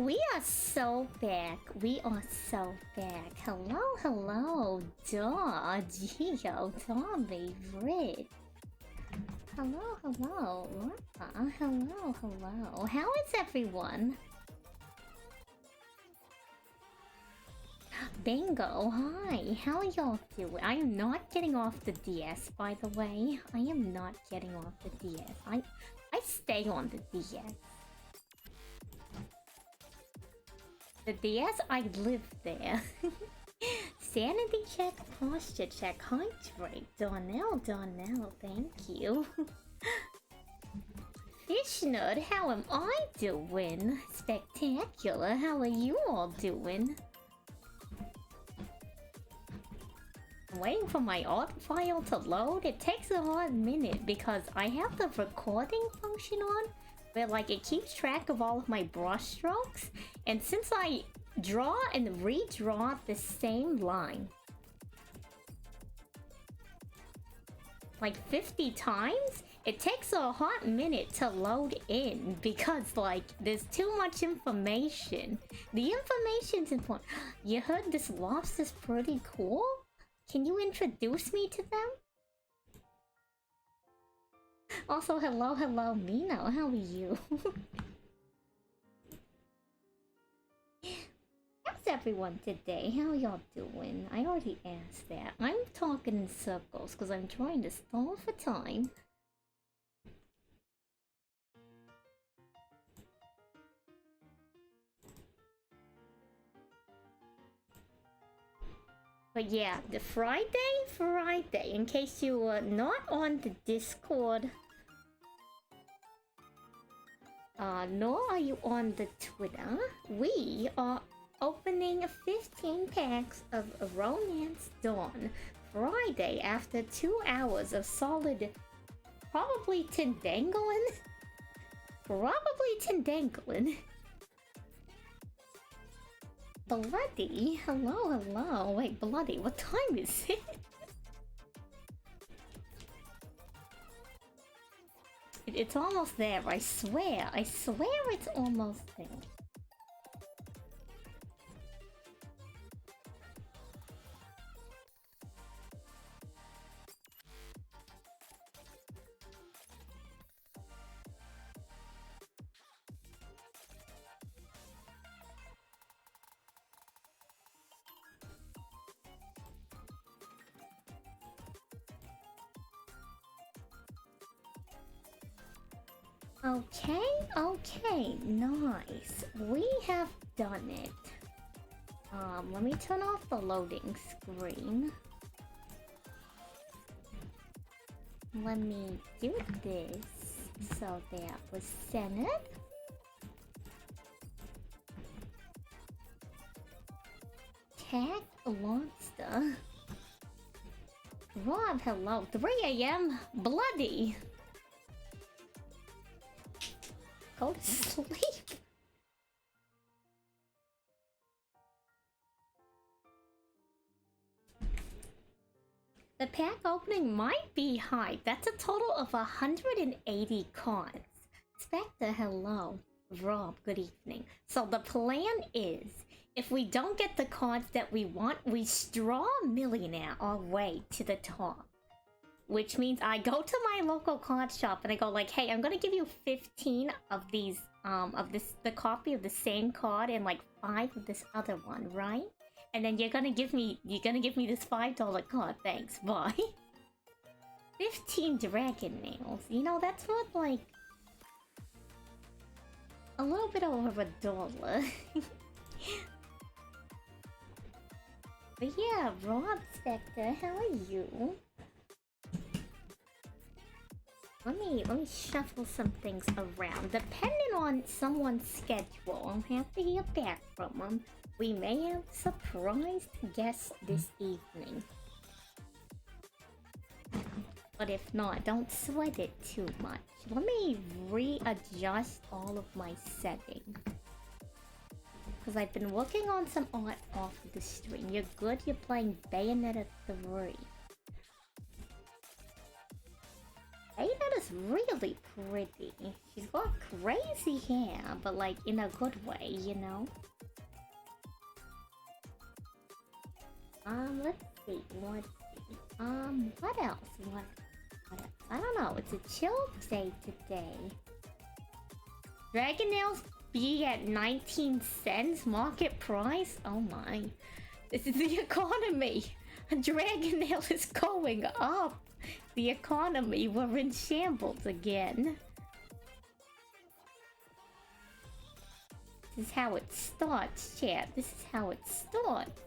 We are so back. We are so back. Hello, hello, Geo, Tommy, Red. Hello, hello, Laura. Hello, hello. How is everyone? Bingo, hi. How are y'all doing? I am not getting off the DS, by the way. I am not getting off the DS. I stay on the DS. The DS, I live there. Sanity check, posture check, hydrate. Donnell, thank you. Fish Nerd, how am I doing? Spectacular, how are you all doing? I'm waiting for my art file to load. It takes a hard minute because I have the recording function on, where like it keeps track of all of my brush strokes, and since I draw and redraw the same line like 50 times, it takes a hot minute to load in because like there's too much information. The information's important. You heard this lobster's pretty cool? Can you introduce me to them? Also, hello, Mino. How are you? How's everyone today? How y'all doing? I already asked that. I'm talking in circles because I'm trying to stall for time. But yeah, the Friday, in case you were not on the Discord, nor are you on the Twitter, we are opening 15 packs of Romance Dawn Friday after 2 hours of solid, probably Tendangling? Bloody? Hello. Wait, Bloody, what time is it? It's almost there, I swear. I swear it's almost there. Okay, nice. We have done it. Let me turn off the loading screen. Let me do this so that was centered. Tag Lobster. Rob, hello. 3 AM. Bloody. Go to sleep. The pack opening might be high. That's a total of 180 cards. Spectre, hello. Rob, good evening. So the plan is, if we don't get the cards that we want, we straw millionaire our way to the top. Which means I go to my local card shop and I go like, hey, I'm gonna give you 15 of these, the copy of the same card and like 5 of this other one, right? And then you're gonna give me this $5 card, thanks, bye. 15 dragon nails, you know, that's what like, a little bit over $1. But yeah, Rob Spectre, how are you? Let me shuffle some things around. Depending on someone's schedule, I'll have to hear back from them. We may have surprised guests this evening. But if not, don't sweat it too much. Let me readjust all of my settings. Because I've been working on some art off of the stream. You're good, you're playing Bayonetta 3. Ada is really pretty. She's got crazy hair, but like in a good way, you know? Let's see. What else? What else? I don't know. It's a chill day today. Dragon nails be at 19 cents market price? Oh my. This is the economy. A dragon nail is going up. The economy, we're in shambles again. This is how it starts, chat. This is how it starts.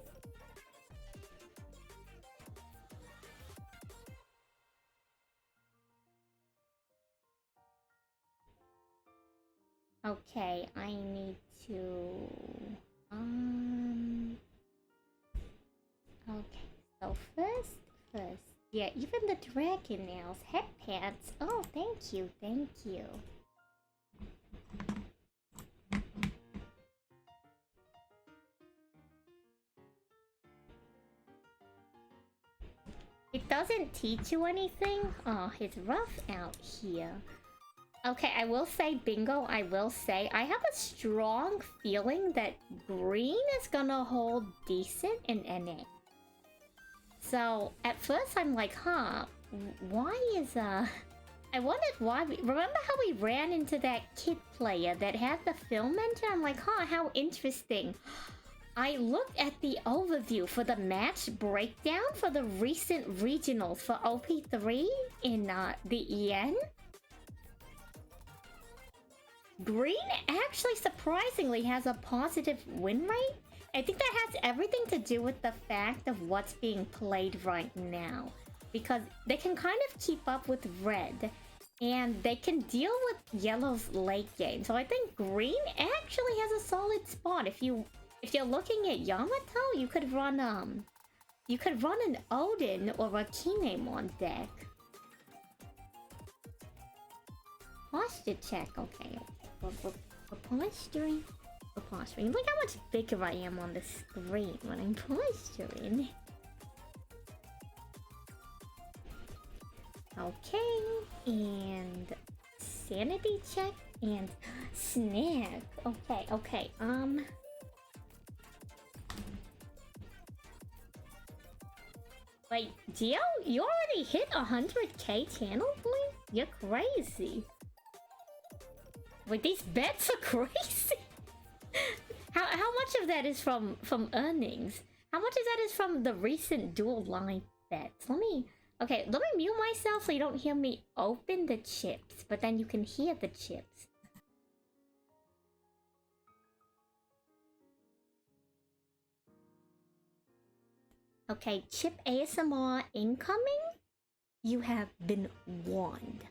Okay, I need to... Okay, so first... Yeah, even the dragon nails, head pads. Oh, thank you, thank you. It doesn't teach you anything? Oh, it's rough out here. Okay, I will say, bingo, I will say, I have a strong feeling that green is gonna hold decent in NA. So, at first I'm like, huh, why is, I wondered why remember how we ran into that kid player that had the film engine? I'm like, huh, how interesting. I looked at the overview for the match breakdown for the recent regionals for OP3 in, the EN. Green actually surprisingly has a positive win rate. I think that has everything to do with the fact of what's being played right now. Because they can kind of keep up with red. And they can deal with yellow's late game. So I think green actually has a solid spot. If you're looking at Yamato, you could run an Odin or a Kine on deck. Posture check, okay. For posturing. Look how much bigger I am on the screen when I'm posturing. Okay, and sanity check and snack. Okay. Wait, Gio, you already hit 100k channel points? You're crazy. Wait, these bets are crazy. How much of that is from earnings? How much of that is from the recent dual line bets? Let me mute myself so you don't hear me open the chips, but then you can hear the chips. Okay, chip ASMR incoming? You have been warned.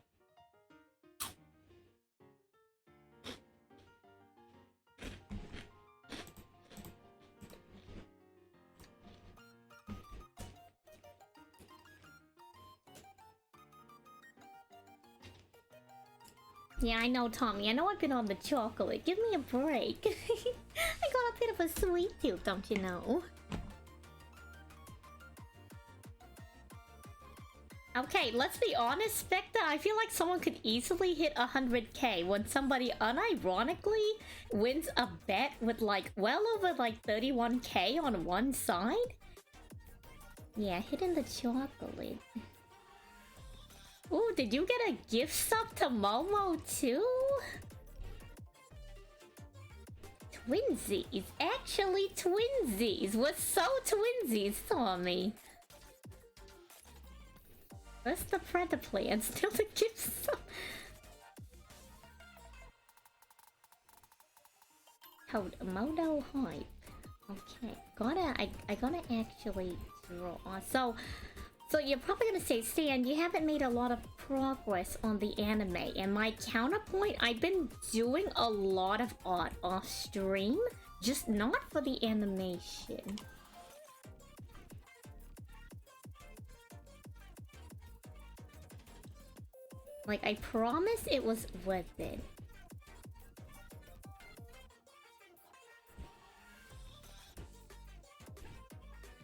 Yeah, I know, Tommy. I know I've been on the chocolate. Give me a break. I got a bit of a sweet tooth, don't you know? Okay, let's be honest, Spectre. I feel like someone could easily hit 100k when somebody unironically wins a bet with like well over like 31k on one side. Yeah, hitting the chocolate. Ooh, did you get a gift sub to Momo too? Twinsies. Actually twinsies. We're so twinsies, Tommy. Where's the Predator plan? Still the gift sub. Code Modo Hype. Okay. I gotta actually draw. So you're probably gonna say, Stan, you haven't made a lot of progress on the anime. And my counterpoint, I've been doing a lot of art off stream, just not for the animation. Like, I promise it was worth it.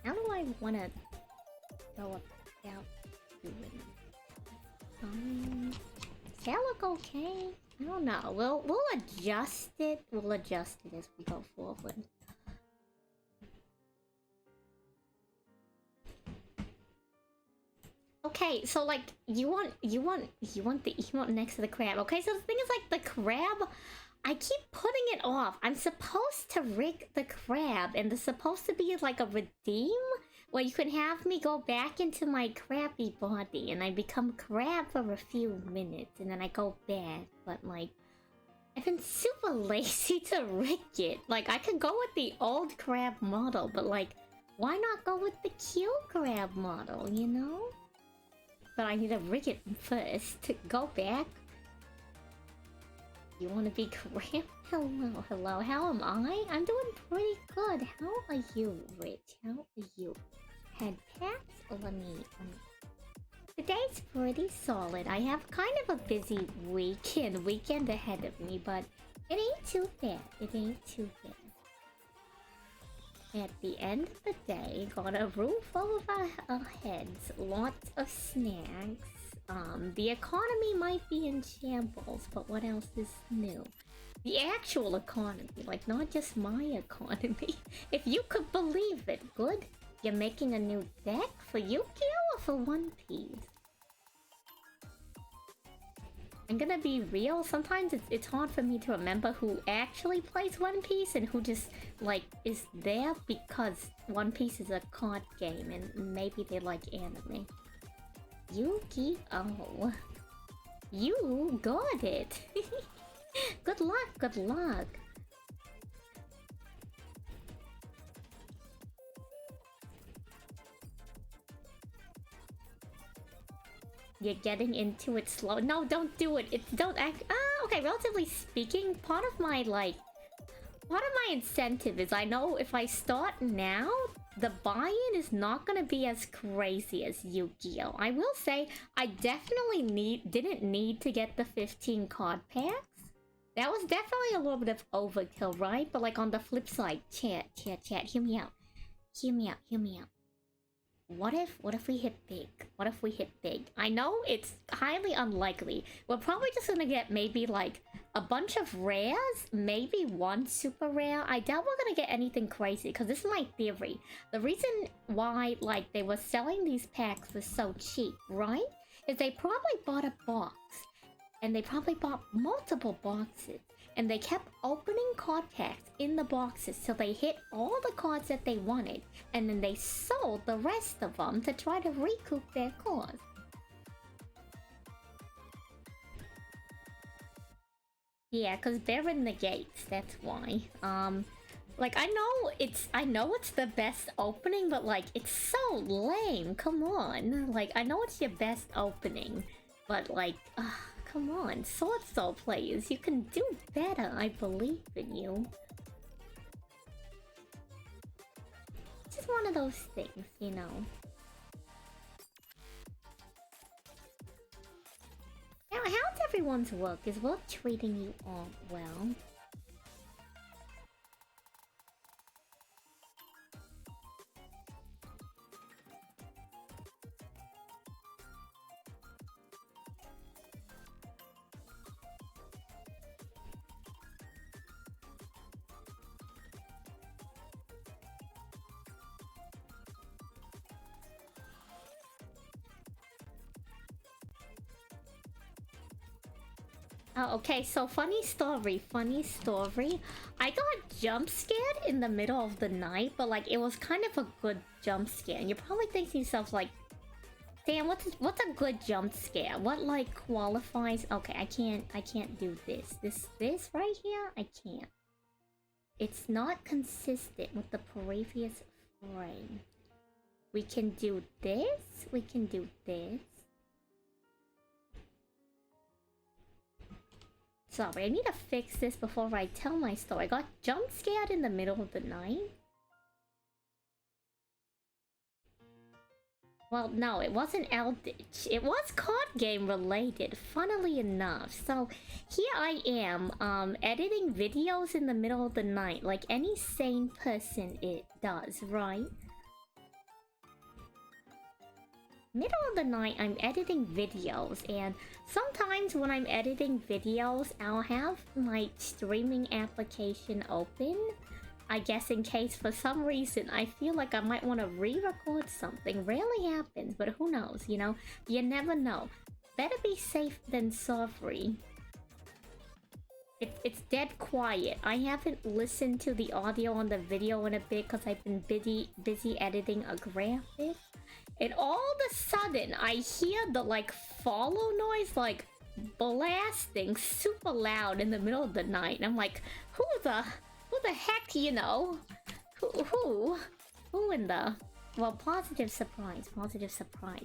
How do I wanna go about doing hair look okay? I don't know. We'll adjust it. We'll adjust it as we go forward. Okay, so like you want the emote next to the crab. Okay, so the thing is like the crab, I keep putting it off. I'm supposed to rig the crab, and there's supposed to be like a redeem where you can have me go back into my crabby body and I become crab for a few minutes and then I go back. But like, I've been super lazy to rig it. Like, I could go with the old crab model, but like, why not go with the cute crab model, you know? But I need to rig it first to go back. You want to be crab? Hello, hello. How am I? I'm doing pretty good. How are you, Rich? How are you? Head pats? Let me... Today's pretty solid. I have kind of a busy weekend ahead of me, but it ain't too bad. It ain't too bad. At the end of the day, got a roof over our heads, lots of snacks. The economy might be in shambles, but what else is new? The actual economy, like not just my economy. If you could believe it, good. You're making a new deck for Yu-Gi-Oh! Or for One Piece? I'm gonna be real, sometimes it's hard for me to remember who actually plays One Piece and who just, like, is there because One Piece is a card game and maybe they like anime. Yu-Gi-Oh! You got it! Good luck, good luck! You're getting into it slow. No, don't do it. It's don't act. Okay. Relatively speaking, part of my incentive is I know if I start now, the buy-in is not gonna be as crazy as Yu-Gi-Oh! I will say I definitely didn't need to get the 15 card packs. That was definitely a little bit of overkill, right? But like on the flip side, chat, hear me out. Hear me out. What if we hit big? What if we hit big? I know it's highly unlikely. We're probably just gonna get maybe like a bunch of rares, maybe one super rare. I doubt we're gonna get anything crazy because this is my theory. The reason why like they were selling these packs for so cheap, right? Is they probably bought a box and they probably bought multiple boxes. And they kept opening card packs in the boxes till they hit all the cards that they wanted. And then they sold the rest of them to try to recoup their cost. Yeah, because they're in the gates, that's why. Like, I know it's the best opening, but like, it's so lame, come on. Like, I know it's your best opening, but like, come on, Sword Soul players, you can do better, I believe in you. It's just one of those things, you know. Now, how's everyone's work? Is work treating you all well? Oh, okay, so funny story. I got jump scared in the middle of the night, but like it was kind of a good jump scare. And you're probably thinking to yourself like, damn, what's a good jump scare? What like qualifies? Okay, I can't do this. This right here, I can't. It's not consistent with the previous frame. We can do this, we can do this. Sorry, I need to fix this before I tell my story. I got jump scared in the middle of the night. Well, no, it wasn't Eldritch. It was card game related, funnily enough. So here I am, editing videos in the middle of the night, like any sane person it does, right? middle of the night I'm editing videos, and sometimes when I'm editing videos I'll have my streaming application open. I guess in case for some reason I feel like I might want to re-record something. Rarely happens, but who knows, you know? You never know. Better be safe than sorry. It's dead quiet. I haven't listened to the audio on the video in a bit because I've been busy editing a graphic. And all of a sudden, I hear the like follow noise like blasting super loud in the middle of the night. And I'm like, who the heck, you know? Who in the... Well, positive surprise.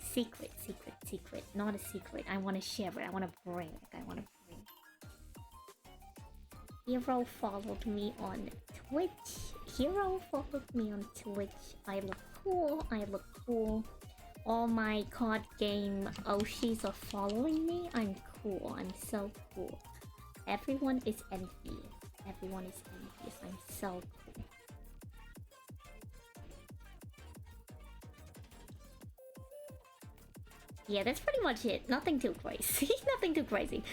Secret. Not a secret. I want to share it. I want to brag. Hero followed me on Twitch. I look cool. All my card game Oshis are following me. I'm cool. I'm so cool. Everyone is envious. I'm so cool. Yeah, that's pretty much it. Nothing too crazy. Nothing crazy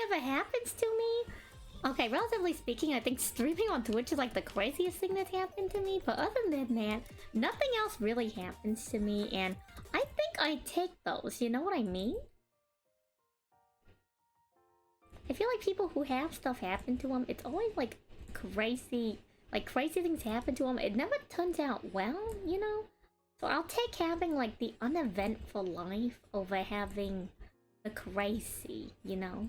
ever happens to me. Okay, relatively speaking, I think streaming on Twitch is like the craziest thing that's happened to me. But other than that, nothing else really happens to me. And I think I take those. You know what I mean? I feel like people who have stuff happen to them, it's always like crazy things happen to them. It never turns out well, you know? So I'll take having like the uneventful life over having the crazy, you know?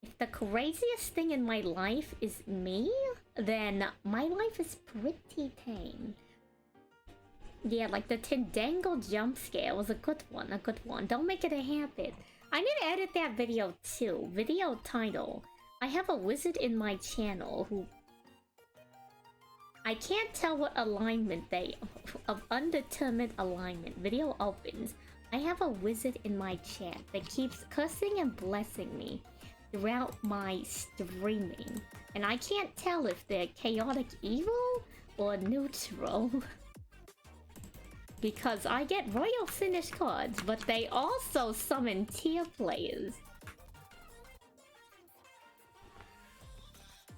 If the craziest thing in my life is me, then my life is pretty tame. Yeah, like the Tindangle jump scare was a good one. Don't make it a habit. I need to edit that video too. Video title. I have a wizard in my channel who... I can't tell what alignment they... of undetermined alignment. Video opens. I have a wizard in my chat that keeps cursing and blessing me throughout my streaming. And I can't tell if they're chaotic evil or neutral. Because I get royal finish cards, but they also summon tier players.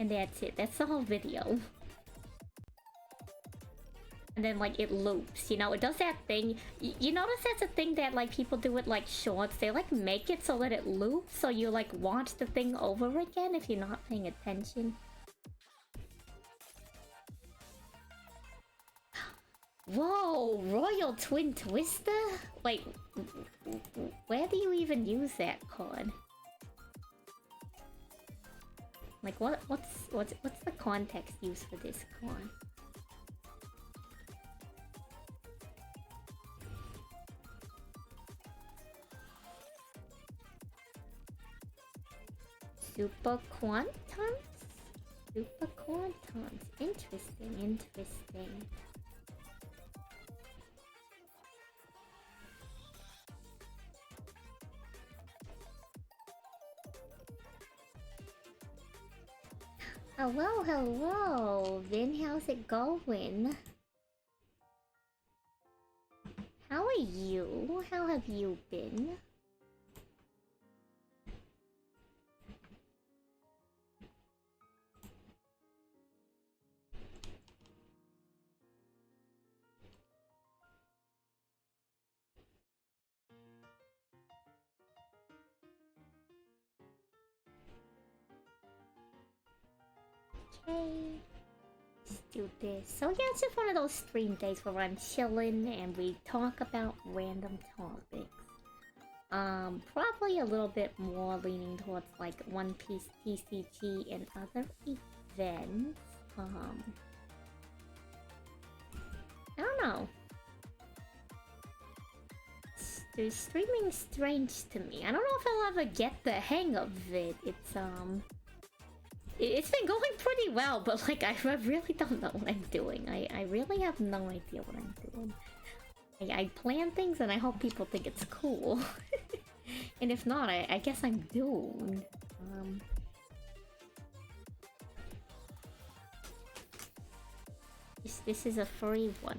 And that's it. That's the whole video. And then like it loops, you know, it does that thing. You notice that's a thing that like people do with like shorts. They like make it so that it loops, so you like watch the thing over again if you're not paying attention. Whoa, Royal Twin Twister? Wait, where do you even use that card? Like what's the context used for this card? Super quantums? Interesting. Hello, Vin, how's it going? How are you? How have you been? Let's do this. So yeah, it's just one of those stream days where I'm chilling and we talk about random topics. Probably a little bit more leaning towards like One Piece, TCG, and other events. I don't know. Streaming's strange to me. I don't know if I'll ever get the hang of it. It's been going pretty well, but like I really don't know what I'm doing. I really have no idea what I'm doing. I plan things and I hope people think it's cool. And if not, I guess I'm doomed. This is a free one.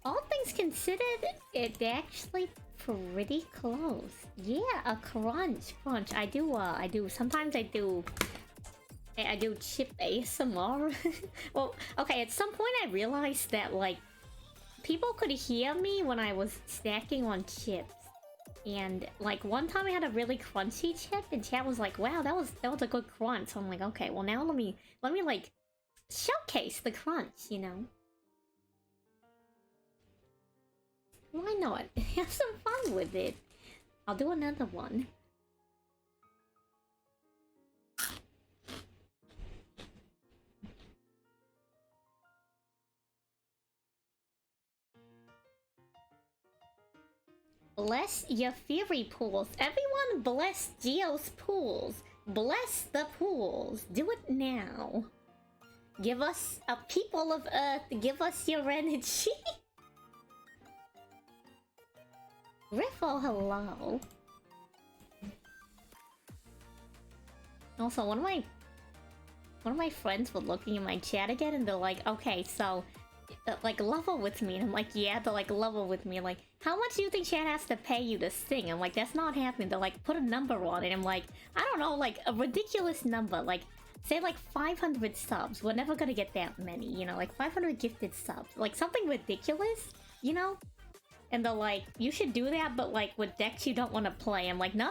all things considered, it's actually pretty close. Yeah, a crunch. I do. Sometimes I do chip ASMR. Well, okay, at some point I realized that, like, people could hear me when I was snacking on chips. And, like, one time I had a really crunchy chip, and chat was like, wow, that was a good crunch. So I'm like, okay, well now let me, like, showcase the crunch, you know? Why not? Have some fun with it. I'll do another one. Bless your fury pools. Everyone bless Geo's pools. Bless the pools. Do it now. Give us a people of Earth. Give us your energy. Riffle, hello. Also, one of my friends were looking in my chat again, and they're like, okay, so, like, level with me. And I'm like, yeah, they're like, level with me. I'm like, how much do you think chat has to pay you to sing? I'm like, that's not happening. They're like, put a number on it. I'm like, I don't know, like, a ridiculous number. Like, say like 500 subs. We're never gonna get that many, you know? Like, 500 gifted subs. Like, something ridiculous, you know? And they're like, you should do that, but like with decks you don't want to play. I'm like, no.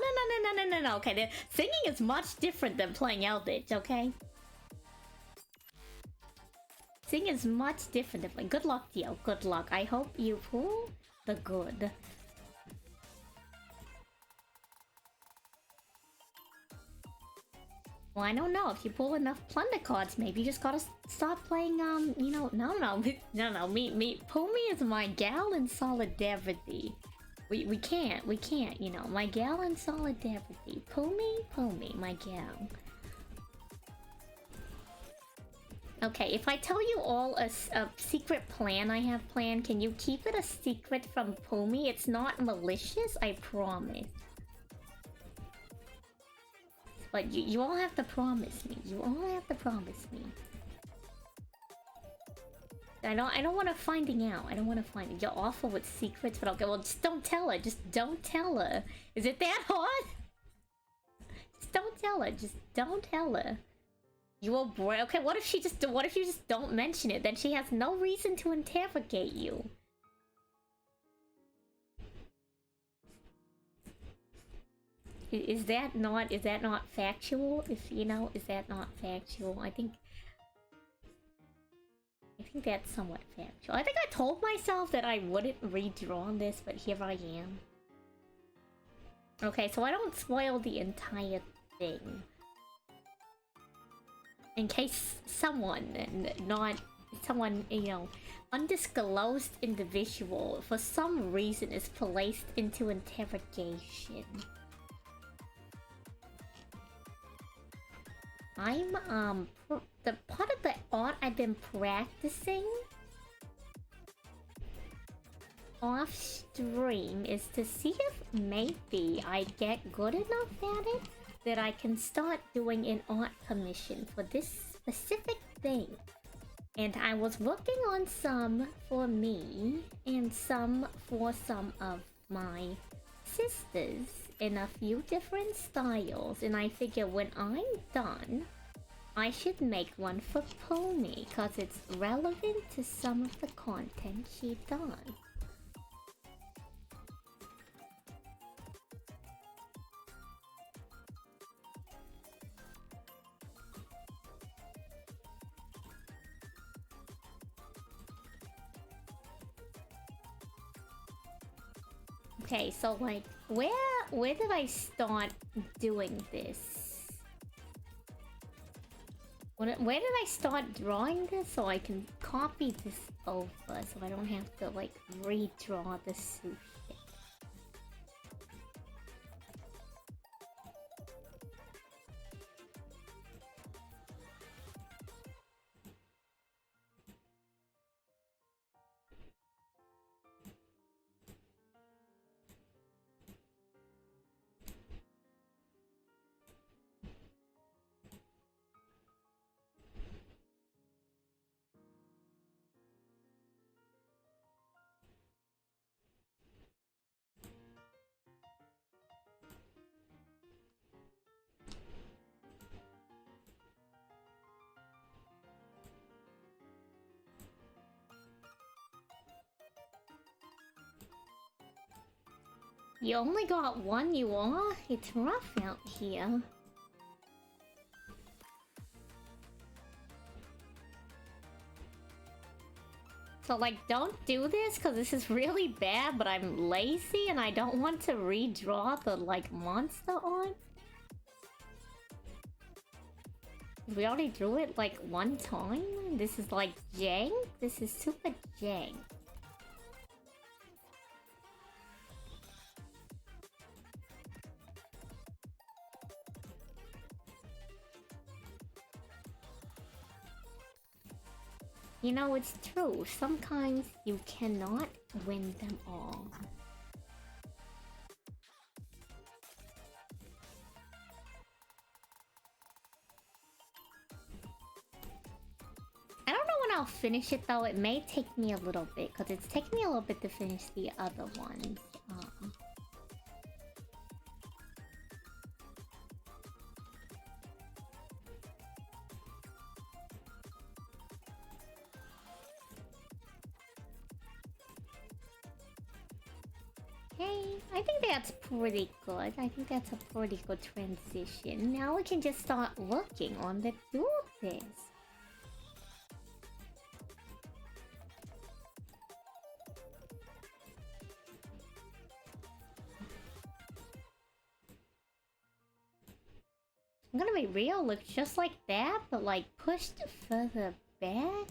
Okay, singing is much different than playing Eldritch, okay? Singing is much different than playing. Good luck, Dio. Good luck. I hope you pull the good. Well, I don't know. If you pull enough plunder cards, maybe you just gotta stop playing, you know, no, me, pull me is my gal in solidarity. We can't, you know, my gal in solidarity. Pull me, my gal. Okay, if I tell you all a secret plan I have planned, can you keep it a secret from Pumi? It's not malicious, I promise. But you all have to promise me. You all have to promise me. I don't want to finding out. I don't want to find it. You're awful with secrets, but okay, well, just don't tell her. Just don't tell her. Is it that hard? Just don't tell her. Just don't tell her. You will break. Okay, what if you just don't mention it? Then she has no reason to interrogate you. Is that not factual? If you know, is that not factual? I think that's somewhat factual. I think I told myself that I wouldn't redraw this, but here I am. Okay, so I don't spoil the entire thing. In case someone, you know, undisclosed individual for some reason is placed into interrogation. I'm, the part of the art I've been practicing off stream is to see if maybe I get good enough at it that I can start doing an art commission for this specific thing. And I was working on some for me and some for some of my sisters in a few different styles, and I figure when I'm done, I should make one for Pony, cause it's relevant to some of the content she does. Okay, so like, where did I start doing this? Where did I start drawing this so I can copy this over so I don't have to like redraw the sushi? You only got one, you are? It's rough out here. So, like, don't do this, because this is really bad, but I'm lazy and I don't want to redraw the, like, monster art. We already drew it, like, one time? This is, like, jank? This is super jank. You know, it's true. Sometimes you cannot win them all. I don't know when I'll finish it though. It may take me a little bit because it's taking me a little bit to finish the other ones. Hey, I think that's pretty good. I think that's a pretty good transition. Now we can just start looking on the do this. I'm gonna be real, looks just like that, but like pushed further back.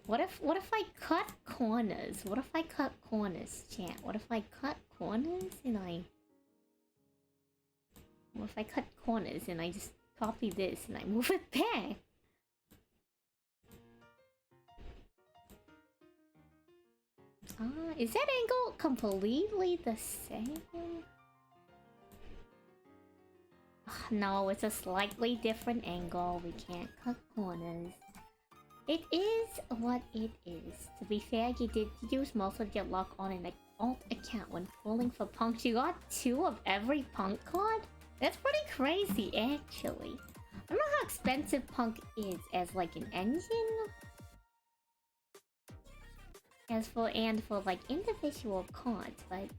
What if I cut corners? What if I cut corners, chat? What if I cut corners and what if I cut corners and I just copy this and I move it back? Is that angle completely the same? No, it's a slightly different angle. We can't cut corners. It is what it is. To be fair, you did use most of your luck on an alt account when pulling for punks. You got 2 of every punk card? That's pretty crazy, actually. I don't know how expensive punk is as like an engine. And for like individual cards, but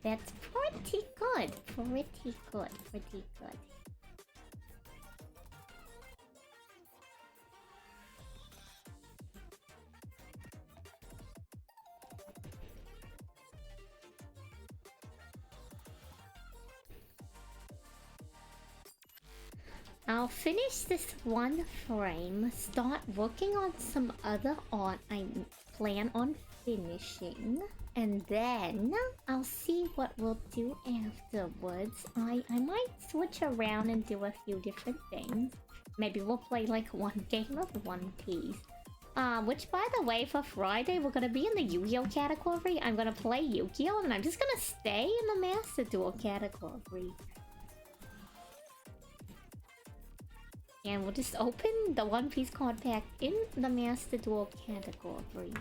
that's pretty good. Pretty good. I'll finish this one frame, start working on some other art I plan on finishing, and then I'll see what we'll do afterwards. I might switch around and do a few different things. Maybe we'll play like one game of One Piece. Which by the way, for Friday, we're gonna be in the Yu-Gi-Oh category. I'm gonna play Yu-Gi-Oh and I'm just gonna stay in the Master Duel category. And we'll just open the One Piece card pack in the Master Duel category.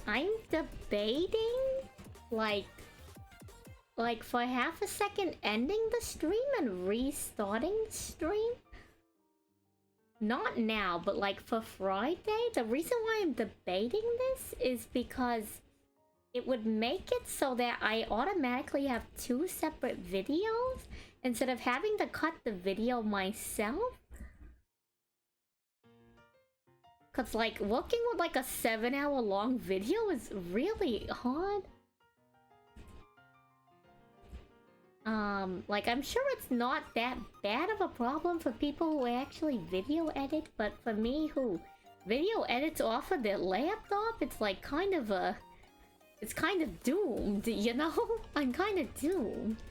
I'm debating, like for half a second ending the stream and restarting the stream. Not now, but like for Friday, the reason why I'm debating this is because it would make it so that I automatically have 2 separate videos instead of having to cut the video myself. Cause like working with like a 7-hour long video is really hard. Like I'm sure it's not that bad of a problem for people who actually video edit, but for me who video edits off of their laptop, it's like it's kind of doomed, you know? I'm kind of doomed.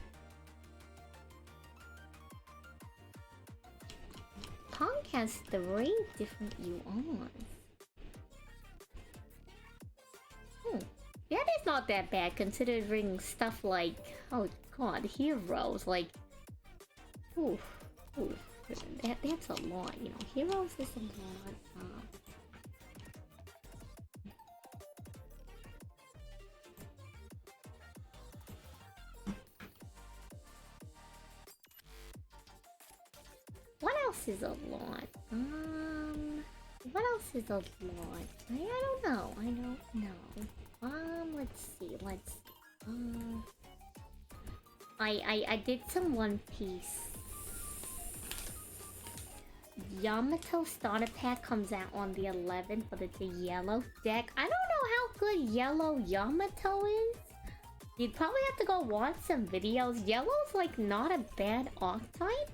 Punk has 3 different URs. That is not that bad considering stuff like, oh god, heroes, like, oof, that's a lot, you know, heroes is a lot. What else else is a lot? What else is a lot? I don't know. I don't know. Let's see. I did some One Piece. Yamato starter pack comes out on the 11th, but it's a yellow deck. I don't know how good yellow Yamato is. You'd probably have to go watch some videos. Yellow's like not a bad archetype.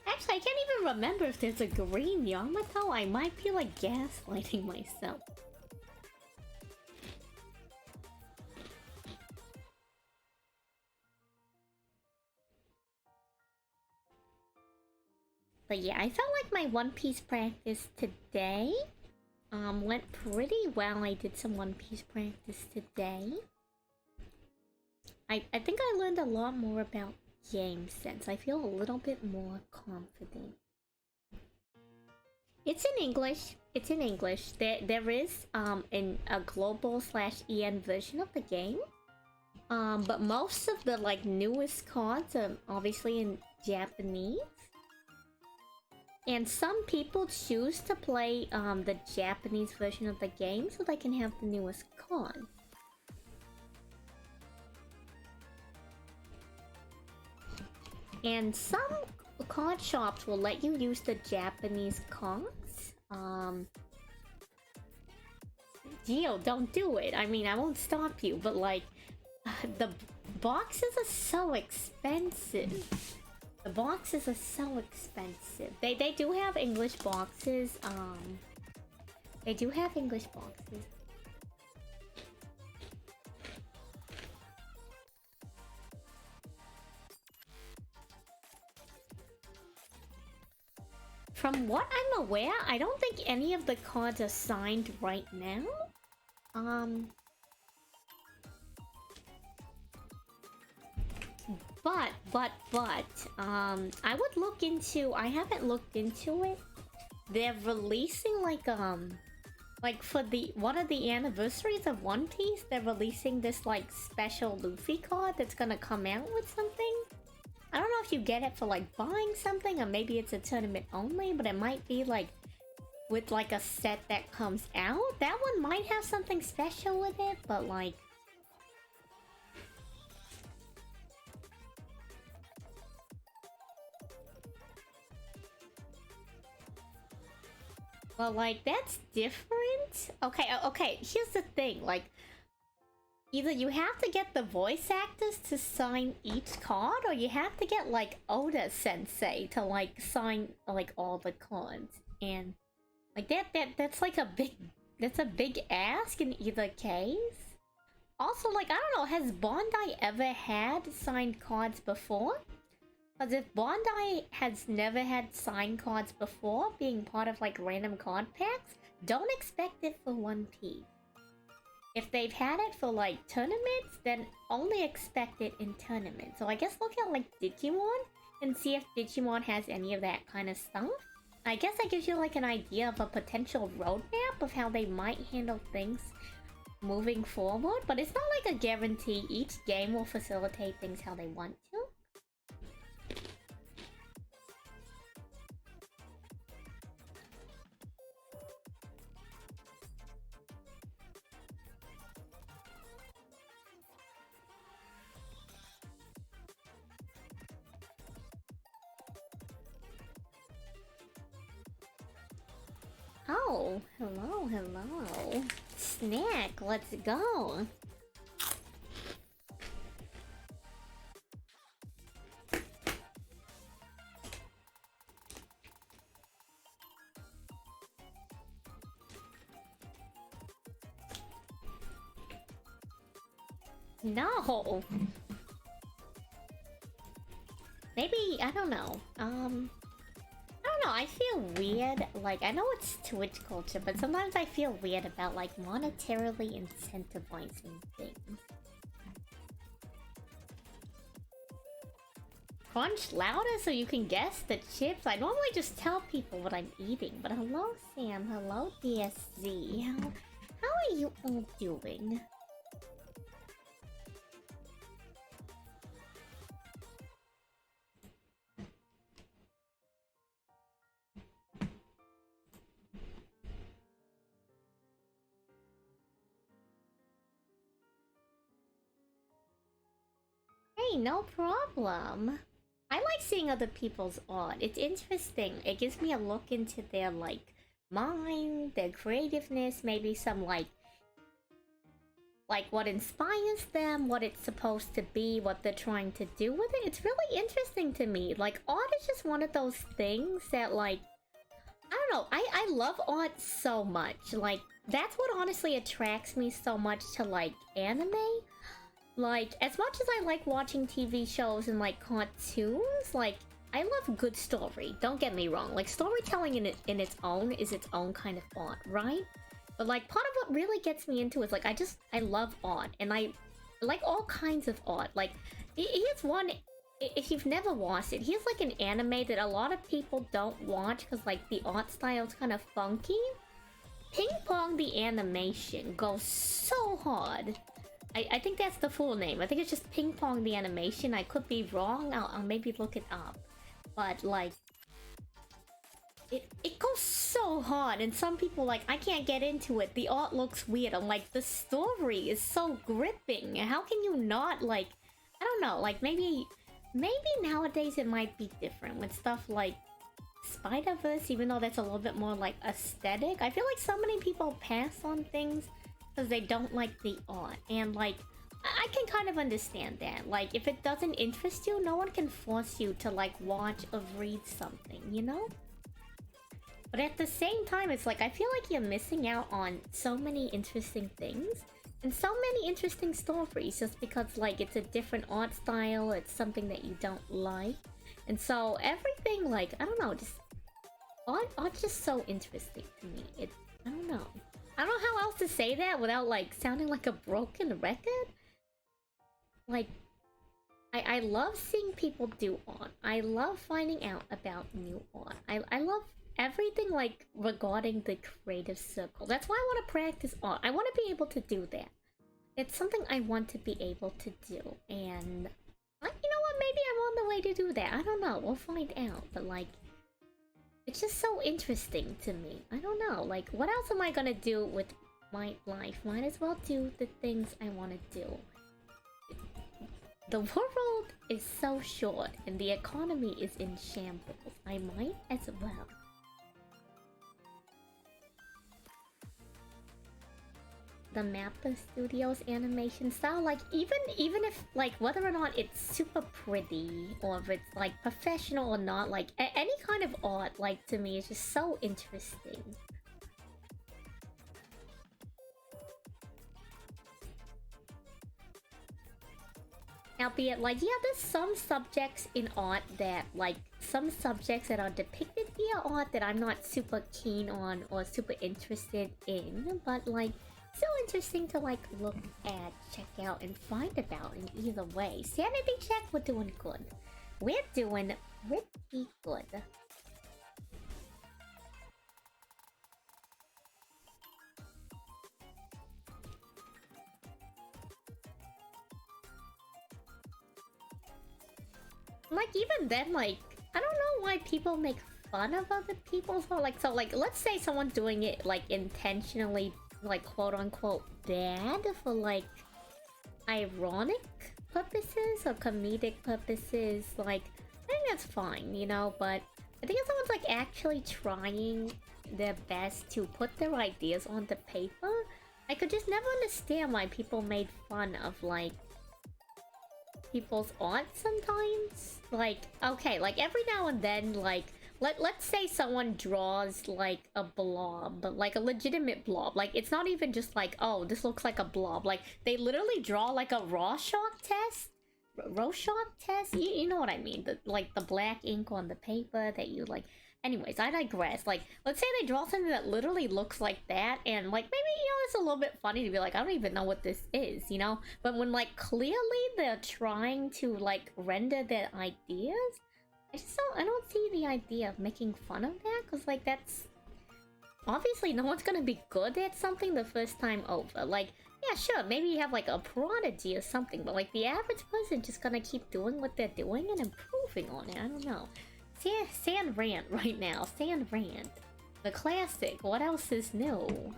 Actually, I can't even remember if there's a green Yamato. I might be like gaslighting myself. But yeah, I felt like my One Piece practice today went pretty well. I did some One Piece practice today. I think I learned a lot more about game sense. I feel a little bit more confident. It's in English. It's in English. There is a global /EN version of the game. But most of the like newest cards are obviously in Japanese. And some people choose to play the Japanese version of the game so they can have the newest cards. And some card shops will let you use the Japanese cards. Gio, don't do it. I mean, I won't stop you, but like, the boxes are so expensive. The boxes are so expensive. They do have English boxes. They do have English boxes. From what I'm aware, I don't think any of the cards are signed right now. I would look into, I haven't looked into it. They're releasing like for the one of the anniversaries of One Piece, they're releasing this like special Luffy card that's gonna come out with something. I don't know if you get it for like buying something or maybe it's a tournament only, but it might be like with like a set that comes out. That one might have something special with it, but like well, like, that's different. Okay, here's the thing. Like, either you have to get the voice actors to sign each card, or you have to get, like, Oda Sensei to, like, sign, like, all the cards. And, like, that's, like, that's a big ask in either case. Also, like, I don't know, has Bandai ever had signed cards before? Because if Bandai has never had signed cards before, being part of like random card packs, don't expect it for One Piece. If they've had it for like tournaments, then only expect it in tournaments. So I guess look at like Digimon and see if Digimon has any of that kind of stuff. I guess that gives you like an idea of a potential roadmap of how they might handle things moving forward. But it's not like a guarantee. Each game will facilitate things how they want to. Oh, hello. Snack, let's go. No. Maybe, I don't know. I feel weird. Like, I know it's Twitch culture, but sometimes I feel weird about, like, monetarily incentivizing things. Crunch louder so you can guess the chips? I normally just tell people what I'm eating, but hello, Sam. Hello, DSZ. How are are you all doing? Hey, no problem. I like seeing other people's art. It's interesting. It gives me a look into their, like, mind, their creativeness, maybe some, like what inspires them, what it's supposed to be, what they're trying to do with it. It's really interesting to me. Like, art is just one of those things that, like, I don't know, I love art so much. Like, that's what honestly attracts me so much to, like, anime. Like, as much as I like watching TV shows and, like, cartoons, like, I love good story. Don't get me wrong. Like, storytelling in its own is its own kind of art, right? But, like, part of what really gets me into is, like, I love art. And I like all kinds of art. Like, here's one, if you've never watched it, here's, like, an anime that a lot of people don't watch because, like, the art style's kind of funky. Ping Pong the Animation goes so hard. I think that's the full name. I think it's just Ping Pong the Animation. I could be wrong. I'll maybe look it up. But, like, it goes so hard, and some people, like, I can't get into it. The art looks weird. I'm like, the story is so gripping. How can you not, like, I don't know, like, maybe nowadays it might be different with stuff like Spider-Verse, even though that's a little bit more, like, aesthetic. I feel like so many people pass on things because they don't like the art, and, like, I can kind of understand that. Like, if it doesn't interest you, no one can force you to, like, watch or read something, you know? But at the same time, it's like, I feel like you're missing out on so many interesting things and so many interesting stories just because, like, it's a different art style, it's something that you don't like. And so everything, like, I don't know, just art's just so interesting to me. I don't know. I don't know how else to say that without, like, sounding like a broken record. Like, I love seeing people do art. I love finding out about new art. I love everything, like, regarding the creative circle. That's why I want to practice art. I want to be able to do that. It's something I want to be able to do. And, you know what, maybe I'm on the way to do that. I don't know. We'll find out. But, like, it's just so interesting to me. I don't know. Like, what else am I gonna do with my life? Might as well do the things I want to do. The world is so short and the economy is in shambles. I might as well. The Mappa Studios animation style, like, even if, like, whether or not it's super pretty or if it's, like, professional or not, like, any kind of art, like, to me is just so interesting. Albeit, like, yeah, there's some subjects in art that, like, some subjects that are depicted via art that I'm not super keen on or super interested in, but, like, still interesting to, like, look at, check out, and find about in either way. Sanity check, we're doing good. We're doing pretty good. Like, even then, like, I don't know why people make fun of other people's art. Like, so, like, let's say someone's doing it, like, intentionally, like, quote-unquote bad for, like, ironic purposes or comedic purposes. Like, I think that's fine, you know, but I think if someone's, like, actually trying their best to put their ideas onto paper, I could just never understand why people made fun of, like, people's art sometimes. Like, okay, like, every now and then, like, let's say someone draws, like, a blob, like a legitimate blob. Like, it's not even just like, oh, this looks like a blob. Like, they literally draw, like, a Rorschach test? You know what I mean? Like, the black ink on the paper that you, like... Anyways, I digress. Like, let's say they draw something that literally looks like that, and, like, maybe, you know, it's a little bit funny to be like, I don't even know what this is, you know? But when, like, clearly they're trying to, like, render their ideas, I don't see the idea of making fun of that, because, like, that's... obviously no one's gonna be good at something the first time over. Like, yeah, sure, maybe you have like a prodigy or something, but like the average person just gonna keep doing what they're doing and improving on it. I don't know. Sand rant right now. Sand rant. The classic. What else is new?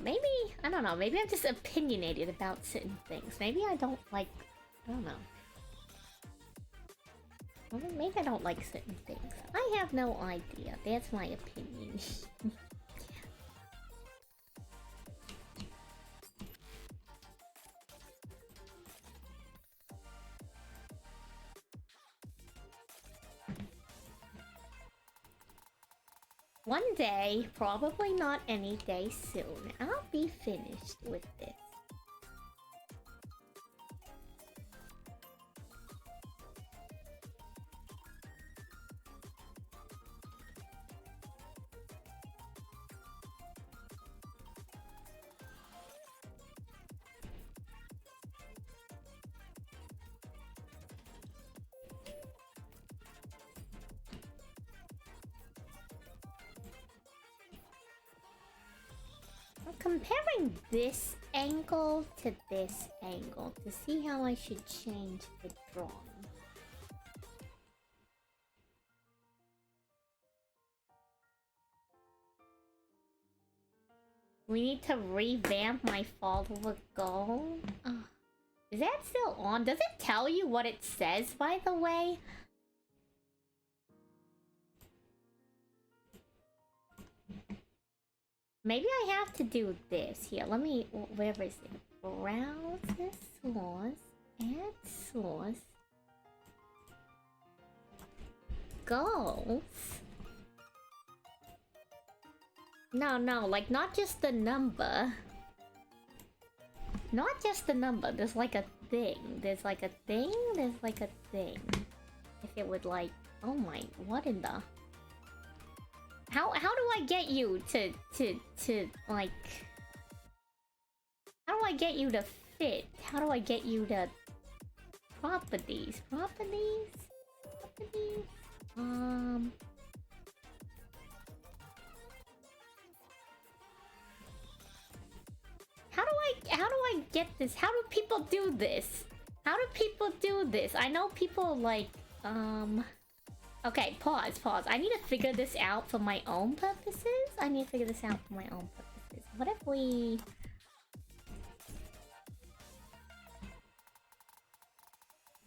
Maybe, I don't know, maybe I'm just opinionated about certain things. Maybe I don't like, I don't know. Maybe I don't like certain things. I have no idea. That's my opinion. One day, probably not any day soon, I'll be finished with this. I'm comparing this angle to this angle to see how I should change the drawing. We need to revamp my follower goal. Is that still on? Does it tell you what it says, by the way? Maybe I have to do this. Here, let me... Where is it? Browse the source. Add source. Goals. No, like not just the number. Not just the number. There's like a thing. There's like a thing. There's like a thing. If it would like... Oh my... What in the... How do I get you to like... How do I get you to fit? How do I get you to... Properties? How do I get this? How do people do this? How do people do this? I know people like, okay, pause. I need to figure this out for my own purposes. What if we...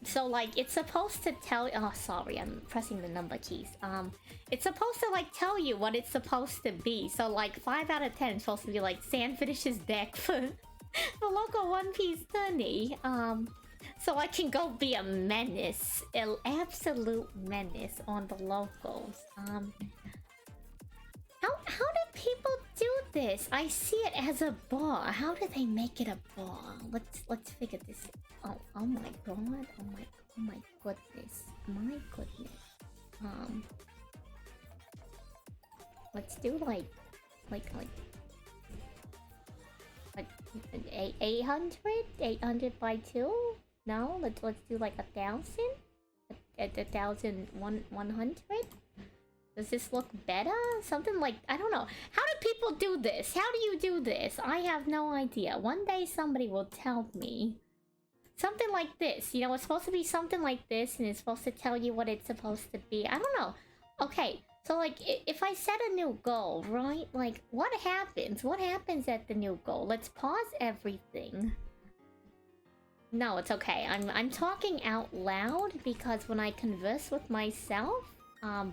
So, like, it's supposed to tell... Oh, sorry, I'm pressing the number keys. It's supposed to, like, tell you what it's supposed to be. So, like, 5 out of 10 is supposed to be, like, Sam finishes deck for the local One Piece tourney. So I can go be a menace. An absolute menace on the locals. How do people do this? I see it as a bar. How do they make it a bar? Let's figure this out. Oh my god. Oh my goodness. Let's do like 800 by 2? No, let's do like 1,000? 1,100? Does this look better? Something like, I don't know. How do people do this? How do you do this? I have no idea. One day somebody will tell me. Something like this. You know, it's supposed to be something like this, and it's supposed to tell you what it's supposed to be. I don't know. Okay, so like, if I set a new goal, right? Like, what happens? What happens at the new goal? Let's pause everything. No, it's okay. I'm talking out loud because when I converse with myself,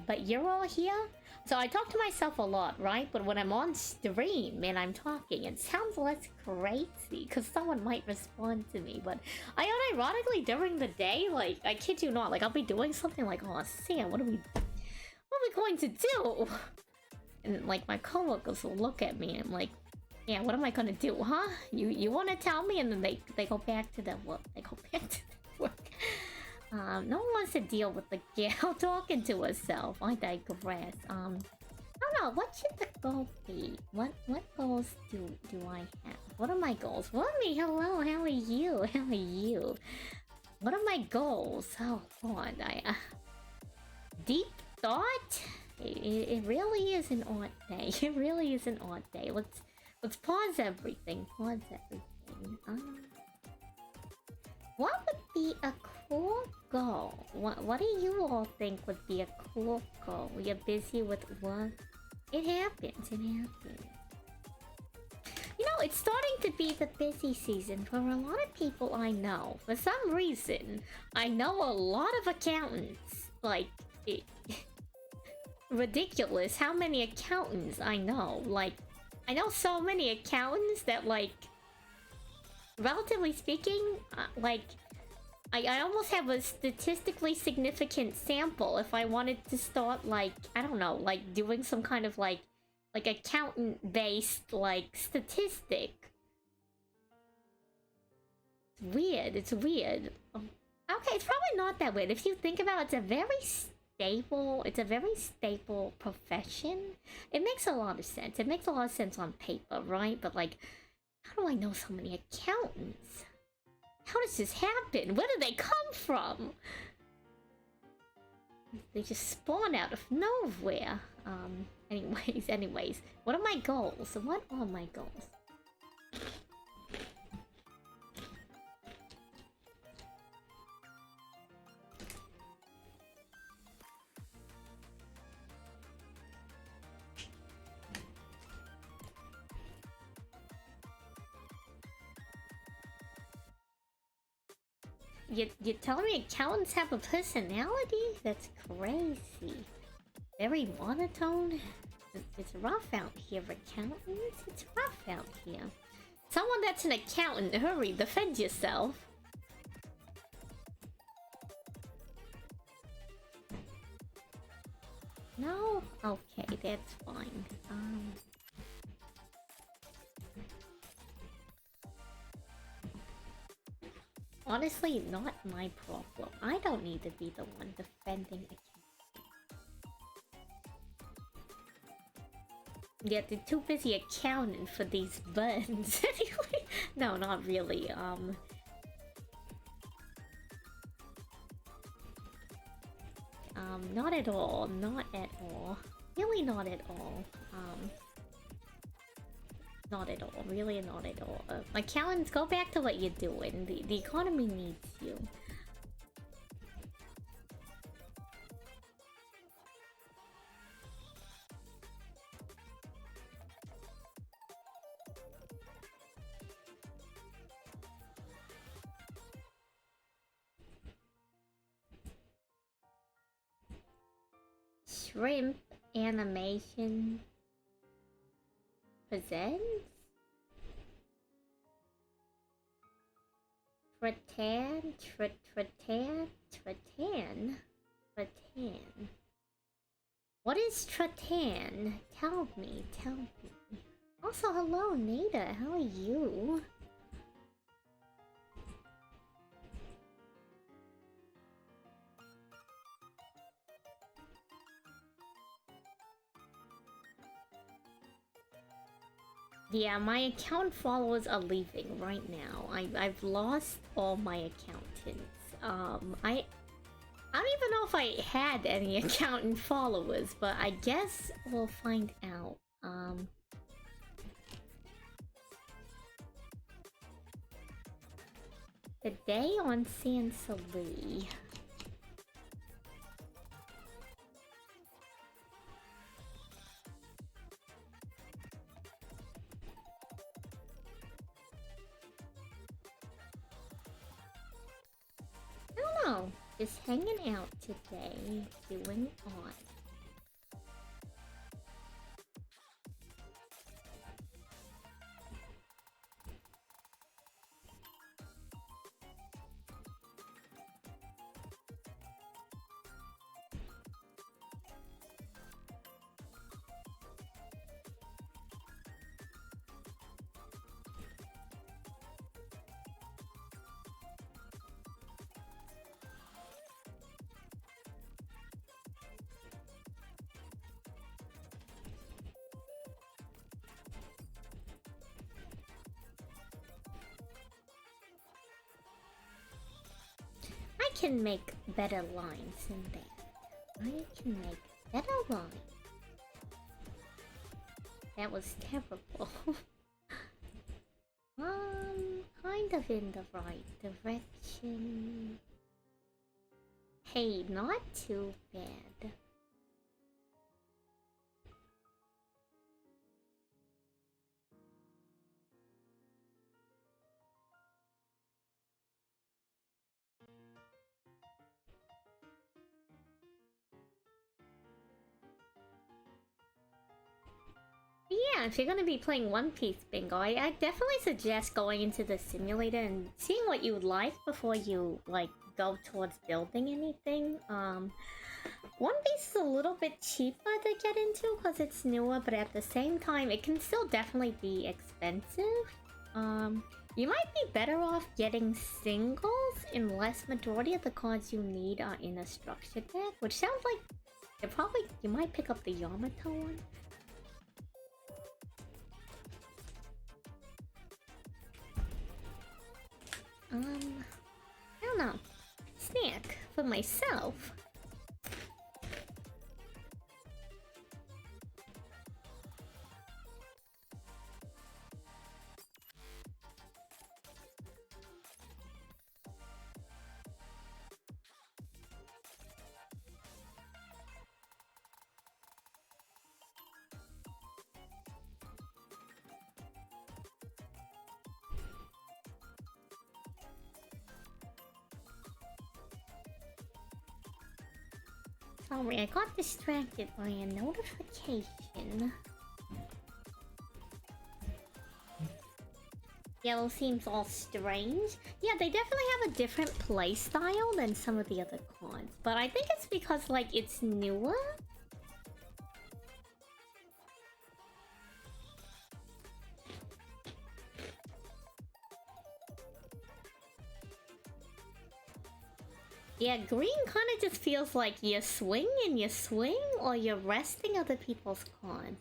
but you're all here, so I talk to myself a lot, right? But when I'm on stream and I'm talking, it sounds less crazy because someone might respond to me. But ironically, during the day, like, I kid you not, like, I'll be doing something like, oh Sam, what are we going to do? And like my coworkers will look at me and I'm like, yeah, what am I gonna do, huh? You want to tell me? And then they go back to their work. No one wants to deal with the gal talking to herself. I digress. I don't know. What should the goal be? What goals do I have? What are my goals? Mommy, hello, how are you? How are you? What are my goals? Oh, hold on, deep thought? It really is an odd day. It really is an odd day. Let's pause everything. Pause everything. What would be a cool goal? What do you all think would be a cool goal? You're busy with work? It happens, it happens. You know, it's starting to be the busy season for a lot of people I know. For some reason, I know a lot of accountants. Like, ridiculous how many accountants I know. Like, I know so many accountants that, like, relatively speaking, like, I almost have a statistically significant sample if I wanted to start, like, I don't know, like, doing some kind of, like accountant-based, like, statistic. It's weird, it's weird. Okay, it's probably not that weird. If you think about it, it's a very stable profession. It makes a lot of sense. It makes a lot of sense on paper, right? But, like, how do I know so many accountants? How does this happen? Where do they come from? They just spawn out of nowhere. Anyways. What are my goals? What are my goals? You're telling me accountants have a personality? That's crazy. Very monotone. It's rough out here, accountants. It's rough out here. Someone that's an accountant, hurry, defend yourself. No? Okay, that's fine. Honestly, not my problem. I don't need to be the one defending a yeah, they're too busy accounting for these buttons. Anyway, no, not really. Not at all. Not at all. Really not at all. Not at all. Really not at all. Accountants, go back to what you're doing. The economy needs you. Shrimp Animation presents Tratan. What is Tratan? Tell me. Also, hello, Nada. How are you? Yeah, my account followers are leaving right now. I've lost all my accountants. I don't even know if I had any accountant followers, but I guess we'll find out. The day on Salie. I don't know. Just hanging out today, doing art. can make better lines than that. I can make better lines. That was terrible. Kind of in the right direction. Hey, not too bad. Yeah, if you're gonna be playing One Piece Bingo, I definitely suggest going into the simulator and seeing what you would like before you, like, go towards building anything. One Piece is a little bit cheaper to get into because it's newer, but at the same time, it can still definitely be expensive. You might be better off getting singles unless majority of the cards you need are in a structured deck, which sounds like you might pick up the Yamato one. I don't know. Snack for myself. Sorry, I got distracted by a notification. Yellow seems all strange. Yeah, they definitely have a different playstyle than some of the other cards. But I think it's because, like, it's newer. Yeah, green kind of just feels like you swing and you swing, or you're resting other people's cards.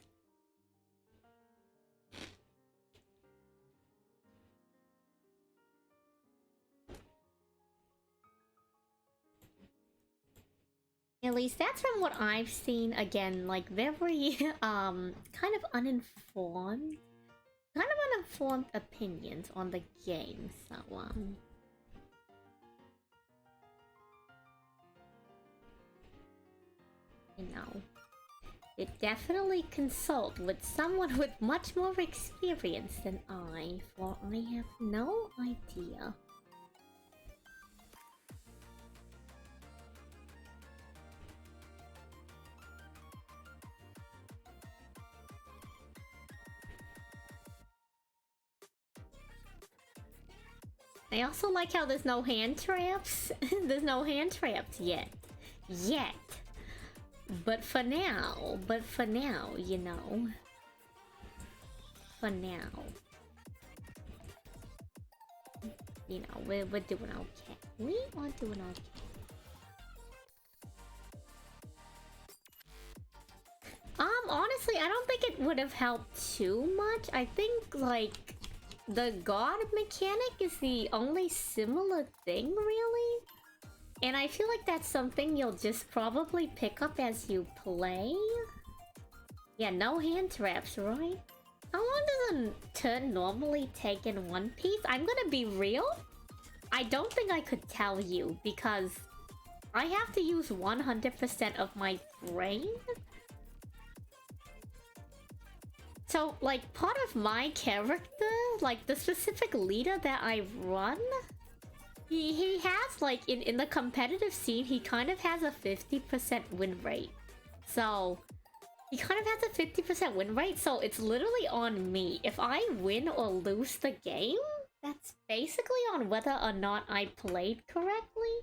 At least that's from what I've seen. Again, like, very, kind of uninformed opinions on the game, so, you know, you definitely consult with someone with much more experience than I, for I have no idea. I also like how there's no hand traps. There's no hand traps yet. But for now, you know. For now. You know, we're doing okay. We are doing okay. Honestly, I don't think it would have helped too much. I think, like, the guard mechanic is the only similar thing, really. And I feel like that's something you'll just probably pick up as you play. Yeah, no hand traps, right? How long does a turn normally take in One Piece? I'm gonna be real. I don't think I could tell you because I have to use 100% of my brain. So, like, part of my character, like, the specific leader that I run, he has, like, in the competitive scene, he kind of has a 50% win rate. So, he kind of has a 50% win rate, so it's literally on me. If I win or lose the game, that's basically on whether or not I played correctly.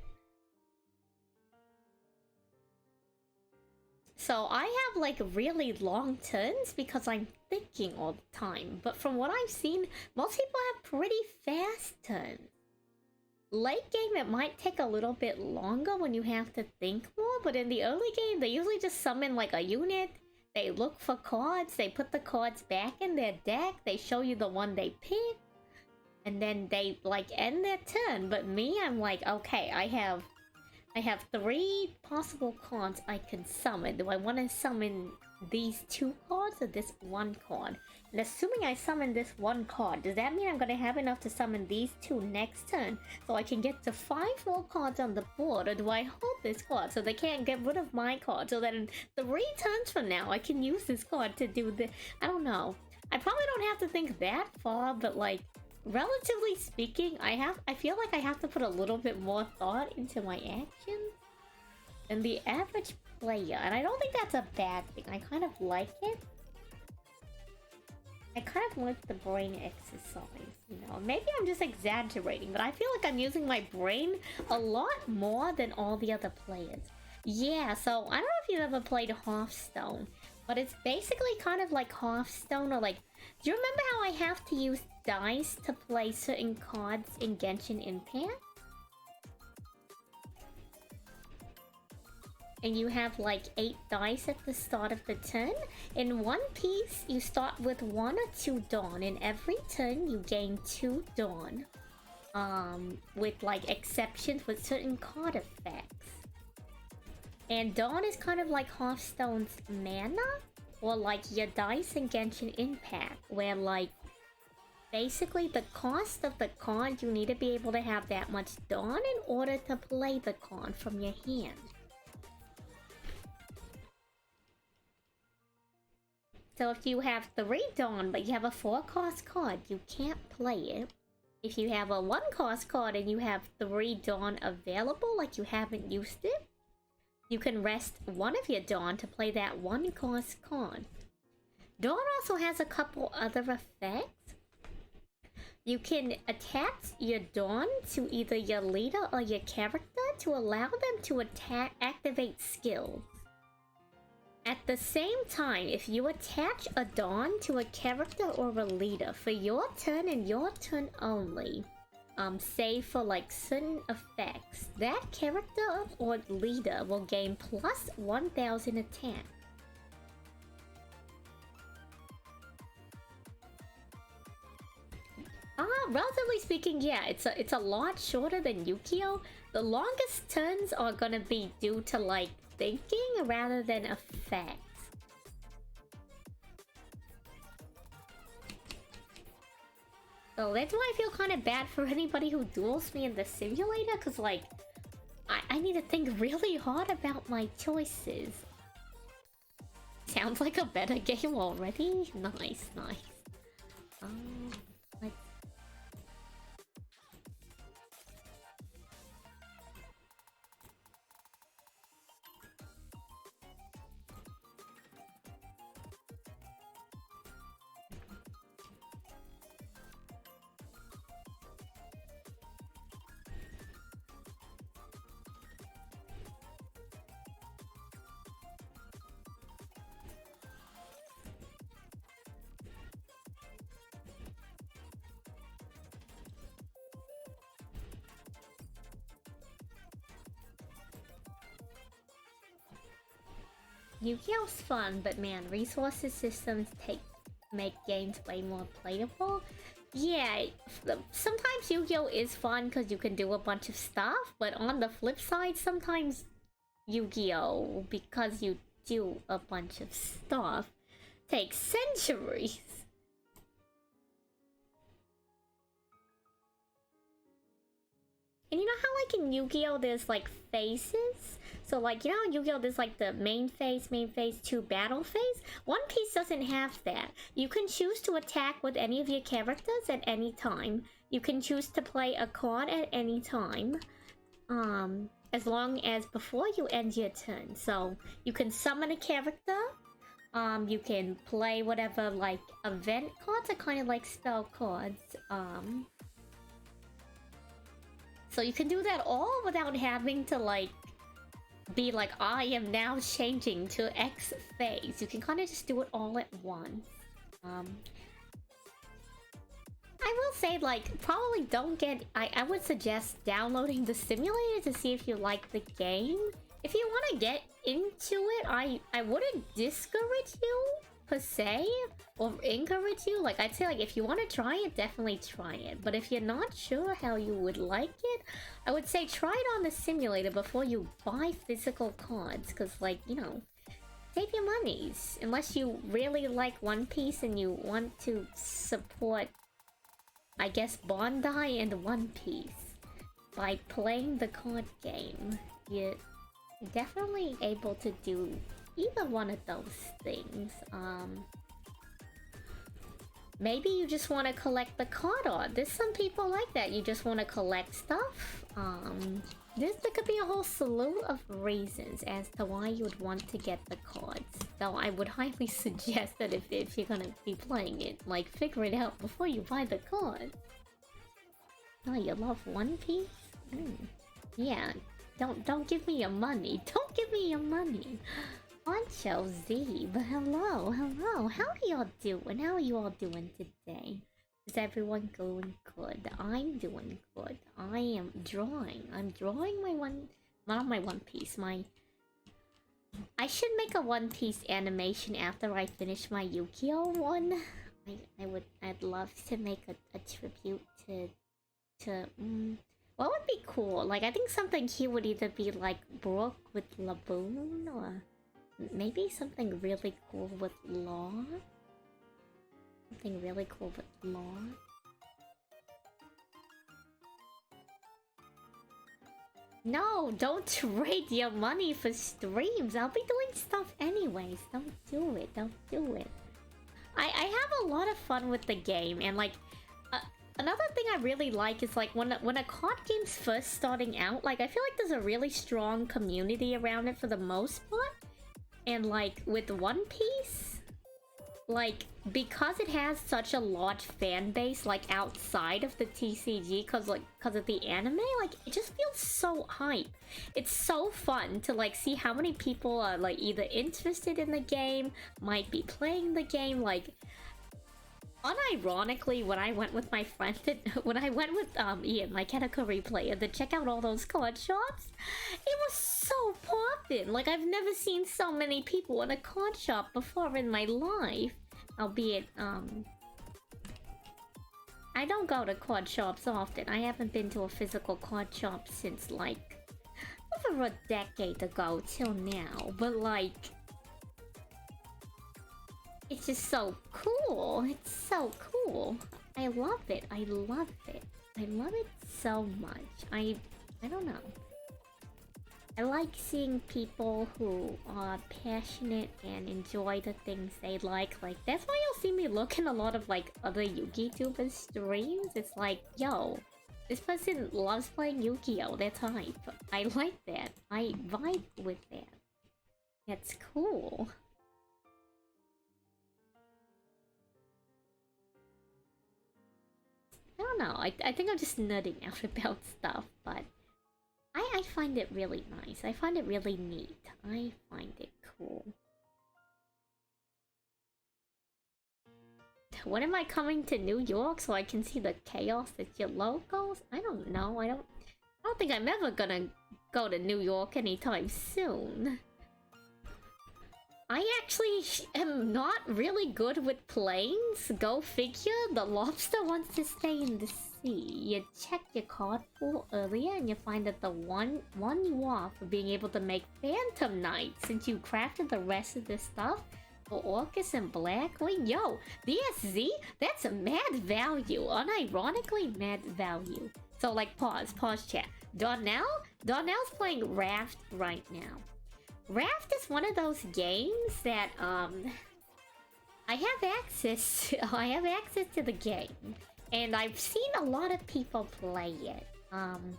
So I have, like, really long turns because I'm thinking all the time. But from what I've seen, most people have pretty fast turns. Late game, it might take a little bit longer when you have to think more. But in the early game, they usually just summon, like, a unit. They look for cards. They put the cards back in their deck. They show you the one they picked. And then they, like, end their turn. But me, I'm like, okay, I have I have 3 possible cards I can summon. Do I want to summon these 2 cards or this 1 card? And assuming I summon this 1 card, does that mean I'm going to have enough to summon these 2 next turn so I can get to 5 more cards on the board? Or do I hold this card so they can't get rid of my card so that in 3 turns from now I can use this card to do the... I don't know. I probably don't have to think that far, but like... relatively speaking, I feel like I have to put a little bit more thought into my actions than the average player, and I don't think that's a bad thing. I kind of like it. I kind of like the brain exercise, you know. Maybe I'm just exaggerating, but I feel like I'm using my brain a lot more than all the other players. Yeah, so I don't know if you've ever played Hearthstone, but it's basically kind of like Hearthstone, or like, do you remember how I have to use dice to play certain cards in Genshin Impact? And you have like 8 dice at the start of the turn. In One Piece, you start with 1 or 2 Dawn, and every turn you gain 2 Dawn. With like exceptions with certain card effects. And Dawn is kind of like Hearthstone's mana, or like your dice in Genshin Impact, where like basically the cost of the card, you need to be able to have that much Dawn in order to play the card from your hand. So if you have 3 Dawn but you have a 4-cost card, you can't play it. If you have a 1-cost card and you have 3 Dawn available, like you haven't used it, you can rest 1 of your Dawn to play that 1-cost card. Dawn also has a couple other effects. You can attach your Dawn to either your leader or your character to allow them to activate skills. At the same time, if you attach a Dawn to a character or a leader for your turn and your turn only, say for like certain effects, that character or leader will gain plus 1000 attack. Relatively speaking, yeah, it's a lot shorter than Yu-Gi-Oh! The longest turns are gonna be due to like thinking rather than effects. So that's why I feel kind of bad for anybody who duels me in the simulator, because like I need to think really hard about my choices. Sounds like a better game already. Nice, nice. Let's... Yu-Gi-Oh's fun, but man, resources systems make games way more playable. Yeah, sometimes Yu-Gi-Oh is fun because you can do a bunch of stuff, but on the flip side, sometimes Yu-Gi-Oh, because you do a bunch of stuff, takes centuries. And you know how like in Yu-Gi-Oh there's like phases? So like, you know in Yu-Gi-Oh there's like the main phase, 2, battle phase? One Piece doesn't have that. You can choose to attack with any of your characters at any time. You can choose to play a card at any time. As long as before you end your turn. So you can summon a character. You can play whatever like event cards are kind of like spell cards. So you can do that all without having to like be like, I am now changing to X phase. You can kind of just do it all at once. I will say like probably don't get... I would suggest downloading the simulator to see if you like the game. If you want to get into it, I wouldn't discourage you. per se, or encourage you. Like, I'd say, like, if you want to try it, definitely try it. But if you're not sure how you would like it, I would say try it on the simulator before you buy physical cards. Because, like, you know, save your monies. Unless you really like One Piece and you want to support, I guess, Bondi and One Piece by playing the card game. You're definitely able to do either one of those things. Maybe you just want to collect the card art. There's some people like that. You just want to collect stuff. There could be a whole slew of reasons as to why you would want to get the cards. Though I would highly suggest that if you're gonna be playing it, like, figure it out before you buy the card. Oh, you love One Piece? Yeah. Don't give me your money. Don't give me your money. Poncho Zeb, hello. How are y'all doing? How are you all doing today? Is everyone going good? I'm doing good. I am drawing. I'm drawing not my One Piece, I should make a One Piece animation after I finish my Yu-Gi-Oh one. I'd love to make a tribute to what would be cool? Like, I think something here would either be like Brook with Laboon, or maybe something really cool with Law. Something really cool with Law. No, don't trade your money for streams. I'll be doing stuff anyways. Don't do it. Don't do it. I have a lot of fun with the game, and like another thing I really like is like when a card game's first starting out, like I feel like there's a really strong community around it for the most part. And like with One Piece, like because it has such a large fan base, like outside of the TCG, cause of the anime, like it just feels so hype. It's so fun to like see how many people are like either interested in the game, might be playing the game. Like, unironically, when I went with my friend, when I went with Ian, my category player, to check out all those card shops, it was so poppin'. Like, I've never seen so many people in a card shop before in my life. Albeit, I don't go to card shops often. I haven't been to a physical card shop since, like, over a decade ago till now. But, like, it's just so cool. It's so cool. I love it. I love it. I love it so much. I don't know. I like seeing people who are passionate and enjoy the things they like. Like, that's why you'll see me look in a lot of, like, other Yu-Gi-Tuber streams. It's like, yo, this person loves playing Yu-Gi-Oh! That's hype. I like that. I vibe with that. That's cool. I don't know. I think I'm just nerding out about stuff, but I find it really nice. I find it really neat. I find it cool. When am I coming to New York so I can see the chaos at your locals? I don't know. I don't think I'm ever gonna go to New York anytime soon. I actually am not really good with planes. Go figure. The lobster wants to stay in the sea. You check your card pool earlier and you find that the one you are for being able to make Phantom Knights, since you crafted the rest of this stuff for Orcus and Black. Wait, yo, DSZ? That's a mad value. Unironically mad value. So, like, pause chat. Darnell's playing Raft right now. Raft is one of those games that I have access to the game, and I've seen a lot of people play it. And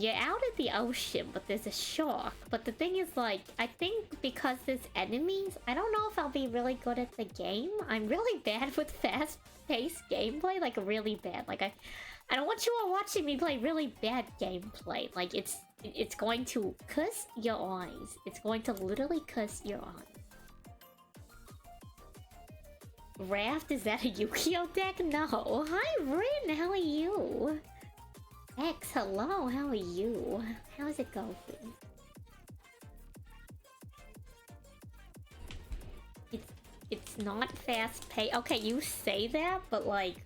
you're out in the ocean, but there's a shark. But the thing is, like, I think because there's enemies, I don't know if I'll be really good at the game. I'm really bad with fast-paced gameplay, like really bad. Like I don't want you all watching me play really bad gameplay. Like, it's going to curse your eyes. It's going to literally curse your eyes. Raft, is that a Yu-Gi-Oh deck? No. Hi, Rin, how are you? X, hello, how are you? How's it going? It's not fast paced. Okay, you say that, but like,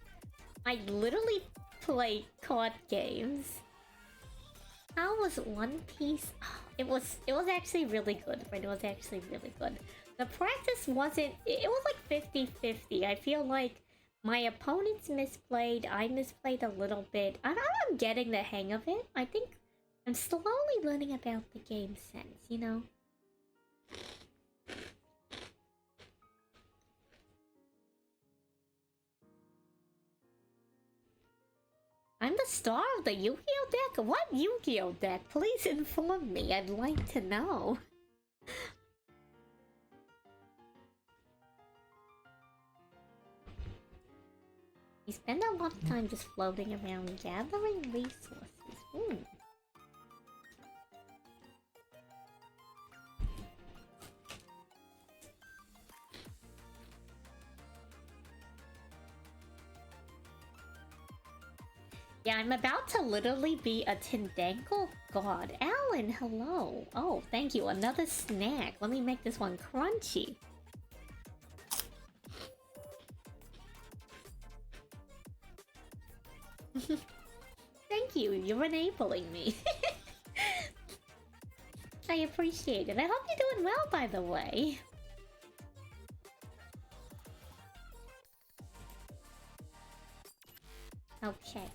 I literally play card games. How was One Piece? It was actually really good, right? It was actually really good. The practice wasn't... It was like 50-50. I feel like my opponents misplayed, I misplayed a little bit. I'm getting the hang of it. I think I'm slowly learning about the game sense, you know? I'm the star of the Yu-Gi-Oh deck? What Yu-Gi-Oh deck? Please inform me. I'd like to know. You spend a lot of time just floating around gathering resources. Yeah, I'm about to literally be a Tendangle god. Alan, hello. Oh, thank you. Another snack. Let me make this one crunchy. Thank you. You're enabling me. I appreciate it. I hope you're doing well, by the way. Okay.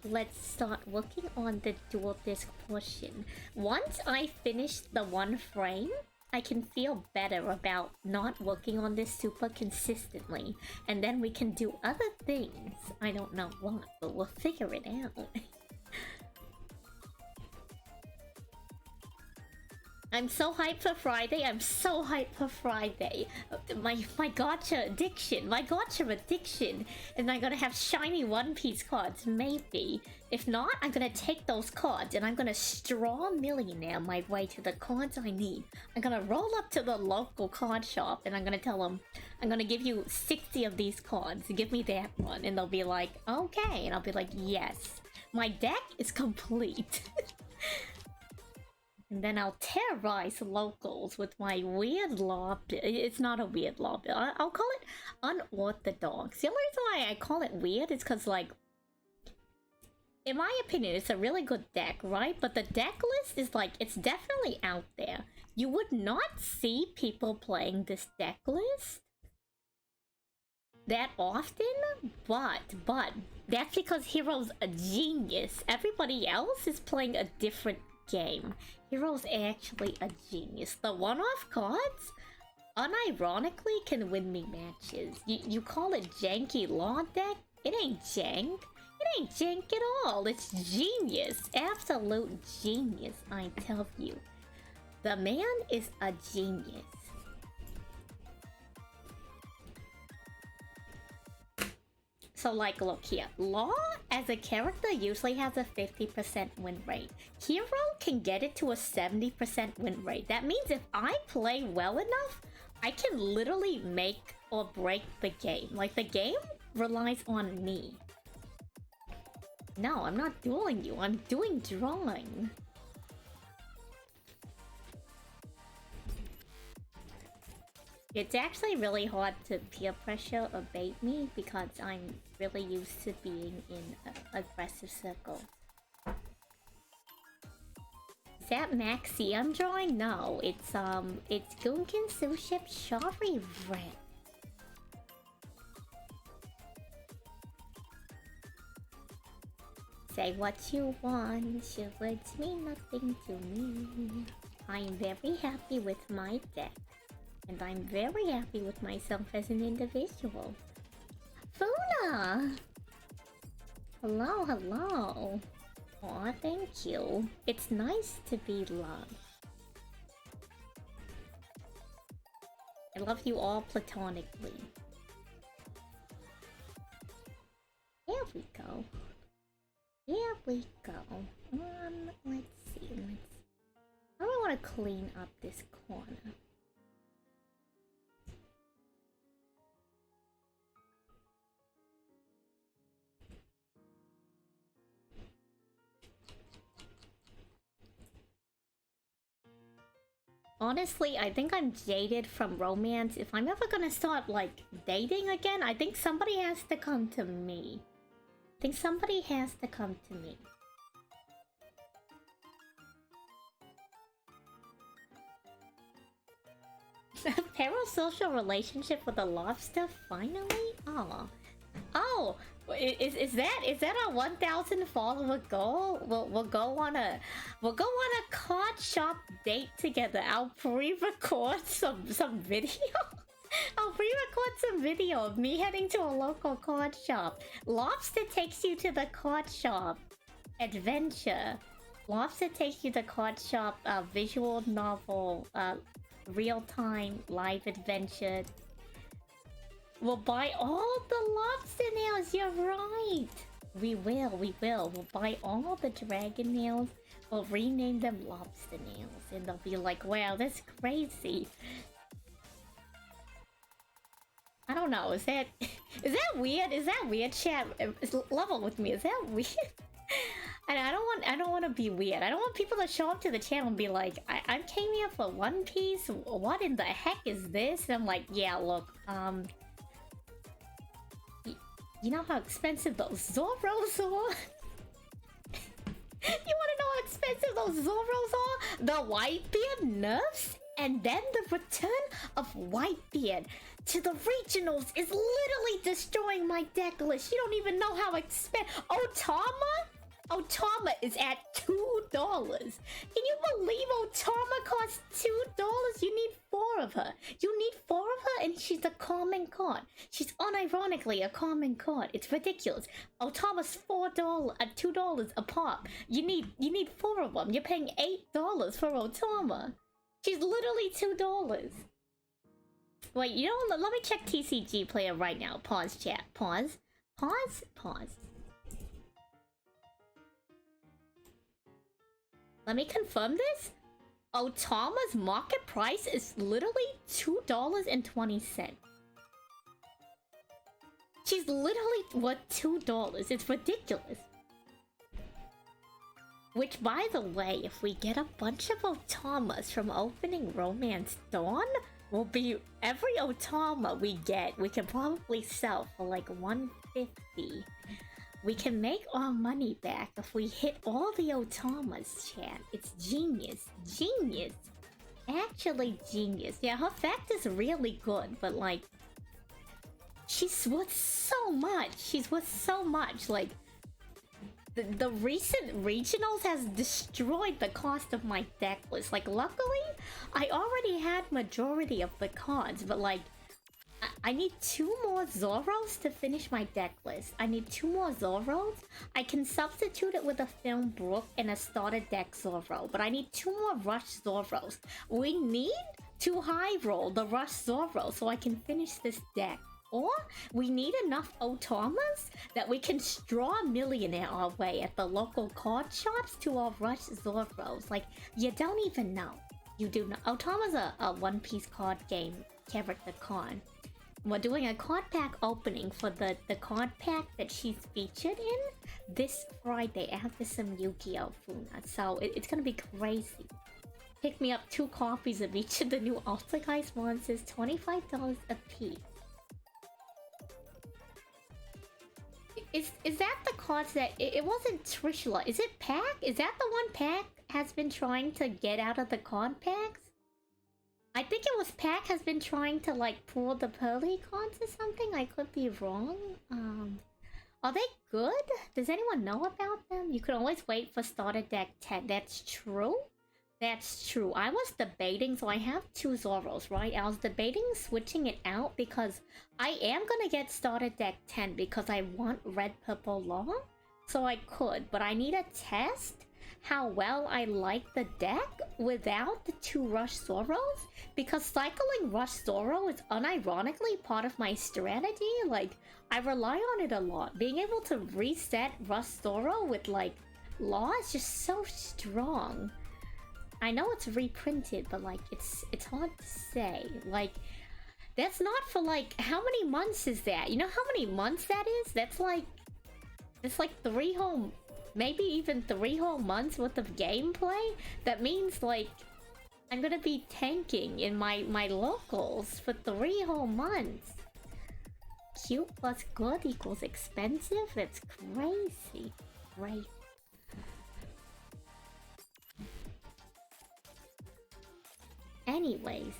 Let's start working on the dual disc portion. Once I finish the one frame, I can feel better about not working on this super consistently. And then we can do other things. I don't know what, but we'll figure it out. I'm so hyped for Friday. I'm so hyped for Friday. My gacha addiction. My gacha addiction. And I'm gonna have shiny One Piece cards, maybe. If not, I'm gonna take those cards and I'm gonna straw millionaire my way to the cards I need. I'm gonna roll up to the local card shop and I'm gonna tell them, I'm gonna give you 60 of these cards. Give me that one. And they'll be like, okay. And I'll be like, yes. My deck is complete. And then I'll terrorize locals with my weird law. It's not a weird law bill. I'll call it unorthodox. The only reason why I call it weird is because, like, in my opinion, it's a really good deck, right? But the deck list is, like, it's definitely out there. You would not see people playing this deck list that often, but that's because Hero's a genius. Everybody else is playing a different game. Hero's actually a genius. The one-off cards, unironically, can win me matches. You call it janky law deck? It ain't jank. It ain't jank at all. It's genius. Absolute genius, I tell you. The man is a genius. So, like, look here. Law, as a character, usually has a 50% win rate. Hero can get it to a 70% win rate. That means if I play well enough, I can literally make or break the game. Like, the game relies on me. No, I'm not dueling you. I'm doing drawing. It's actually really hard to peer pressure or bait me because I'm really used to being in an aggressive circle. Is that Maxi I'm drawing? No, it's Gunkin Suship Shari Red. Say what you want, your words mean nothing to me. I am very happy with my deck. And I'm very happy with myself as an individual. Funa! Hello, hello. Aw, thank you. It's nice to be loved. I love you all platonically. There we go. Here we go. Let's see. I don't want to clean up this corner. Honestly, I think I'm jaded from romance. If I'm ever gonna start, like, dating again, I think somebody has to come to me. I think somebody has to come to me. A parasocial relationship with a lobster, finally? Oh. Oh, is that our 1,000 follower goal? We'll go on a card shop date together. I'll pre-record some video. I'll pre-record some video of me heading to a local card shop. Lobster takes you to the card shop. Adventure. Lobster takes you to card shop. Visual novel. Real-time live adventure. We'll buy all the lobster nails, you're right! We will. We'll buy all the dragon nails. We'll rename them lobster nails. And they'll be like, wow, that's crazy. I don't know, is that weird? Is that weird, chat? Level with me, is that weird? And I don't want to be weird. I don't want people to show up to the channel and be like, I came here for One Piece. What in the heck is this? And I'm like, yeah, look, you know how expensive those Zoros are? You wanna know how expensive those Zoros are? The Whitebeard nerfs and then the return of Whitebeard to the regionals is literally destroying my deck list. You don't even know how expensive. Otama is at $2. Can you believe Otama costs $2? You need 4 of her. You need 4 of her, and she's a common card. She's unironically a common card. It's ridiculous. Otama's $2 a pop. You need 4 of them. You're paying $8 for Otama. She's literally $2. Wait, you know, let me check TCG player right now. Pause, chat. Pause. Let me confirm this. Otama's market price is literally $2.20. She's literally worth $2. It's ridiculous. Which, by the way, if we get a bunch of Otamas from opening Romance Dawn, will be every Otama we get, we can probably sell for like $150. We can make our money back if we hit all the Otamas, chat. It's genius. Genius. Actually genius. Yeah, her fact is really good, but like, she's worth so much. She's worth so much. Like, the recent regionals has destroyed the cost of my deck list. Like, luckily, I already had majority of the cards, but like, I need 2 more Zoros to finish my deck list. I need 2 more Zoros. I can substitute it with a Film Brook and a starter deck Zoro, but I need 2 more Rush Zoros. We need to high roll the Rush Zoro so I can finish this deck. Or we need enough Otamas that we can straw a millionaire our way at the local card shops to our Rush Zoros. Like, you don't even know. You do not. Otama's a One Piece card game character card. We're doing a card pack opening for the card pack that she's featured in this Friday after some Yu-Gi-Oh! Funa. So it's gonna be crazy. Pick me up 2 copies of each of the new Altergeist monsters, $25 a piece. Is that the cards that... It wasn't Trishula. Is it Pack? Is that the one Pack has been trying to get out of the card packs? I think it was Pack has been trying to like pull the pearly cards or something. I could be wrong. Are they good? Does anyone know about them? You could always wait for starter deck 10. That's true. That's true. I was debating, so I have 2 Zoros, right? I was debating switching it out because I am gonna get starter deck 10 because I want red purple law. So I could, but I need a test how well I like the deck without the 2 Rush Zoros, because cycling Rush Zoro is unironically part of my strategy. Like, I rely on it a lot. Being able to reset Rush Zoro with like law is just so strong. I know it's reprinted, but like it's hard to say. Like, that's not for like, how many months is that? You know how many months that is? That's like, it's like 3 whole, maybe even 3 whole months worth of gameplay. That means like, I'm gonna be tanking in my locals for 3 whole months. Cute plus good equals expensive? That's crazy. Crazy. Anyways,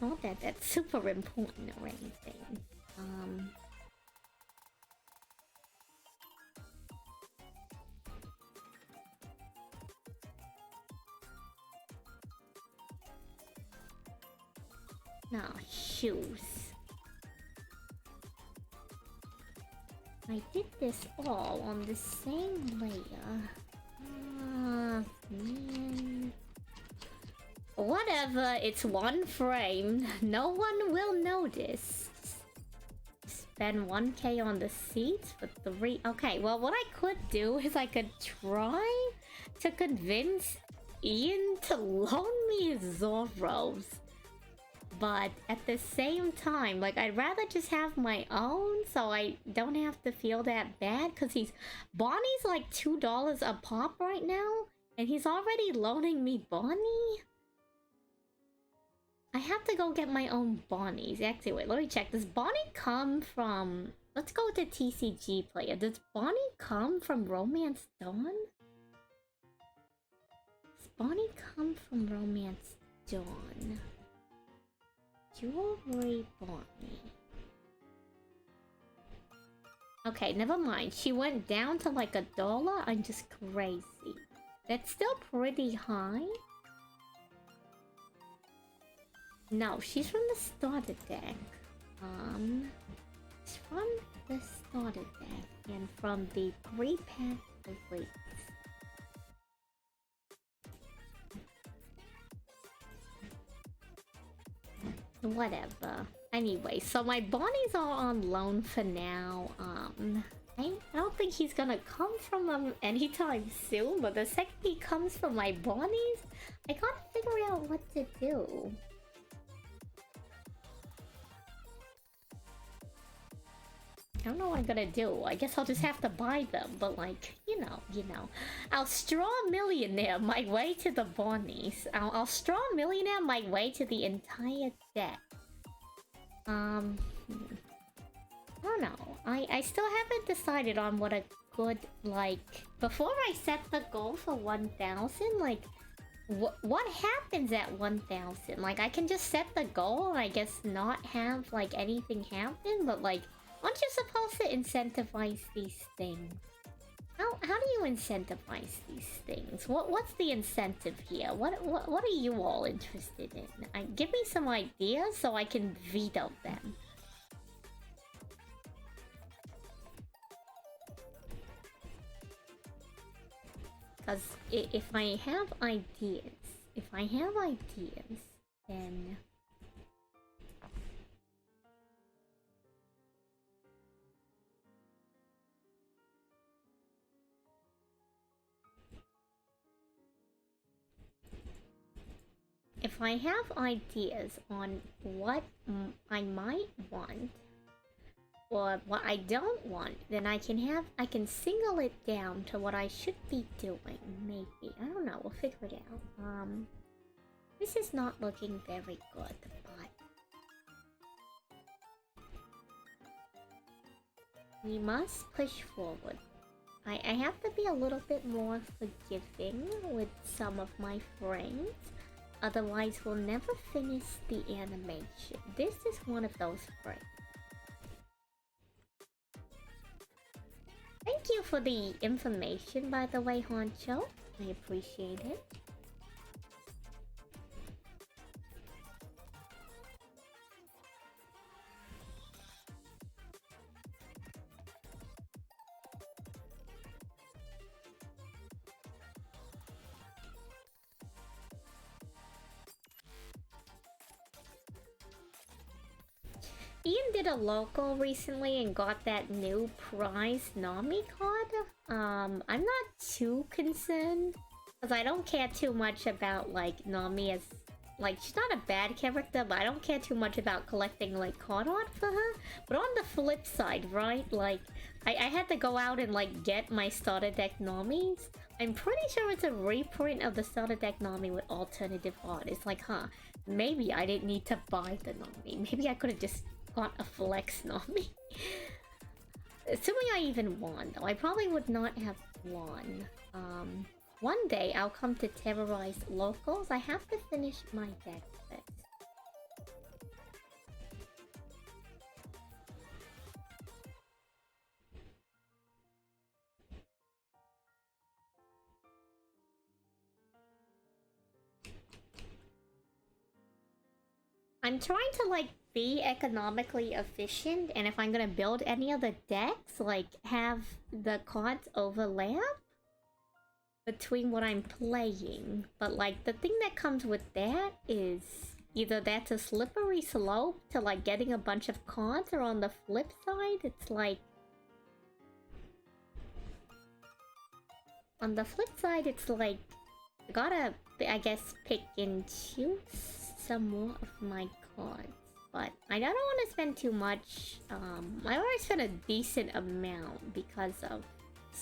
not that that's super important or anything. Now, shoes. I did this all on the same layer. Man. Whatever, it's one frame. No one will notice. Spend 1k on the seats for 3. Okay, well, what I could do is I could try to convince Ian to loan me his Zoros. But at the same time, like, I'd rather just have my own so I don't have to feel that bad. Because Bonnie's like $2 a pop right now. And he's already loaning me Bonnie. I have to go get my own Bonnies. Actually, wait, let me check. Does Bonnie come from... Let's go to TCG player. Does Bonnie come from Romance Dawn? Does Bonnie come from Romance Dawn? Jewelry Bonnie. Okay, never mind. She went down to like $1. I'm just crazy. That's still pretty high. No, she's from the starter deck. She's from the starter deck and from the 3-pack of whatever. Anyway, so my Bonnies are on loan for now. I don't think he's gonna come from them anytime soon, but the second he comes from my Bonnies, I can't figure out what to do. I don't know what I'm gonna do. I guess I'll just have to buy them, but like, you know. I'll straw millionaire my way to the Bonnies. I'll straw millionaire my way to the entire deck. I don't know. I still haven't decided on what a good, like... Before I set the goal for 1,000, like... What happens at 1,000? Like, I can just set the goal and I guess not have, like, anything happen, but like... Aren't you supposed to incentivize these things? How do you incentivize these things? What's the incentive here? What are you all interested in? Give me some ideas so I can veto them. Because if I have ideas, then... If I have ideas on what I might want or what I don't want, then I can single it down to what I should be doing, maybe. I don't know, we'll figure it out. This is not looking very good, but we must push forward. I have to be a little bit more forgiving with some of my frames. Otherwise, we'll never finish the animation. This is one of those frames. Thank you for the information, by the way, Honcho. I appreciate it. Ian did a local recently and got that new prize Nami card. I'm not too concerned because I don't care too much about like Nami as like, she's not a bad character, but I don't care too much about collecting, like, card art for her. But on the flip side, right, like, I had to go out and, like, get my starter deck normies. I'm pretty sure it's a reprint of the starter deck normie with alternative art. It's like, huh, maybe I didn't need to buy the normie. Maybe I could have just got a flex normie. Assuming I even won, though. I probably would not have won. One day I'll come to terrorize locals. I have to finish my deck first. I'm trying to, like, be economically efficient, and if I'm gonna build any of the decks, like, have the cards overlap between what I'm playing. But, like, the thing that comes with that is either that's a slippery slope to, like, getting a bunch of cards, or on the flip side, it's like... On the flip side, it's like... I gotta, I guess, pick and choose some more of my cards. But I don't want to spend too much. I already spent a decent amount because of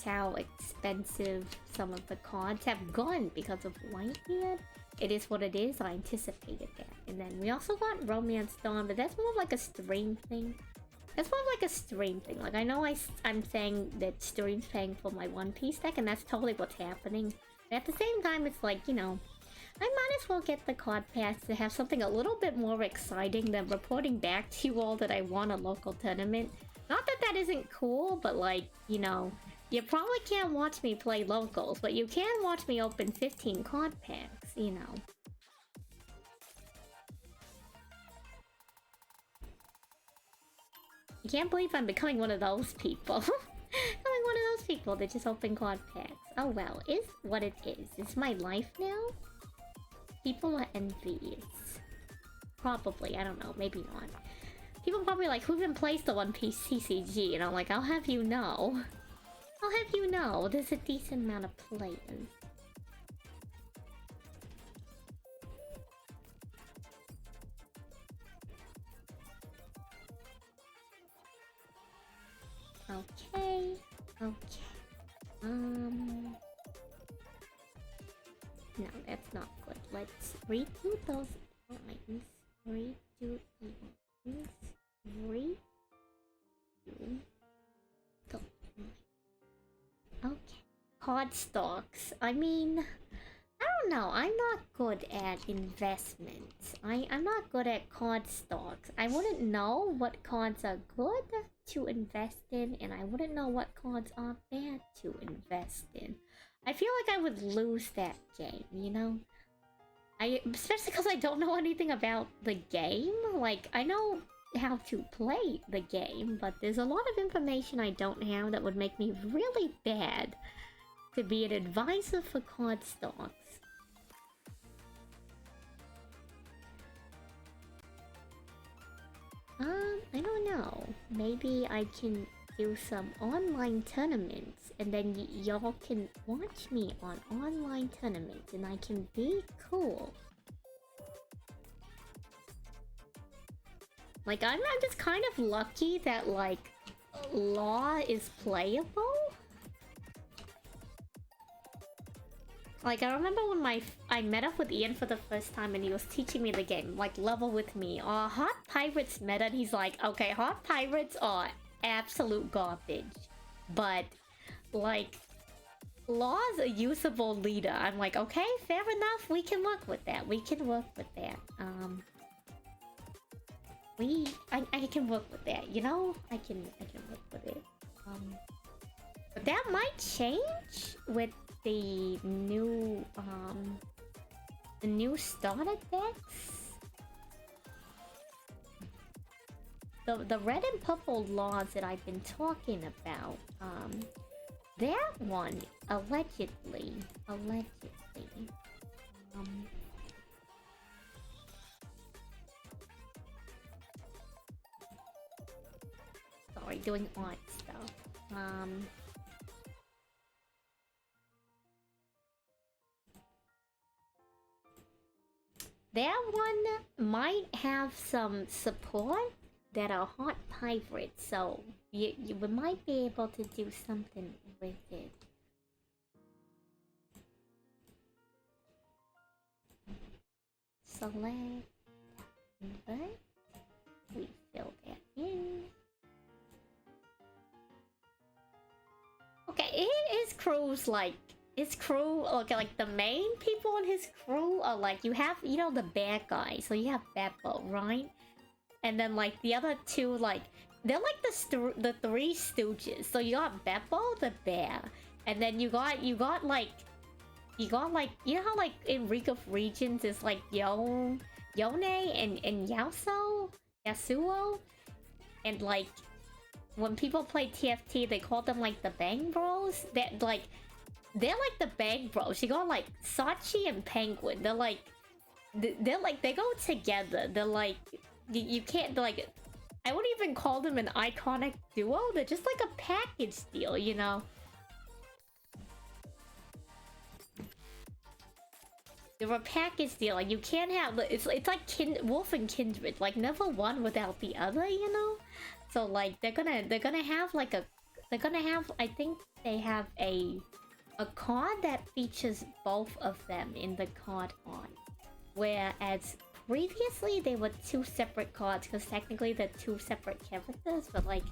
how expensive some of the cards have gone because of Whitebeard. It is what it is. I anticipated that. And then we also got Romance Dawn, but that's more of like a stream thing. That's more of like a stream thing. Like, I know I'm saying that stream's paying for my One Piece deck, and that's totally what's happening. But at the same time, it's like, you know, I might as well get the card pass to have something a little bit more exciting than reporting back to you all that I won a local tournament. Not that that isn't cool, but like, you know, you probably can't watch me play locals, but you can watch me open 15 card packs, you know. I can't believe I'm becoming one of those people. Becoming one of those people that just open card packs. Oh well, is what it is. It's my life now. People are envious. Probably, I don't know, maybe not. People probably like, who even plays the One Piece CCG? And I'm like, I'll have you know. I'll have you know, there's a decent amount of players. Okay, okay. No, that's not good. Let's redo those lines. Redo lines. Redo the lines. Okay. Card stocks. I mean, I don't know. I'm not good at investments. I'm not good at card stocks. I wouldn't know what cards are good to invest in, and I wouldn't know what cards are bad to invest in. I feel like I would lose that game, you know? Especially because I don't know anything about the game. Like, I know how to play the game, but there's a lot of information I don't have that would make me really bad to be an advisor for card stocks. I don't know. Maybe I can do some online tournaments, and then y'all can watch me on online tournaments, and I can be cool. Like, I'm just kind of lucky that, like, Law is playable. Like, I remember when I met up with Ian for the first time and he was teaching me the game, like, level with me. Hot Pirates meta, and he's like, okay, Hot Pirates are absolute garbage. But, like, Law's a usable leader. I'm like, okay, fair enough, we can work with that. We can work with that. I can work with that, you know? I can work with it. But that might change with the new starter decks. The red and purple laws that I've been talking about, that one allegedly, sorry, doing art stuff. that one might have some support that are hot pirates, so you might be able to do something with it. Select, invert, we fill that in. Okay, his crew's like, his crew, okay, like the main people in his crew are like, you have, you know, the bad guy, so you have Beppo, right? And then like the other two, like, they're like the three stooges. So you got Beppo the bear, and then you got like, you know how like in League of Regions is like Yone and Yasuo, and like when people play TFT, they call them like the Bang Bros. They're like the Bang Bros. You got like Sachi and Penguin. They're like they go together. They're like you can't like. I wouldn't even call them an iconic duo. They're just like a package deal, you know. They're a package deal. Like you can't have. It's like Wolf and Kindred. Like never one without the other, you know. So like they're gonna have like a. They're gonna have. I think they have a card that features both of them in the card art, whereas previously they were two separate cards because technically they're two separate characters. But like,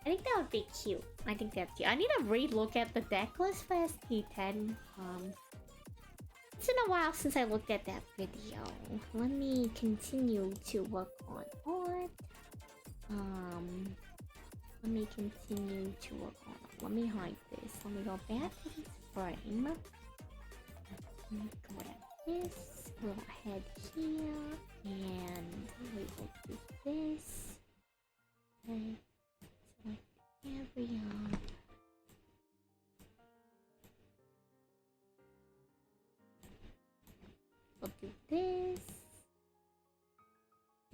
I think that would be cute. I think that's cute. I need to re-look at the deck list for ST10. It's been a while since I looked at that video. Let me continue to work on art. Let me continue to work on it. Let me hide this. Let me go back to this frame. Let me grab this. We'll head here. And we will do this. Okay. Select area. We'll do this.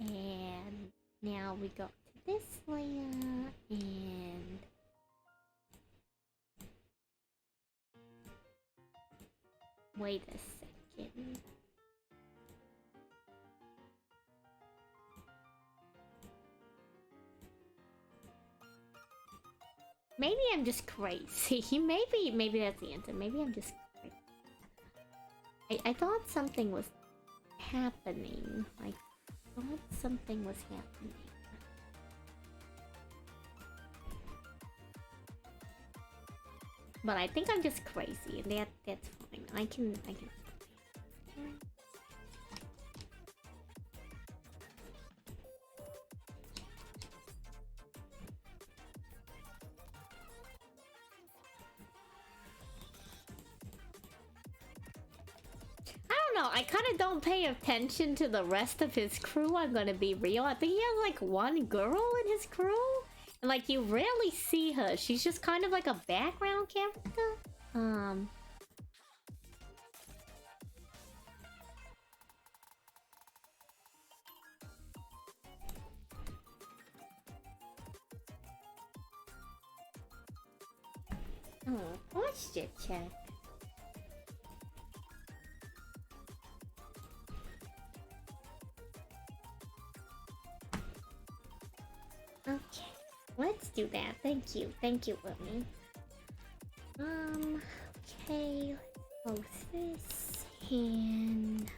And now we go to this layer and wait a second. Maybe I'm just crazy. maybe that's the answer. Maybe I'm just crazy. I thought something was happening. I thought something was happening. But I think I'm just crazy, and that's fine. I can. I don't know. I kind of don't pay attention to the rest of his crew. I'm gonna be real. I think he has like one girl in his crew. And like you rarely see her. She's just kind of like a background character. Oh, posture check. Okay. Let's do that. Thank you, Whitney. Okay, let's post this and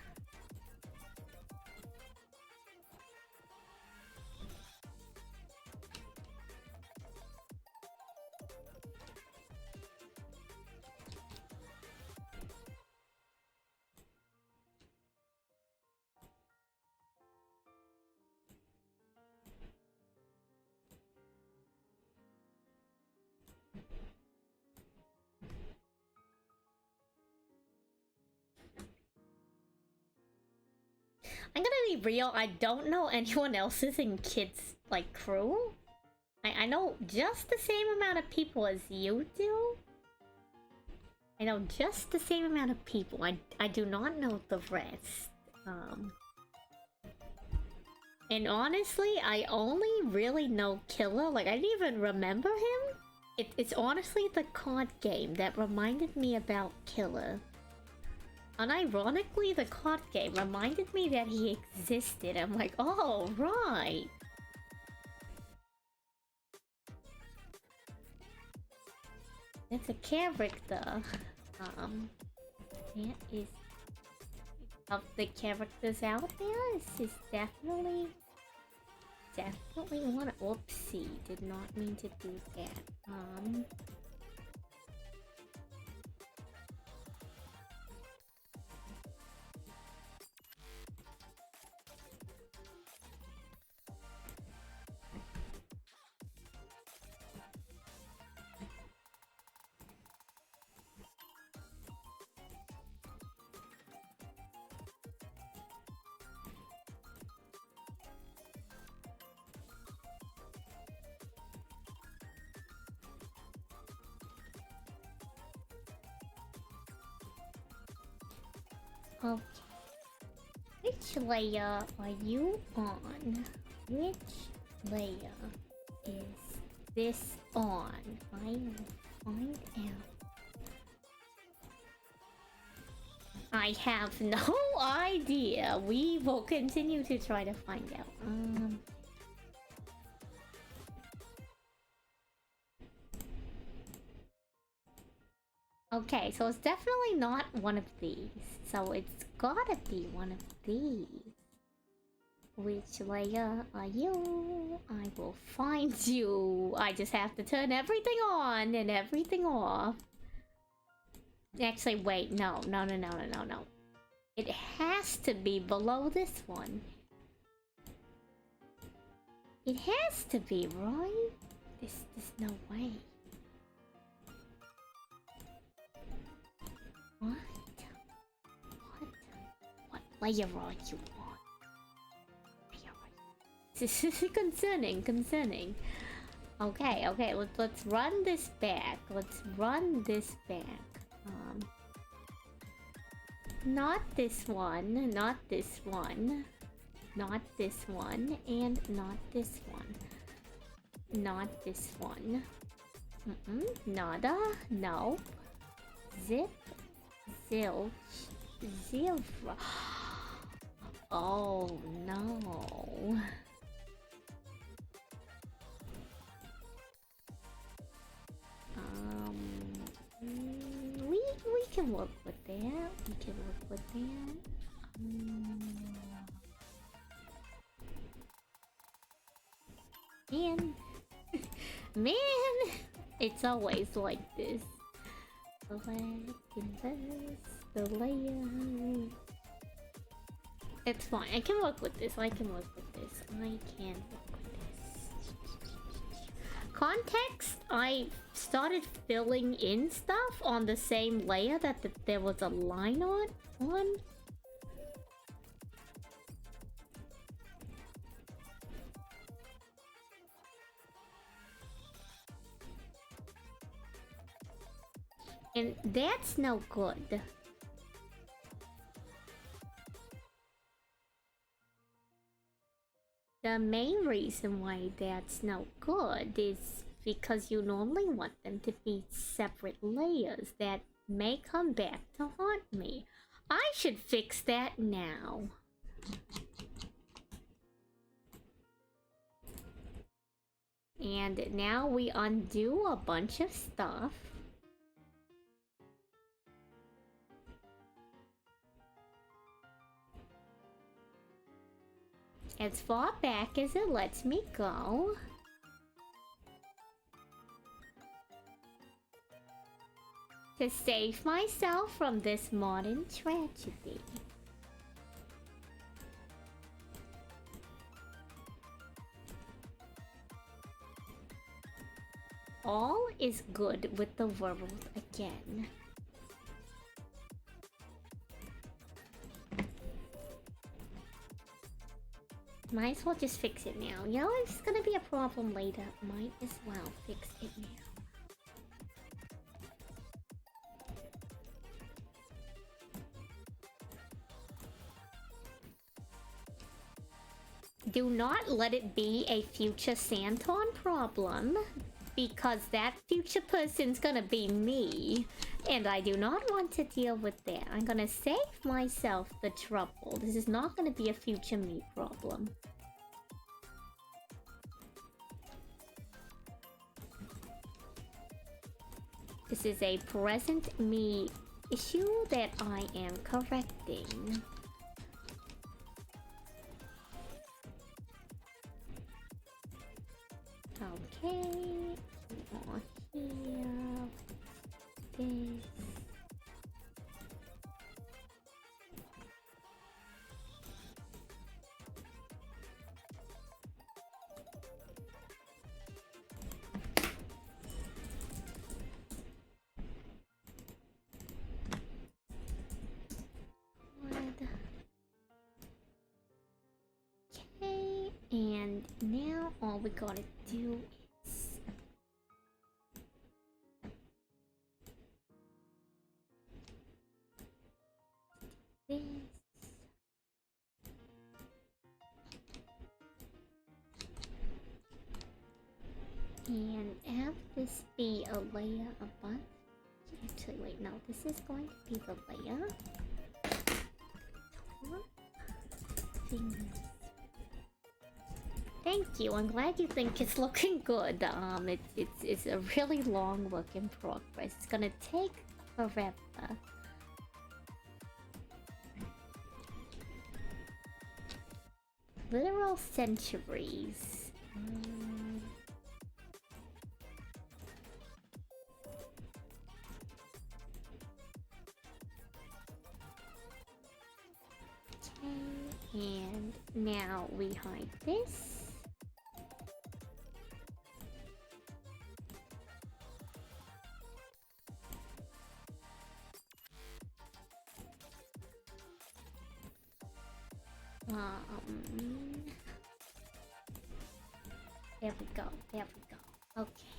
I'm gonna be real, I don't know anyone else's in Kid's, like, crew. I know just the same amount of people as you do. I know just the same amount of people. I do not know the rest. And honestly, I only really know Killer. Like, I didn't even remember him. It's honestly the card game that reminded me about Killer. Unironically, the card game reminded me that he existed. I'm like, oh, right. It's a character. That is... Of the characters out there, this is definitely one. Oopsie, did not mean to do that. Okay. Which layer are you on? Which layer is this on? I will find out. I have no idea. We will continue to try to find out. Okay, so it's definitely not one of these. So it's gotta be one of these. Which layer are you? I will find you. I just have to turn everything on and everything off. Actually, wait, no. It has to be below this one. It has to be, right? There's no way. What? What layer are you on? This is concerning. Okay, let's run this back. Not this one, and not this one. Not this one. Nada, no. Zip, zilch, zilfra. Oh no. We can work with that. Man, it's always like this. The layer. It's fine. I can work with this. Context, I started filling in stuff on the same layer that there was a line on. And that's no good. The main reason why that's no good is because you normally want them to be separate layers that may come back to haunt me. I should fix that now. And now we undo a bunch of stuff. As far back as it lets me go. To save myself from this modern tragedy. All is good with the world again. Might as well just fix it now. You know, it's gonna be a problem later. Might as well fix it now. Do not let it be a future Santon problem. because that future person's gonna be me. And I do not want to deal with that. I'm gonna save myself the trouble. This is not gonna be a future me problem. This is a present me issue that I am correcting. Okay, on here, this. Okay, and now all we gotta do is this. And have this be a layer above. Actually, wait, no, this is going to be the layer. Thank you. I'm glad you think it's looking good. It's a really long work in progress. It's gonna take forever. Literal centuries. And now we hide this. There we go. There we go. Okay.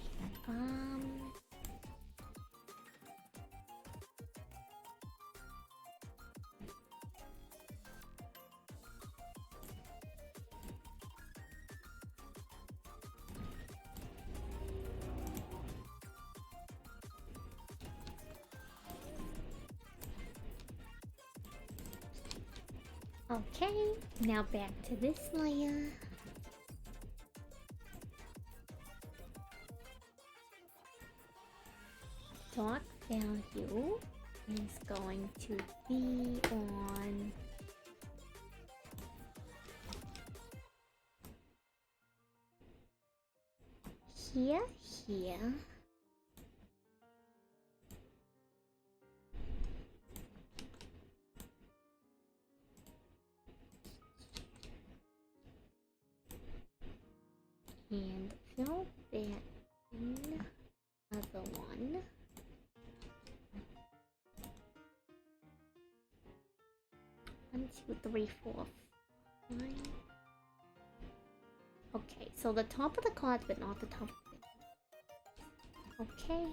Okay, now back to this layer. Dark value is going to be on here, here. And fill that in other one. One, two, three, four, five. Okay, so the top of the cards, but not the top of it. Okay.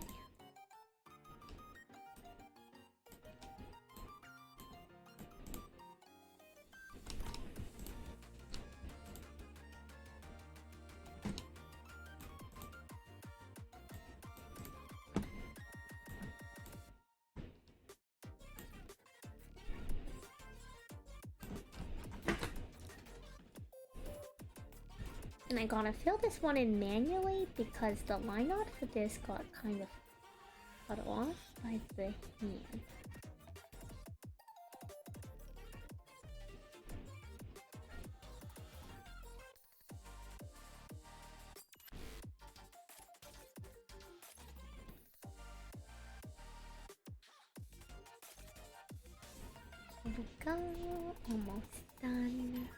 And I gotta fill this one in manually because the line art for this got kind of cut off by the hand. Here we go, almost done.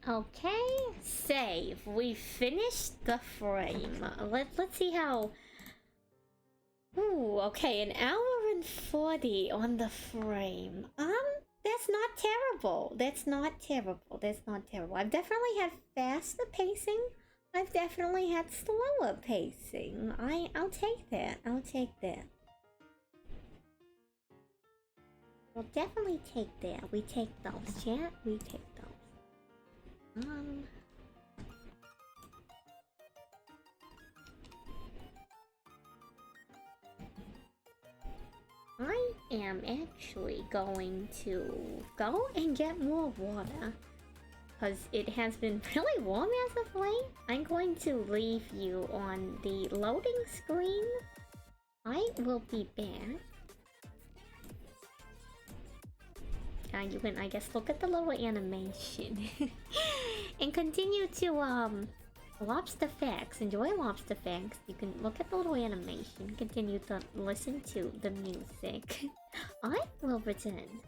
Okay, save. We finished the frame. Let's see how. Ooh, okay, an hour and 40 on the frame. That's not terrible. That's not terrible. That's not terrible. I've definitely had faster pacing. I've definitely had slower pacing. I'll take that. I'll take that. We'll definitely take that. We take those, chat. We take those. I am actually going to go and get more water. Because it has been really warm as of late. I'm going to leave you on the loading screen. I will be back. You can, I guess, look at the little animation. And continue to, Lobster Facts. Enjoy Lobster Facts. You can look at the little animation. Continue to listen to the music. I will return.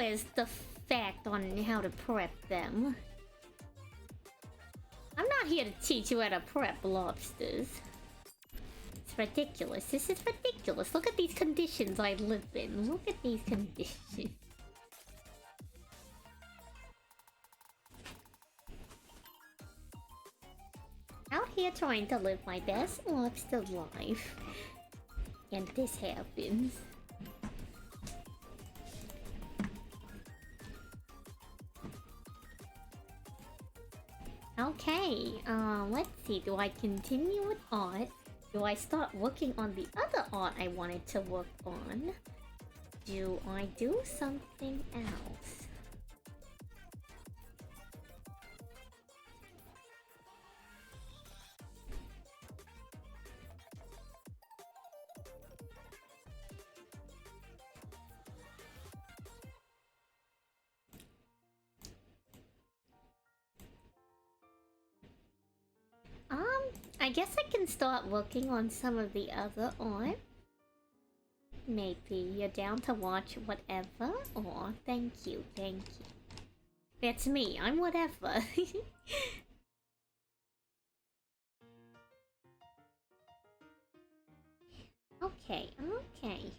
is the fact on how to prep them. I'm not here to teach you how to prep lobsters. It's ridiculous. This is ridiculous. Look at these conditions I live in. Look at these conditions. Out here trying to live my best lobster life. And this happens. Okay, let's see. Do I continue with art? Do I start working on the other art I wanted to work on? Do I do something else? I guess I can start working on some of the other art. Maybe you're down to watch whatever? Aw, thank you, thank you. That's me, I'm whatever. Okay, okay.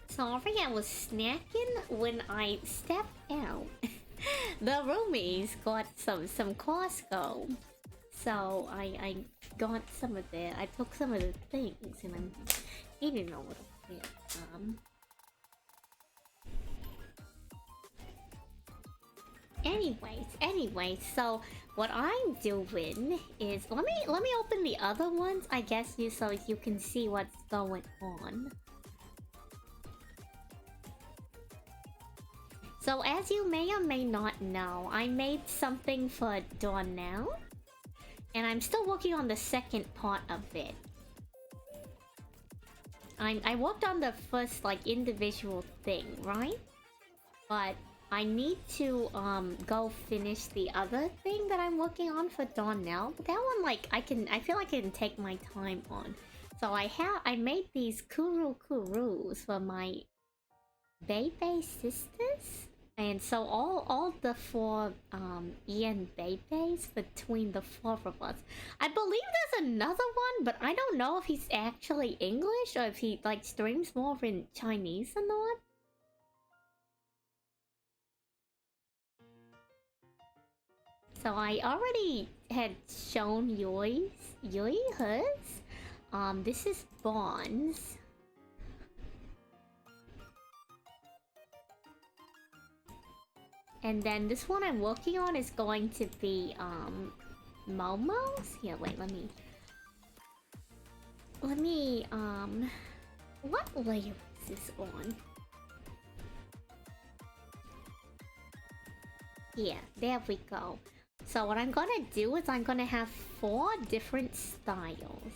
Sorry, I was snacking when I stepped out. The roomies got some Costco, so I got some of that. I took some of the things and I'm eating a little bit. Anyways, so what I'm doing is let me open the other ones, I guess, so you can see what's going on. So as you may or may not know, I made something for Donnell, and I'm still working on the second part of it. I worked on the first like individual thing, right? But I need to go finish the other thing that I'm working on for Donnell. But that one, like, I feel like I can take my time on. So I made these kurus for my Bebe sisters. And so all the four Ian Bebes between the four of us. I believe there's another one, but I don't know if he's actually English or if he like streams more in Chinese or not. So I already had shown hers. This is Bonds. And then this one I'm working on is going to be Momo's. Here, wait, let me what layer is this on? Yeah, there we go. So what I'm gonna do is I'm gonna have 4 different styles.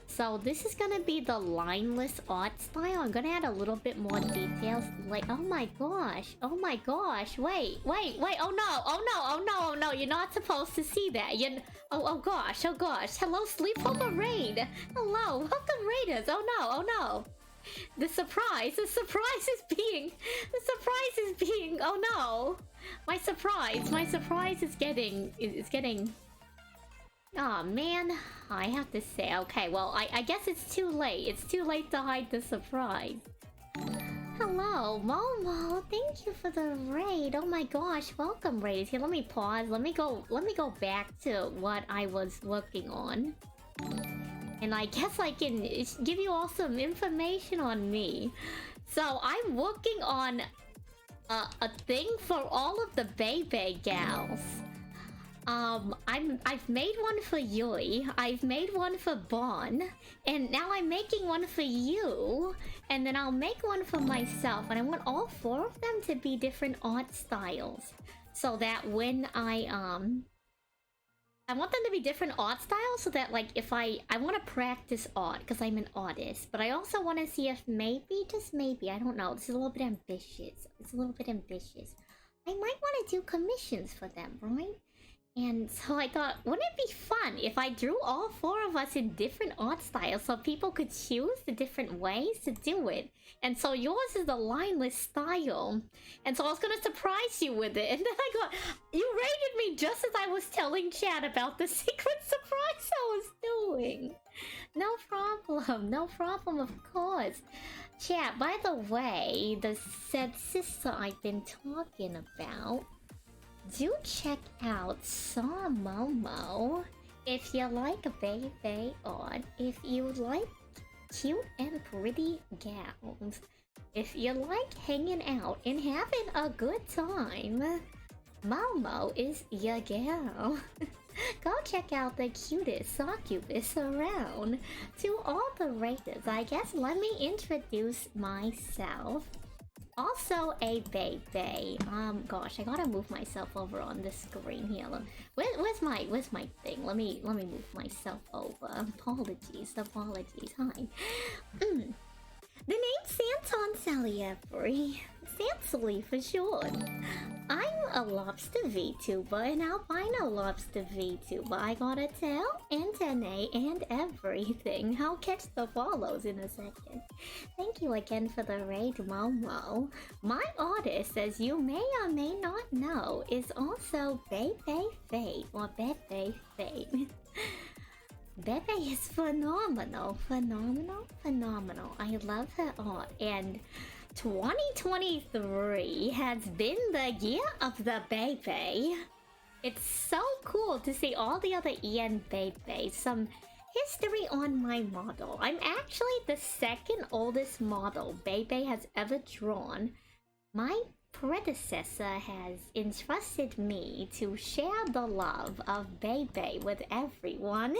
So this is gonna be the lineless art style. I'm gonna add a little bit more details. Like, oh my gosh, wait, oh no, you're not supposed to see that. Oh gosh. Hello, Sleepover Raid. Hello, welcome Raiders. Oh no. The surprise is being, oh no. My surprise is getting, oh man, I have to say, okay, well, I guess it's too late. It's too late to hide the surprise. Hello, Momo. Thank you for the raid. Oh my gosh, welcome raiders. Here, let me pause. Let me go back to what I was working on. And I guess I can give you all some information on me. So I'm working on a thing for all of the Bebe gals. I've made one for Yui, I've made one for Bon, and now I'm making one for you, and then I'll make one for myself, and I want all 4 of them to be different art styles. So that when I want them to be different art styles so that, like, if I want to practice art because I'm an artist, but I also want to see if maybe, just maybe, I don't know, this is a little bit ambitious. It's a little bit ambitious. I might want to do commissions for them, right? And so I thought, wouldn't it be fun if I drew all 4 of us in different art styles so people could choose the different ways to do it? And so yours is the lineless style. And so I was gonna surprise you with it. And then I got, you rated me just as I was telling Chad about the secret surprise I was doing. No problem, no problem, of course. Chad, by the way, the said sister I've been talking about, do check out Saw Momo if you like Bebe art, if you like cute and pretty gals, if you like hanging out and having a good time. Momo is your gal. Go check out the cutest succubus around. To all the raiders, I guess let me introduce myself. Also a Bebe. Gosh, I gotta move myself over on the screen here. Where's my thing? Let me move myself over. Apologies. Hi. The name's Santon Salie. Sansally for short. I'm a lobster VTuber, an albino lobster VTuber. I got a tail, antennae, and everything. I'll catch the follows in a second. Thank you again for the raid, Momo. My artist, as you may or may not know, is also Bebe Fate, or Bebe Fate. Bebe is phenomenal. I love her art, and 2023 has been the year of the Bebe. It's so cool to see all the other EN Bebe. Some history on my model. I'm actually the 2nd oldest model Bebe has ever drawn. My predecessor has entrusted me to share the love of Bebe with everyone.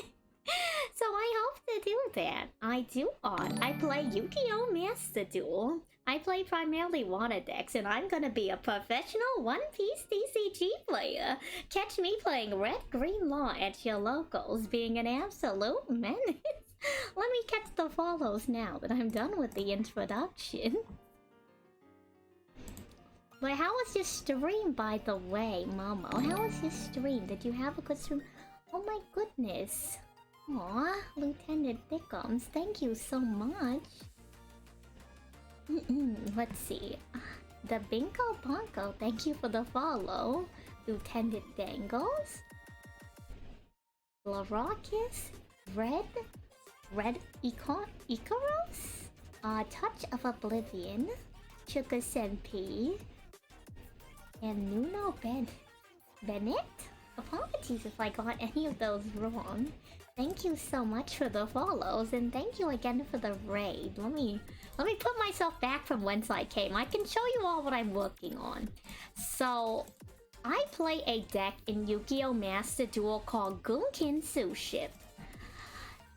So I hope to do that. I do art. I play YGO Master Duel. I play primarily water decks, and I'm gonna be a professional One Piece TCG player. Catch me playing Red Green Law at your locals, being an absolute menace. Let me catch the follows now that I'm done with the introduction. But how was your stream, by the way, Momo? How was your stream? Did you have a good stream? Oh my goodness. Aw, Lieutenant Thickums, thank you so much. Let's see. The Bingo Bonko, thank you for the follow. Lieutenant Dangles. Larocus. Red Icaros. Touch of Oblivion. Chuka Senpi. And Nuno Bennett? Apologies if I got any of those wrong. Thank you so much for the follows, and thank you again for the raid. Let me put myself back from whence I came. I can show you all what I'm working on. So, I play a deck in Yu-Gi-Oh! Master Duel called Gunkin Suship.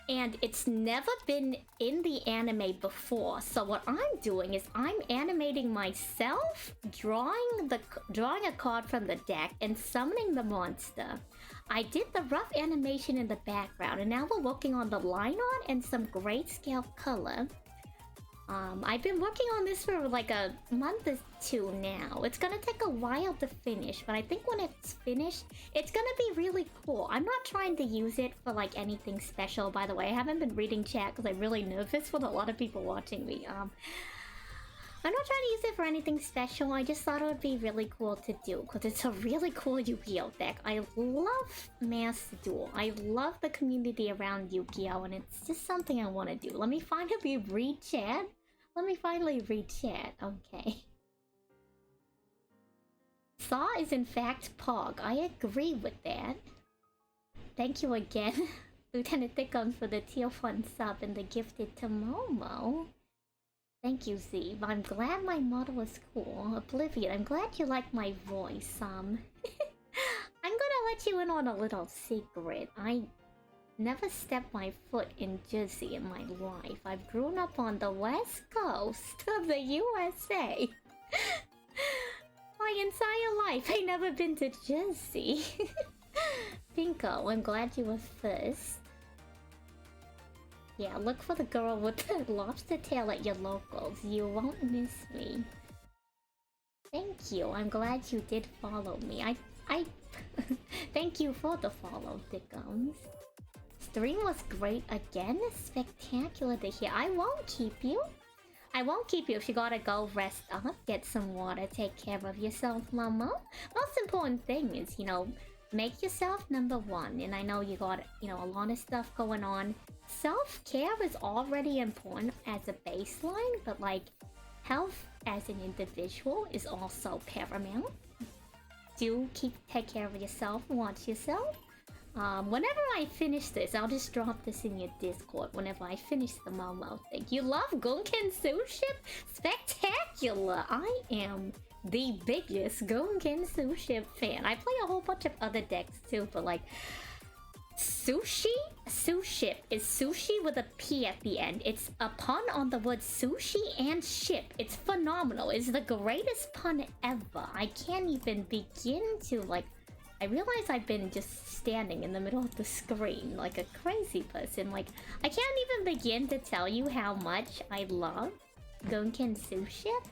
And it's never been in the anime before. So what I'm doing is I'm animating myself, drawing a card from the deck, and summoning the monster. I did the rough animation in the background, and now we're working on the line art and some grayscale color. I've been working on this for like a month or 2 now. It's gonna take a while to finish, but I think when it's finished, it's gonna be really cool. I'm not trying to use it for like anything special, by the way. I haven't been reading chat because I'm really nervous with a lot of people watching me. I'm not trying to use it for anything special. I just thought it would be really cool to do because it's a really cool Yu-Gi-Oh! Deck. I love Master Duel. I love the community around Yu-Gi-Oh! And it's just something I want to do. Let me finally read chat. Okay. Saw is in fact Pog. I agree with that. Thank you again, Lieutenant Thickums, for the tier 1 sub and the gifted to Momo. Thank you, Z. I'm glad my model is cool. Oblivion, I'm glad you like my voice. I'm gonna let you in on a little secret. I never stepped my foot in Jersey in my life. I've grown up on the west coast of the USA. My entire life, I never been to Jersey. Pinko, I'm glad you were first. Yeah, look for the girl with the lobster tail at your locals. You won't miss me. Thank you. I'm glad you did follow me. I thank you for the follow, Dickums. Stream was great again. Spectacular to hear. I won't keep you. I won't keep you if you gotta go rest up, get some water, take care of yourself, Mama. Most important thing is, you know, make yourself number one. And I know you got, you know, a lot of stuff going on. Self-care is already important as a baseline, but like health as an individual is also paramount. Do take care of yourself, watch yourself. Whenever I finish this, I'll just drop this in your Discord whenever I finish the Momo thing. You love Gunkin Suship? Spectacular! I am the biggest Gunkin Suship fan. I play a whole bunch of other decks too, but like... Sushi? Suship is sushi with a P at the end. It's a pun on the word sushi and ship. It's phenomenal. It's the greatest pun ever. I can't even begin to like... I realize I've been just standing in the middle of the screen like a crazy person. Like, I can't even begin to tell you how much I love Gunkin Suship.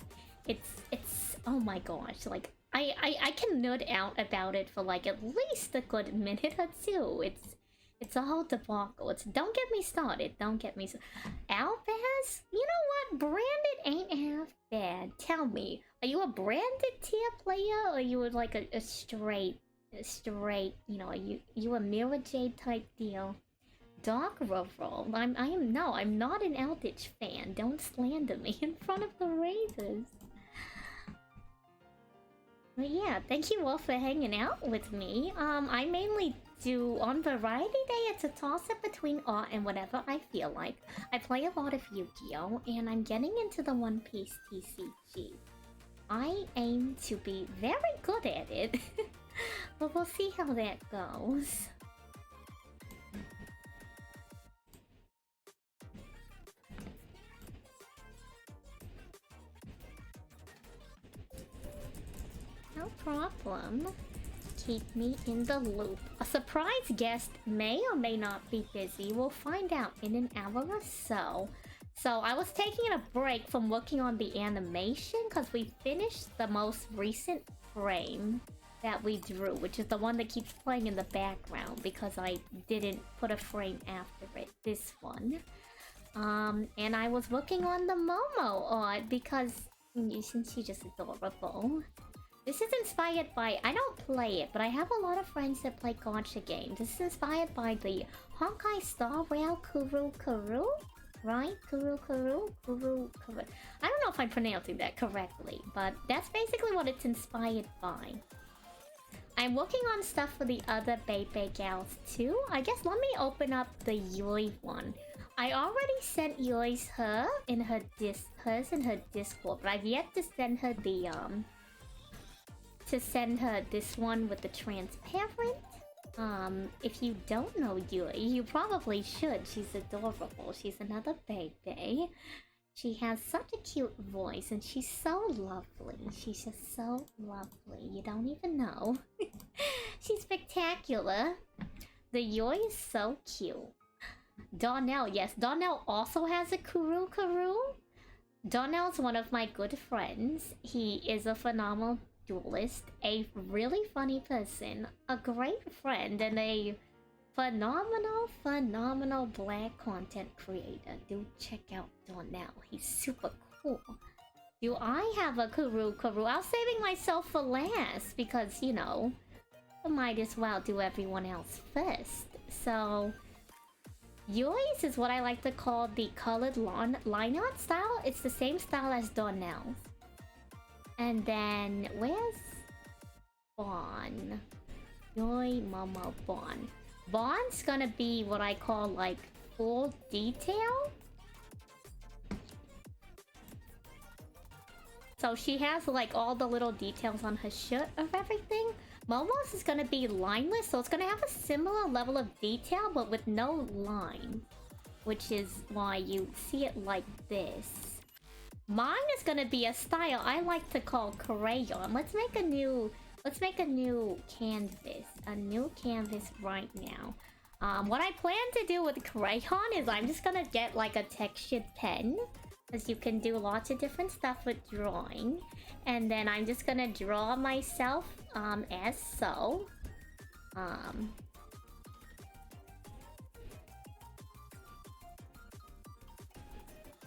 It's oh my gosh, like I can nerd out about it for like at least a good minute or two. It's a whole debacle. Don't get me started. Don't get me started. Albaz? You know what? Branded ain't half bad. Tell me, are you a branded tier player or are you like a straight, you know, you a Mirror Jade type deal? Dark Ruffle. I'm not an Eldritch fan. Don't slander me in front of the Raiders. But yeah, thank you all for hanging out with me. I mainly do on Variety Day. It's a toss-up between art and whatever I feel like. I play a lot of Yu-Gi-Oh! And I'm getting into the One Piece TCG. I aim to be very good at it. But we'll see how that goes. No problem. Keep me in the loop. A surprise guest may or may not be busy. We'll find out in an hour or so. So I was taking a break from working on the animation because we finished the most recent frame that we drew, which is the one that keeps playing in the background because I didn't put a frame after it, this one. And I was working on the Momo art because since she's just adorable. This is inspired by, I don't play it, but I have a lot of friends that play gacha games. This is inspired by the Honkai Star Rail Kuru Kuru, right? Kuru Kuru? Kuru Kuru. I don't know if I'm pronouncing that correctly, but that's basically what it's inspired by. I'm working on stuff for the other Bebe gals too. I guess let me open up the Yui one. I already sent Yui's hers in her Discord, but I've yet to send her the this one with the transparent. If you don't know Yui, you probably should. She's adorable. She's another Bebe. She has such a cute voice and she's so lovely. She's just so lovely. You don't even know. She's spectacular. The Yui is so cute. Donnell, yes, Donnell also has a Kuru Kuru. Donnell's one of my good friends. He is a phenomenal duelist, a really funny person, a great friend, and a phenomenal black content creator. Do check out Donnell. He's super cool. Do I have a Kuru Kuru? I was saving myself for last because, you know, I might as well do everyone else first. So, Yui's is what I like to call the colored line art style. It's the same style as Donnell's. And then, where's Bon? Yui, Momo, Bon. Bon's gonna be what I call like full detail. So she has like all the little details on her shirt of everything. Momo's is gonna be lineless, so it's gonna have a similar level of detail, but with no line. Which is why you see it like this. Mine is gonna be a style I like to call crayon. Let's make a new canvas. A new canvas right now. What I plan to do with crayon is I'm just gonna get like a textured pen, because you can do lots of different stuff with drawing. And then I'm just gonna draw myself as so.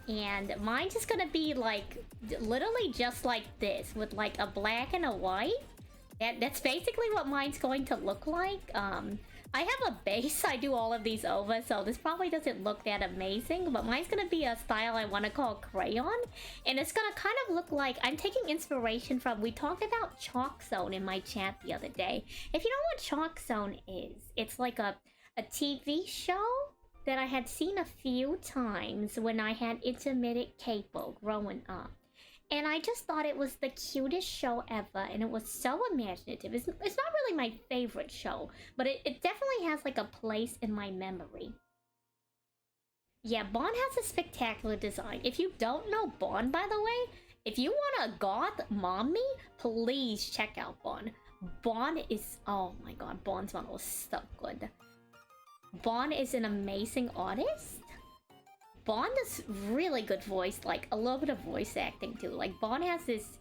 And mine's just gonna be like literally just like this, with like a black and a white. That's basically what mine's going to look like. I have a base I do all of these over, so this probably doesn't look that amazing, but mine's gonna be a style I want to call crayon, and it's gonna kind of look like I'm taking inspiration from, we talked about Chalk Zone in my chat the other day. If you know what Chalk Zone is, it's like a TV show that I had seen a few times when I had intermittent cable growing up. And I just thought it was the cutest show ever, and it was so imaginative. It's not really my favorite show, but it definitely has like a place in my memory. Yeah, Bon has a spectacular design. If you don't know Bon, by the way, if you want a goth mommy, please check out Bon. Bon is, oh my god, Bon's model is so good. Bon is an amazing artist. Bon does really good voice, like a little bit of voice acting too. Like Bon has this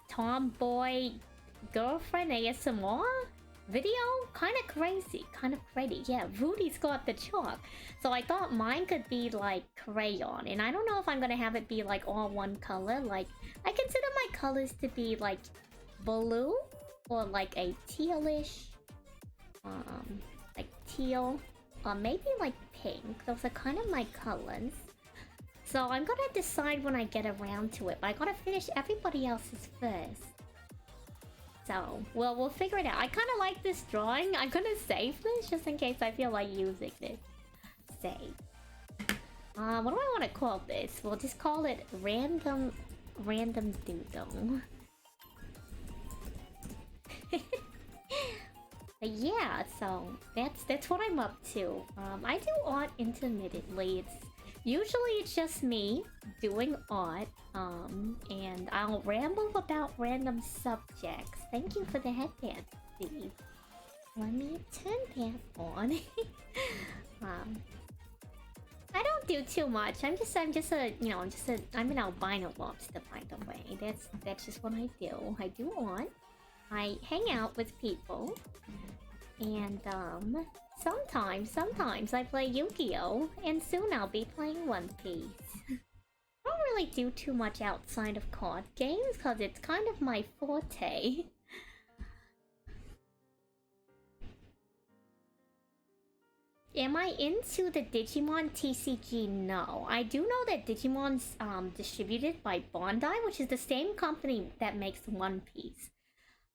tomboy girlfriend ASMR video, kind of crazy. Yeah, Rudy's got the chalk, so I thought mine could be like crayon, and I don't know if I'm gonna have it be like all one color. Like I consider my colors to be like blue or like a tealish, like teal. Maybe like pink. Those are kind of my colors. So I'm gonna decide when I get around to it, but I gotta finish everybody else's first. So, well, we'll figure it out. I kind of like this drawing. I'm gonna save this just in case I feel like using this. Save. What do I want to call this? We'll just call it random doodle. But yeah, so that's what I'm up to. I do art intermittently. It's just me doing art. And I'll ramble about random subjects. Thank you for the headband, Steve. Let me turn that on. I don't do too much. I'm an albino lobster, by the way. That's just what I do. I do art. I hang out with people, and sometimes I play Yu-Gi-Oh! And soon I'll be playing One Piece. I don't really do too much outside of card games, because it's kind of my forte. Am I into the Digimon TCG? No. I do know that Digimon's distributed by Bandai, which is the same company that makes One Piece.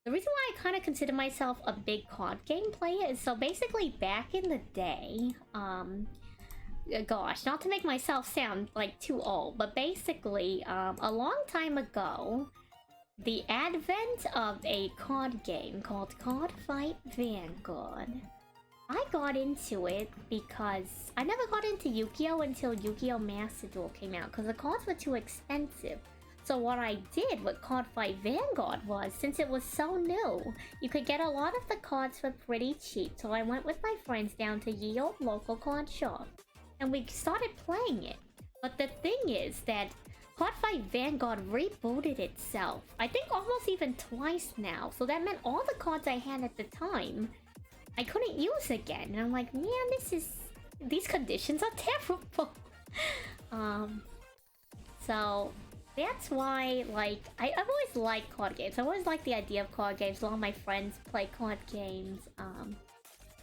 The reason why I kind of consider myself a big card game player is so basically back in the day, gosh, not to make myself sound like too old, but basically, a long time ago, the advent of a card game called Card Fight Vanguard. I got into it because I never got into Yu-Gi-Oh! Until Yu-Gi-Oh! Master Duel came out, because the cards were too expensive. So what I did with Card Fight Vanguard was, since it was so new, you could get a lot of the cards for pretty cheap. So I went with my friends down to ye olde local card shop, and we started playing it. But the thing is that Card Fight Vanguard rebooted itself, I think almost even twice now. So that meant all the cards I had at the time, I couldn't use again. And I'm like, man, these conditions are terrible. So that's why, like, I've always liked card games. I've always liked the idea of card games. A lot of my friends play card games.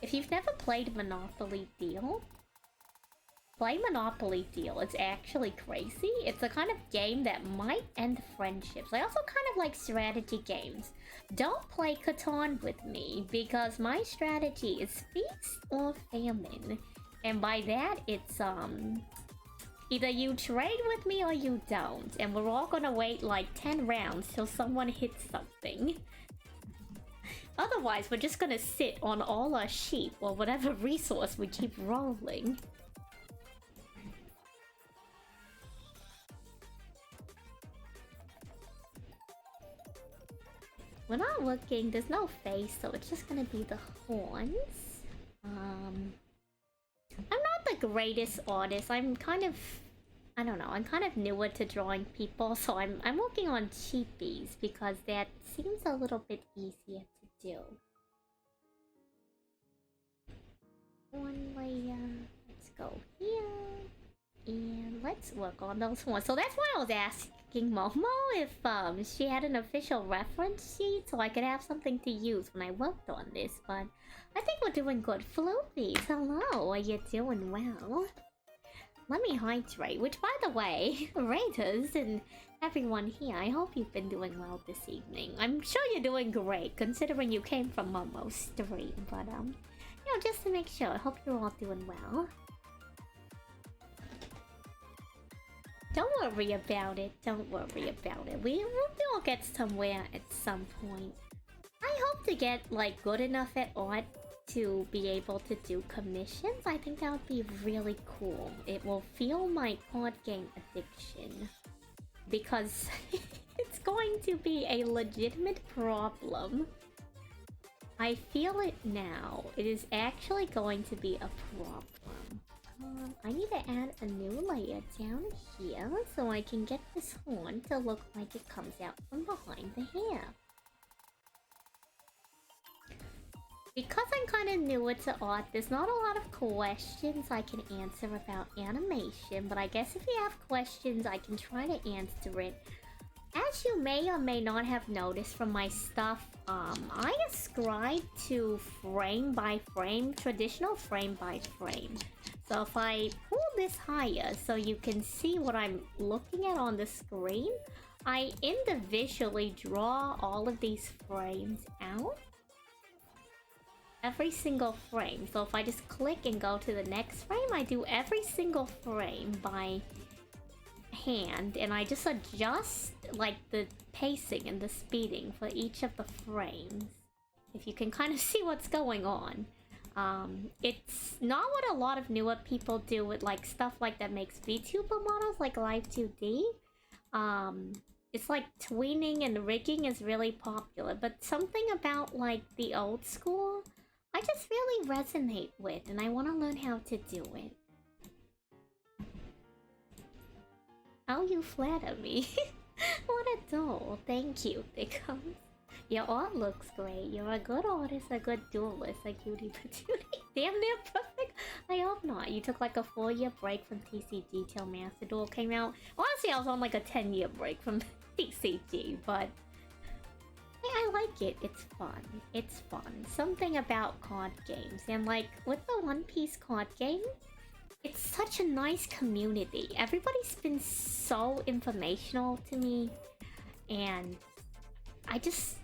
If you've never played Monopoly Deal, play Monopoly Deal. It's actually crazy. It's the kind of game that might end friendships. I also kind of like strategy games. Don't play Catan with me, because my strategy is feast or famine. And by that, it's Either you trade with me or you don't, and we're all gonna wait like 10 rounds till someone hits something. Otherwise, we're just gonna sit on all our sheep or whatever resource we keep rolling. We're not looking, there's no face, so it's just gonna be the horns. I'm not the greatest artist. I'm kind of, I don't know, I'm kind of newer to drawing people, so I'm working on cheapies because that seems a little bit easier to do. One layer, let's go here, and let's work on those horns. So that's why I was asking Momo if she had an official reference sheet so I could have something to use when I worked on this, but I think we're doing good. Floopies, hello, are you doing well? Let me hydrate, which by the way, Raiders and everyone here, I hope you've been doing well this evening. I'm sure you're doing great considering you came from Momo's stream, but you know, just to make sure, I hope you're all doing well. Don't worry about it, don't worry about it. We'll all get somewhere at some point. I hope to get like good enough at art to be able to do commissions. I think that would be really cool. It will fuel my card game addiction. Because it's going to be a legitimate problem. I feel it now. It is actually going to be a problem. I need to add a new layer down here so I can get this horn to look like it comes out from behind the hair. Because I'm kind of newer to art, there's not a lot of questions I can answer about animation, but I guess if you have questions, I can try to answer it. As you may or may not have noticed from my stuff, I ascribe to frame by frame, traditional frame by frame. So if I pull this higher so you can see what I'm looking at on the screen, I individually draw all of these frames out. Every single frame. So if I just click and go to the next frame, I do every single frame by hand, and I just adjust like the pacing and the speeding for each of the frames. If you can kind of see what's going on. It's not what a lot of newer people do with like stuff like that makes VTuber models like Live 2D. It's like tweening and rigging is really popular, but something about like the old school I just really resonate with, and I want to learn how to do it. Oh, you flatter me. What a doll. Thank you, Thickums. Your art looks great. You're a good artist, a good duelist, a cutie patootie. Damn near perfect. I hope not. You took like a 4-year break from TCG till Master Duel came out. Honestly, I was on like a 10-year break from TCG, but I like it. It's fun. It's fun. Something about card games. And like, with the One Piece card game, it's such a nice community. Everybody's been so informational to me. And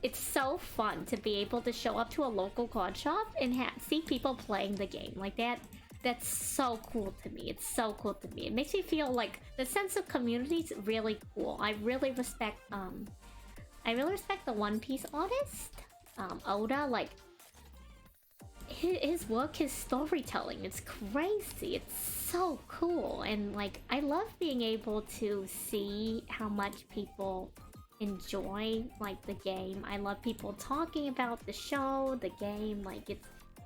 it's so fun to be able to show up to a local card shop and see people playing the game. Like that's so cool to me. It's so cool to me. It makes me feel like the sense of community is really cool. I really respect the One Piece artist, Oda. Like, his work, his storytelling, it's crazy. It's so cool. And like, I love being able to see how much people enjoy like the game. I love people talking about the show, the game. Like,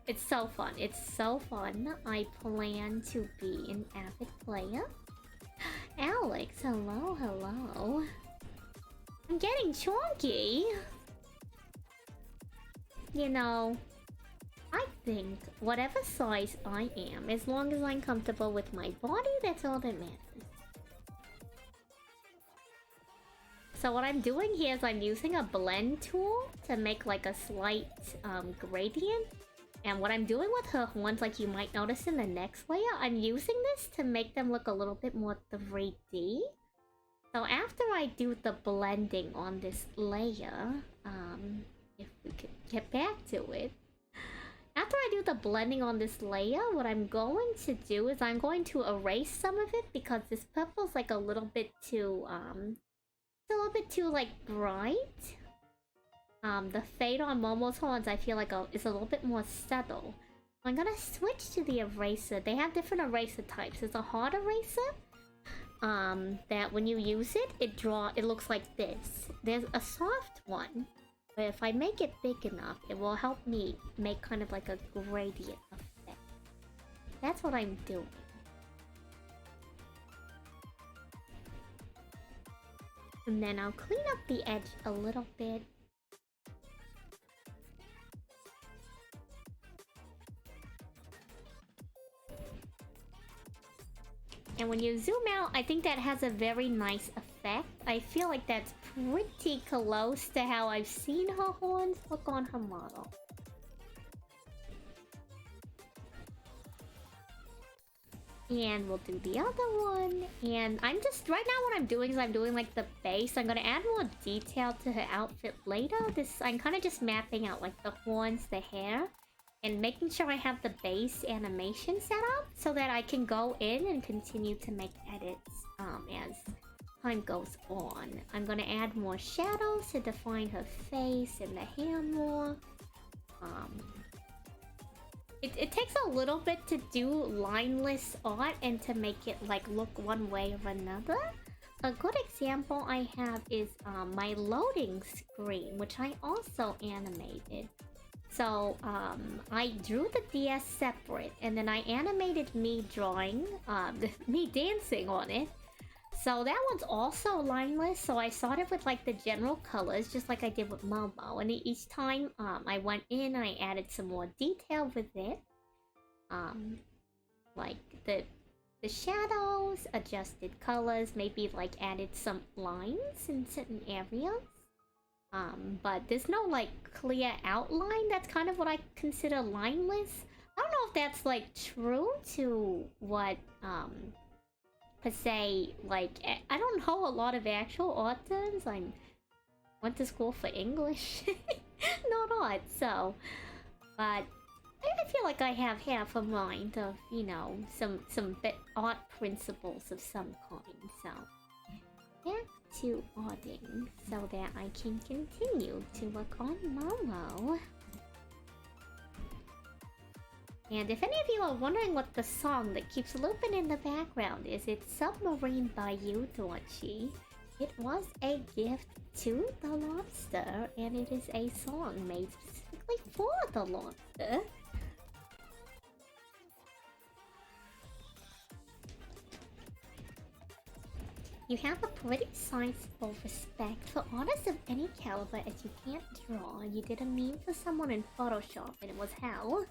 it's so fun. It's so fun. I plan to be an avid player. Alex, hello, hello. I'm getting chunky. You know, I think whatever size I am, as long as I'm comfortable with my body, that's all that matters. So what I'm doing here is I'm using a blend tool to make like a slight gradient. And what I'm doing with her horns, like you might notice in the next layer, I'm using this to make them look a little bit more 3D. So after I do the blending on this layer, if we could get back to it, after I do the blending on this layer, what I'm going to do is I'm going to erase some of it because this purple's like a little bit too, it's a little bit too, like, bright. The fade on Momo's horns I feel like is a little bit more subtle. I'm gonna switch to the eraser. They have different eraser types. There's a hard eraser, that when you use it, it looks like this. There's a soft one, but if I make it big enough, it will help me make kind of like a gradient effect. That's what I'm doing. And then I'll clean up the edge a little bit. And when you zoom out, I think that has a very nice effect. I feel like that's pretty close to how I've seen her horns look on her model. And we'll do the other one. And I'm just, right now what I'm doing is I'm doing like the base. I'm gonna add more detail to her outfit later. I'm kind of just mapping out like the horns, the hair, and making sure I have the base animation set up so that I can go in and continue to make edits as time goes on. I'm gonna add more shadows to define her face and the hair more. It takes a little bit to do lineless art and to make it like look one way or another. A good example I have is my loading screen, which I also animated. So, I drew the DS separate, and then I animated me drawing, me dancing on it. So that one's also lineless, so I started with like the general colors, just like I did with Momo. And each time, I went in, I added some more detail with it. Like the shadows, adjusted colors, maybe like added some lines in certain areas. But there's no like clear outline. That's kind of what I consider lineless. I don't know if that's like true to what per se, like I don't know a lot of actual art terms. I went to school for English, not art, so but I feel like I have half a mind of, you know, some art principles of some kind, so back to arting so that I can continue to work on Momo. And if any of you are wondering what the song that keeps looping in the background is, it's Submarine by You, Dorchi. It was a gift to the lobster, and it is a song made specifically for the lobster. You have a pretty sizable respect for artists of any caliber as you can't draw. You did a meme for someone in Photoshop and it was hell.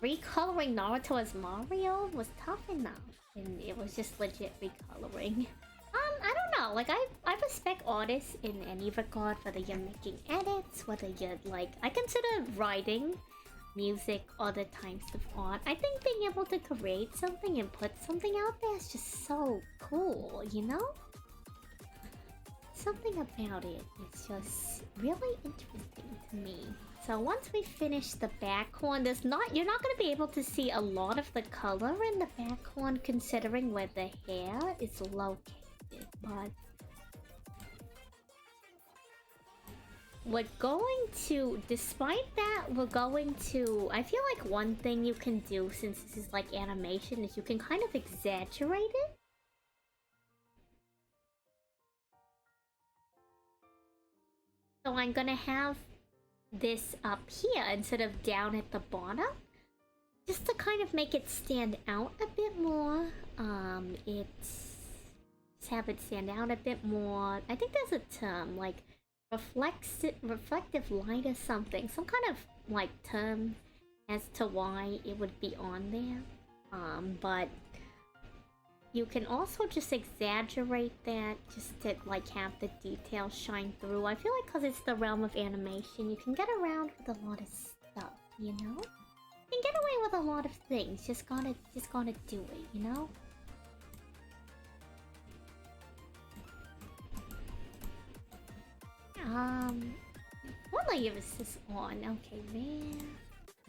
Recoloring Naruto as Mario was tough enough, and it was just legit recoloring. I don't know, like I respect artists in any regard, whether you're making edits, whether you're like, I consider writing, music, other types of art. I think being able to create something and put something out there is just so cool, you know? Something about it is just really interesting to me. So once we finish the back horn, you're not going to be able to see a lot of the color in the back horn considering where the hair is located, but we're going to, despite that, I feel like one thing you can do since this is like animation is you can kind of exaggerate it. So I'm gonna have this up here instead of down at the bottom, just to kind of make it stand out a bit more. Just have it stand out a bit more. I think there's a term like reflective light or something, some kind of like term as to why it would be on there. But you can also just exaggerate that just to like have the details shine through. I feel like because it's the realm of animation, you can get around with a lot of stuff, you know? You can get away with a lot of things, just gotta do it, you know? What layer is this on? Okay, there.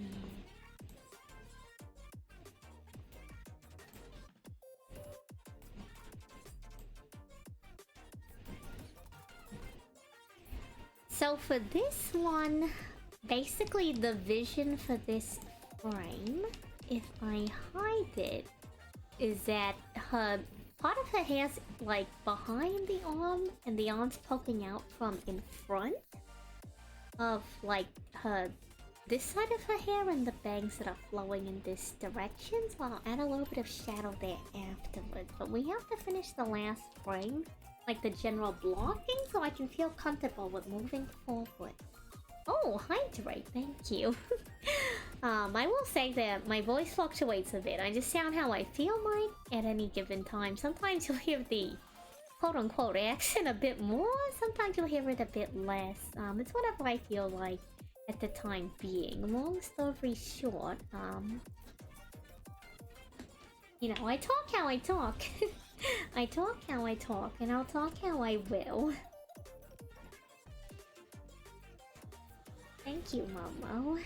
So for this one, basically the vision for this frame, if I hide it, is that her part of her hair's like behind the arm and the arm's poking out from in front of like her this side of her hair and the bangs that are flowing in this direction. So I'll add a little bit of shadow there afterwards. But we have to finish the last frame, like the general blocking, so I can feel comfortable with moving forward. Oh, hydrate, thank you. I will say that my voice fluctuates a bit. I just sound how I feel like at any given time. Sometimes you'll hear the quote-unquote accent a bit more, sometimes you'll hear it a bit less. It's whatever I feel like at the time being. Long story short, you know, I talk how I talk. I talk how I talk, and I'll talk how I will. Thank you, Momo.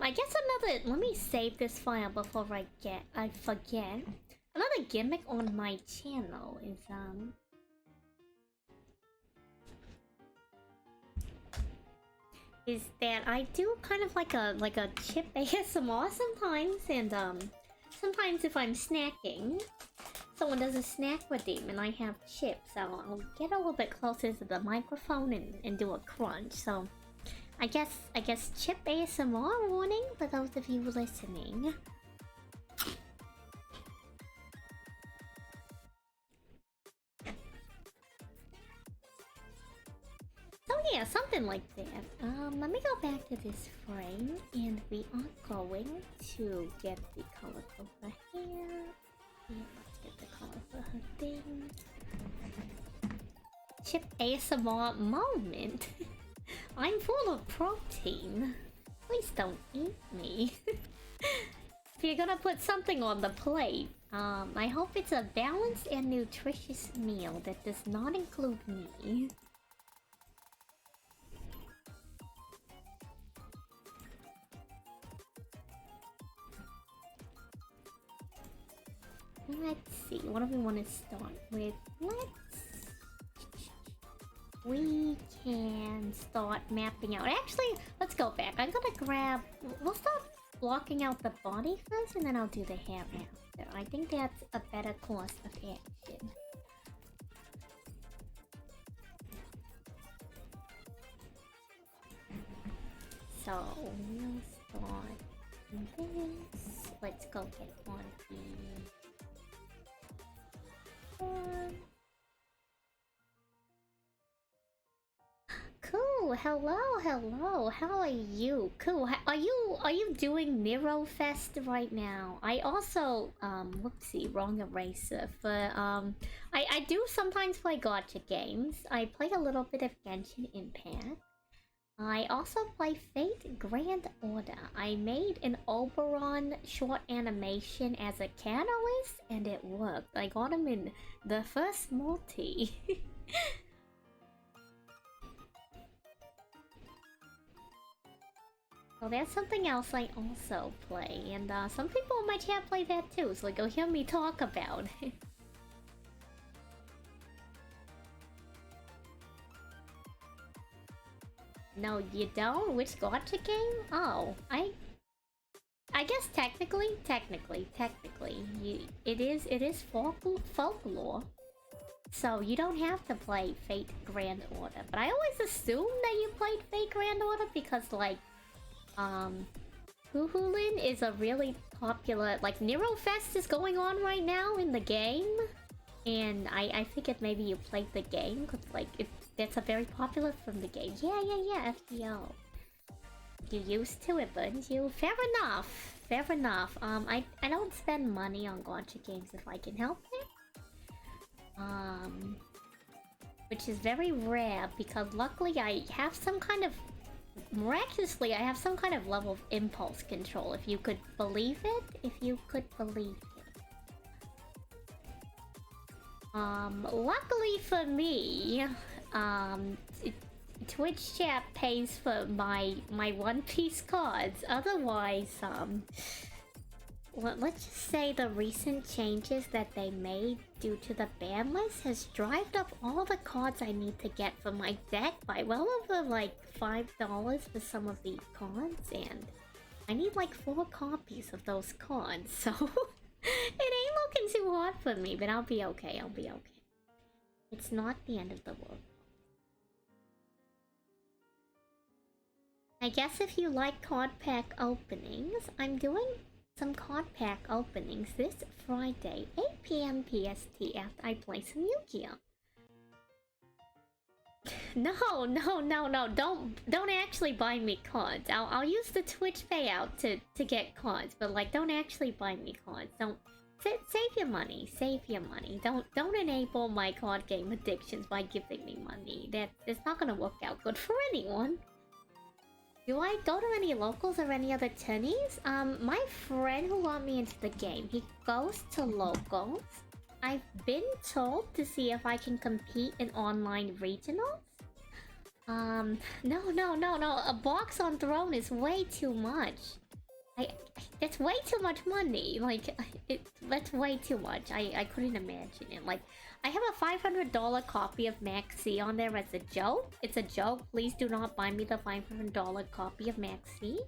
I guess another... Let me save this file before I forget. Another gimmick on my channel is that I do kind of like a chip ASMR sometimes, and sometimes if I'm snacking, someone does a snack redeem and I have chips, I'll get a little bit closer to the microphone and do a crunch. So I guess chip ASMR warning for those of you listening. So yeah, something like that. Let me go back to this frame, and we are going to get the color for her hair. And let's get the color for her thing. Chip ASMR moment. I'm full of protein. Please don't eat me. If you're gonna put something on the plate, I hope it's a balanced and nutritious meal that does not include me. Let's see, what do we want to start with? We can start mapping out. Actually, let's go back. I'm gonna grab... We'll start blocking out the body first, and then I'll do the hair after. I think that's a better course of action. So, we'll start this. Let's go get on the... Cool, hello, how are you? Cool, are you doing Miro Fest right now? I also, whoopsie, wrong eraser, but, I do sometimes play gacha games. I play a little bit of Genshin Impact. I also play Fate Grand Order. I made an Oberon short animation as a catalyst, and it worked. I got him in the first multi. Well, that's something else I also play, and some people in my chat play that too, so go hear me talk about it. No, you don't? Which gacha game? Oh, I guess technically, it is folklore. So you don't have to play Fate Grand Order, but I always assumed that you played Fate Grand Order because, like, Huhulin is a really popular... Like, Nero Fest is going on right now in the game, and I figured maybe you played the game, because, like, that's a very popular from the game. Yeah, FDO. You used to it, but you... Fair enough. I don't spend money on gacha games if I can help it. Which is very rare, because luckily I have some kind of Miraculously, I have some kind of level of impulse control, if you could believe it. If you could believe it. Luckily for me, Twitch chat pays for my One Piece cards. Otherwise, let's just say the recent changes that they made due to the ban list has dried up all the cards I need to get for my deck by well over like $5 for some of the cards, and I need like 4 copies of those cards, so it ain't looking too hard for me, but I'll be okay, I'll be okay. It's not the end of the world. I guess if you like card pack openings, I'm doing some card pack openings this Friday, 8 PM PST, after I play some Yu-Gi-Oh! No, don't actually buy me cards. I'll use the Twitch payout to get cards, but like, don't actually buy me cards. Don't save your money. Save your money. Don't enable my card game addictions by giving me money. That's not gonna work out good for anyone. Do I go to any locals or any other tourneys? My friend who got me into the game, he goes to locals. I've been told to see if I can compete in online regionals. No. A box on Throne is way too much. That's way too much money. Like, that's way too much. I couldn't imagine it. Like, I have a $500 copy of Maxi on there as a joke. It's a joke. Please do not buy me the $500 copy of Maxi.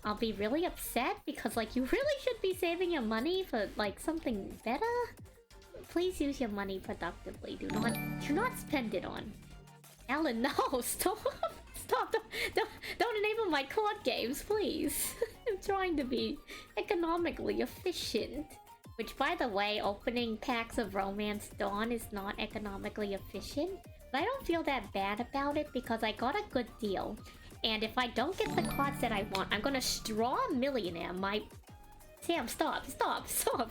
I'll be really upset because, like, you really should be saving your money for, like, something better. Please use your money productively. Do not spend it on. Alan, no, stop. Stop. Don't enable my card games, please. I'm trying to be economically efficient. Which, by the way, opening packs of Romance Dawn is not economically efficient. But I don't feel that bad about it because I got a good deal. And if I don't get the cards that I want, I'm gonna straw millionaire my... Sam, stop.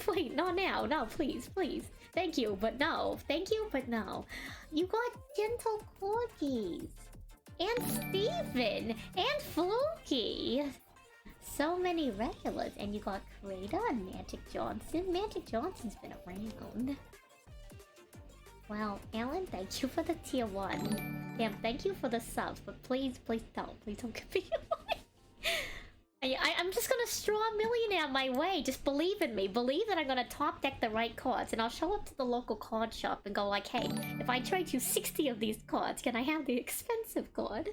Wait, not now. No, please. Thank you, but no. You got Gentle Corgis. And Steven. And Fluky. So many regulars, and you got Creator and Magic Johnson. Magic Johnson's been around. Well, Alan, thank you for the tier 1. Damn, thank you for the subs, but please don't give me away. I'm just gonna straw a millionaire my way. Just believe in me. Believe that I'm gonna top deck the right cards, and I'll show up to the local card shop and go like, hey, if I trade you 60 of these cards, can I have the expensive card?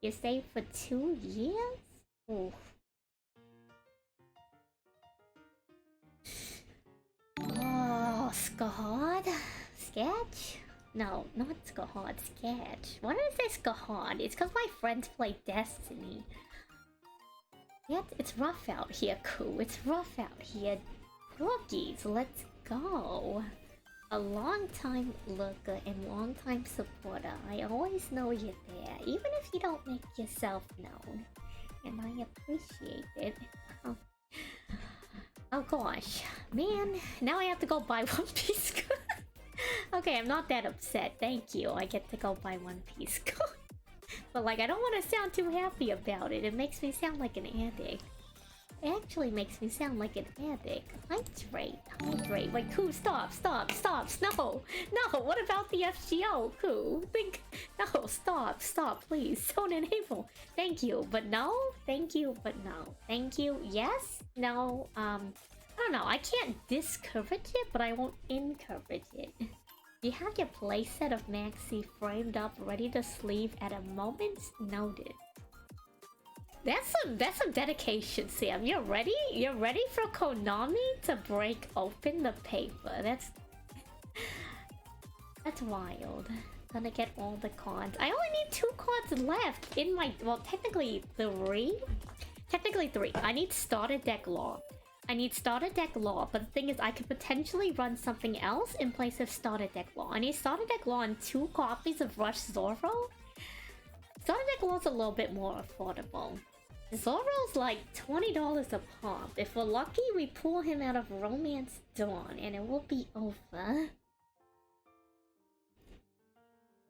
You saved for 2 years? Oof. Oh, Skahad? Sketch? No, not Skahad, Sketch. Why did I say Skahad? It's because my friends play Destiny. Yet, it's rough out here, Koo. It's rough out here. Rookies, let's go. A long-time looker and long-time supporter. I always know you're there, even if you don't make yourself known. And I appreciate it. Oh gosh. Man, now I have to go buy One Piece. Okay, I'm not that upset. Thank you. I get to go buy One Piece. But like, I don't want to sound too happy about it. It makes me sound like an addict. It actually makes me sound like an addict. Hydrate. Wait, Koo, stop. No, what about the FGO, Koo? No, stop, please. Don't enable. Thank you, but no. Thank you, but no. Thank you, yes, no, I don't know. I can't discourage it, but I won't encourage it. You have your playset of Maxi framed up, ready to sleeve at a moment's notice. That's some dedication, Sam. You're ready? You're ready for Konami to break open the paper. That's wild. Gonna get all the cards. I only need 2 cards left in my... Well, technically 3. Technically 3. I need starter deck law. But the thing is, I could potentially run something else in place of starter deck law. I need starter deck law and 2 copies of Rush Zoro. Starter deck law is a little bit more affordable. Zoro's like $20 a pop. If we're lucky, we pull him out of Romance Dawn, and it will be over.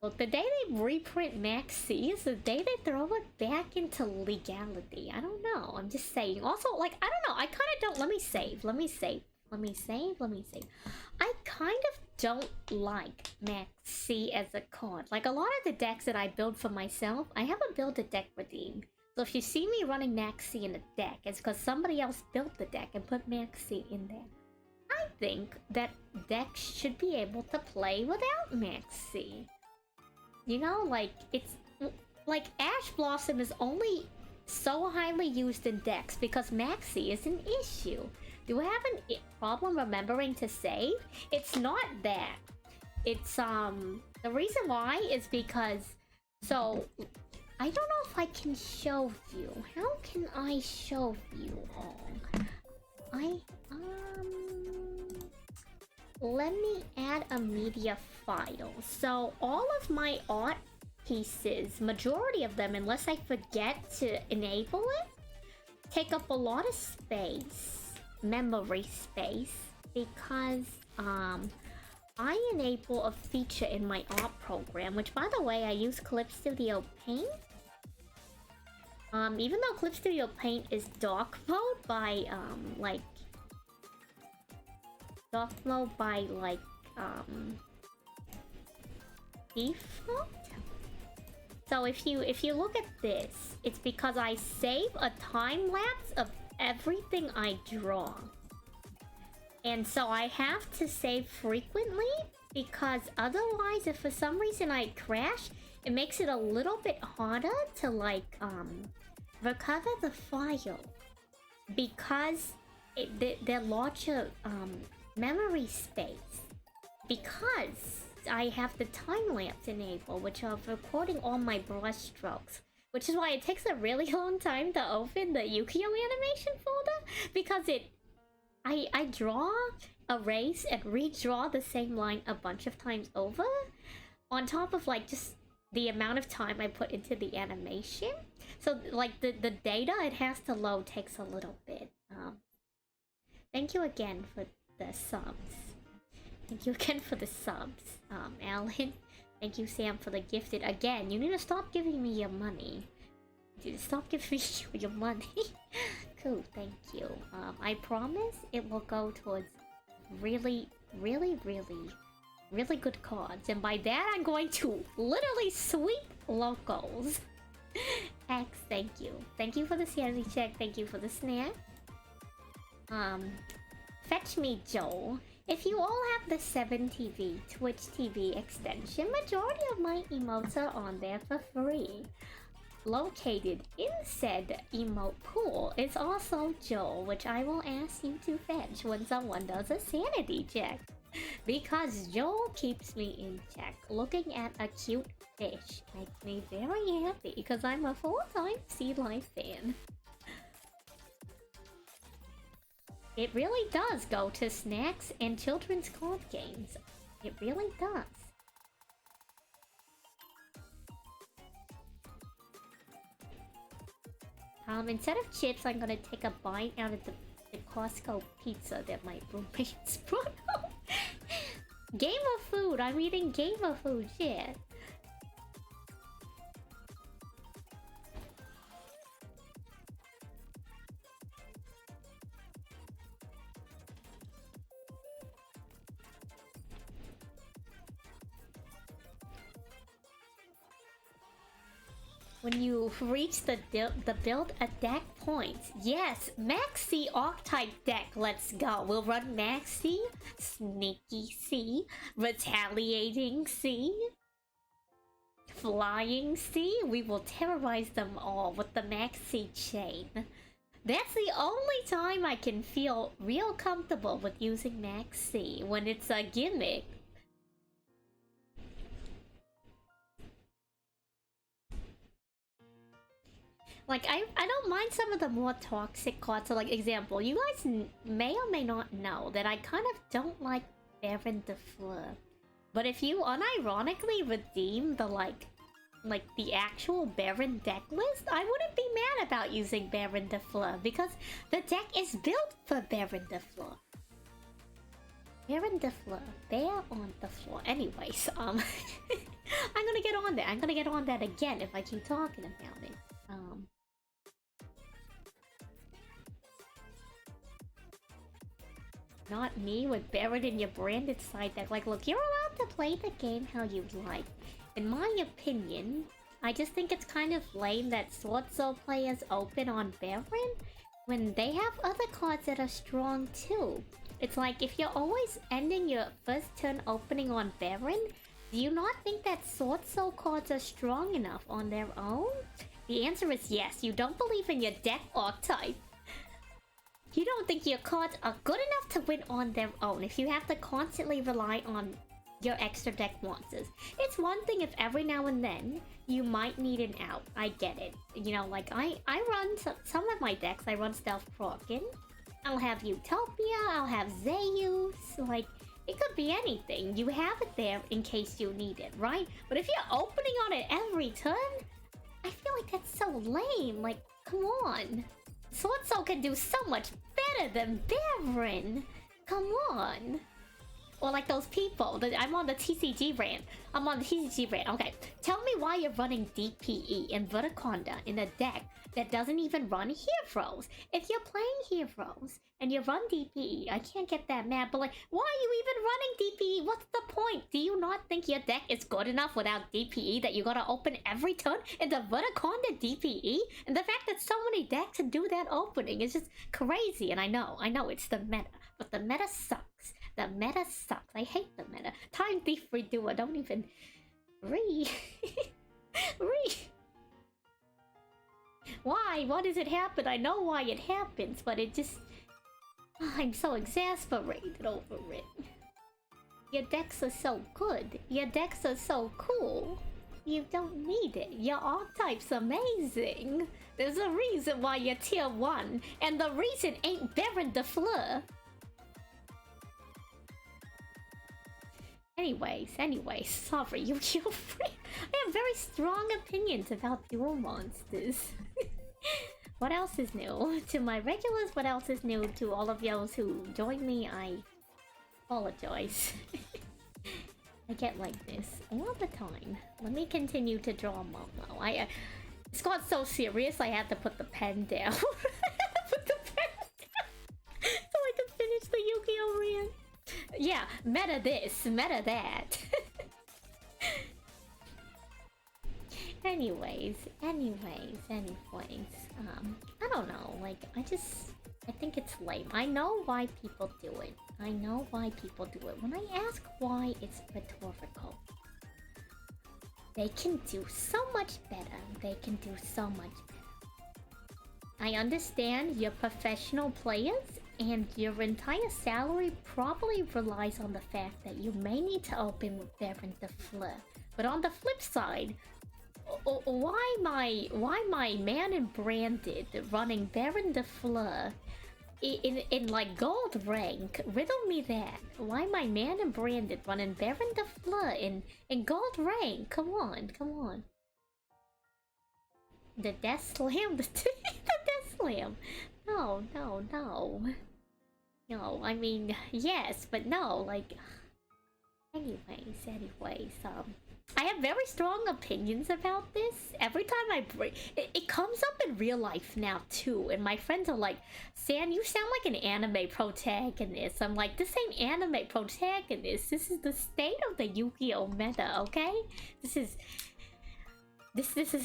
Look, the day they reprint Max C is the day they throw it back into legality. I don't know. I'm just saying. Also, like, I don't know. I kind of don't. Let me save. Let me save. Let me save. Let me save. I kind of don't like Max C as a card. Like, a lot of the decks that I build for myself, I haven't built a deck redeem. So if you see me running Max C in a deck, it's because somebody else built the deck and put Max C in there. I think that decks should be able to play without Max C. You know, like, it's... Like, Ash Blossom is only so highly used in decks because Max C is an issue. Do I have a problem remembering to save? It's not that. It's, the reason why is because... So, I don't know if I can show you. How can I show you all? Let me add a media file. So all of my art pieces, majority of them, unless I forget to enable it, take up a lot of space, memory space, because I enable a feature in my art program, which by the way, I use Clip Studio Paint. Even though Clip Studio Paint is dark mode by default. So if you look at this, it's because I save a time lapse of everything I draw. And so I have to save frequently because otherwise, if for some reason I crash, it makes it a little bit harder to like recover the file because they're larger memory space, because I have the time lapse enabled, which are recording all my brush strokes, which is why it takes a really long time to open the YGO Animation folder, because I draw, erase, and redraw the same line a bunch of times over, on top of like just the amount of time I put into the animation. So like the data it has to load takes a little bit. Thank you again for the subs. Thank you again for the subs, Alan. Thank you, Sam, for the gifted. Again, you need to stop giving me your money. Dude, stop giving me your money. Cool, thank you. I promise it will go towards really, really, really, really good cards. And by that, I'm going to literally sweep locals. X, thank you. Thank you for the sanity check. Thank you for the snack. Fetch me, Joel. If you all have the 7TV Twitch TV extension, majority of my emotes are on there for free. Located in said emote pool is also Joel, which I will ask you to fetch when someone does a sanity check. Because Joel keeps me in check. Looking at a cute fish makes me very happy because I'm a full-time Sea Life fan. It really does go to snacks and children's card games. It really does. Instead of chips, I'm gonna take a bite out of the Costco pizza that my roommates brought home. Game of food! I'm eating Game of food, shit. When you reach the build a deck points. Yes, Maxi Archetype deck, let's go. We'll run Maxi, Sneaky C, Retaliating C, Flying C. We will terrorize them all with the Maxi chain. That's the only time I can feel real comfortable with using Maxi, when it's a gimmick. Like, I don't mind some of the more toxic cards. So, like, example, you guys may or may not know that I kind of don't like Baron de Fleur. But if you unironically redeem the, like the actual Baron deck list, I wouldn't be mad about using Baron de Fleur because the deck is built for Baron de Fleur. Baron de Fleur, bear on the floor. Anyways, I'm gonna get on that. I'm gonna get on that again if I keep talking about it. Not me with buried in your branded side deck. Like, look, you're allowed to play the game how you like. In my opinion, I just think it's kind of lame that Sword Soul players open on Baron when they have other cards that are strong too. It's like, if you're always ending your first turn opening on Baron, do you not think that Sword Soul cards are strong enough on their own? The answer is yes. You don't believe in your deck archetype. You don't think your cards are good enough to win on their own if you have to constantly rely on your extra deck monsters. It's one thing if every now and then you might need an out. I get it. You know, like I run some of my decks. I run Stealth Kraken. I'll have Utopia. I'll have Zeus. Like, it could be anything. You have it there in case you need it, right? But if you're opening on it every turn, I feel like that's so lame. Like, come on. Sword Soul can do so much better than Baron. Come on. Or like those people. I'm on the TCG brand. I'm on the TCG brand. Okay, tell me why you're running DPE and Verticonda in a deck that doesn't even run heroes. If you're playing heroes and you run DPE, I can't get that mad. But like, why are you even running DPE? What's the point? Do you not think your deck is good enough without DPE that you gotta open every turn into Verticonda DPE? And the fact that so many decks do that opening is just crazy. And I know it's the meta, but the meta sucks. The meta sucks. I hate the meta. Time Thief Redoer. Don't even re. Why? Why does it happen? I know why it happens, but it just... I'm so exasperated over it. Your decks are so good. Your decks are so cool. You don't need it. Your archetype's amazing. There's a reason why you're tier 1, and the reason ain't Baron de Fleur. Anyways, sorry, Yu-Gi-Oh! I have very strong opinions about duel monsters. What else is new? To my regulars, what else is new? To all of those who join me, I apologize. I get like this all the time. Let me continue to draw Momo. This got so serious, I had to put the pen down. Put the pen down so I could finish the Yu-Gi-Oh! Rant. Yeah, meta this, meta that. Anyways, I don't know, like, I think it's lame. I know why people do it. When I ask why, it's rhetorical. They can do so much better. I understand you're professional players, and your entire salary probably relies on the fact that you may need to open with Baron de Fleur. But on the flip side, why my man in branded running Baron de Fleur in like gold rank? Riddle me that. Why my man in branded running Baron de Fleur in gold rank? Come on. The Death Slam, the Death Slam. No, I mean, yes, but no, like... Anyways, I have very strong opinions about this. Every time I bring... It comes up in real life now, too, and my friends are like, San, you sound like an anime protagonist. I'm like, this ain't anime protagonist. This is the state of the Yu-Gi-Oh! Meta, okay? This is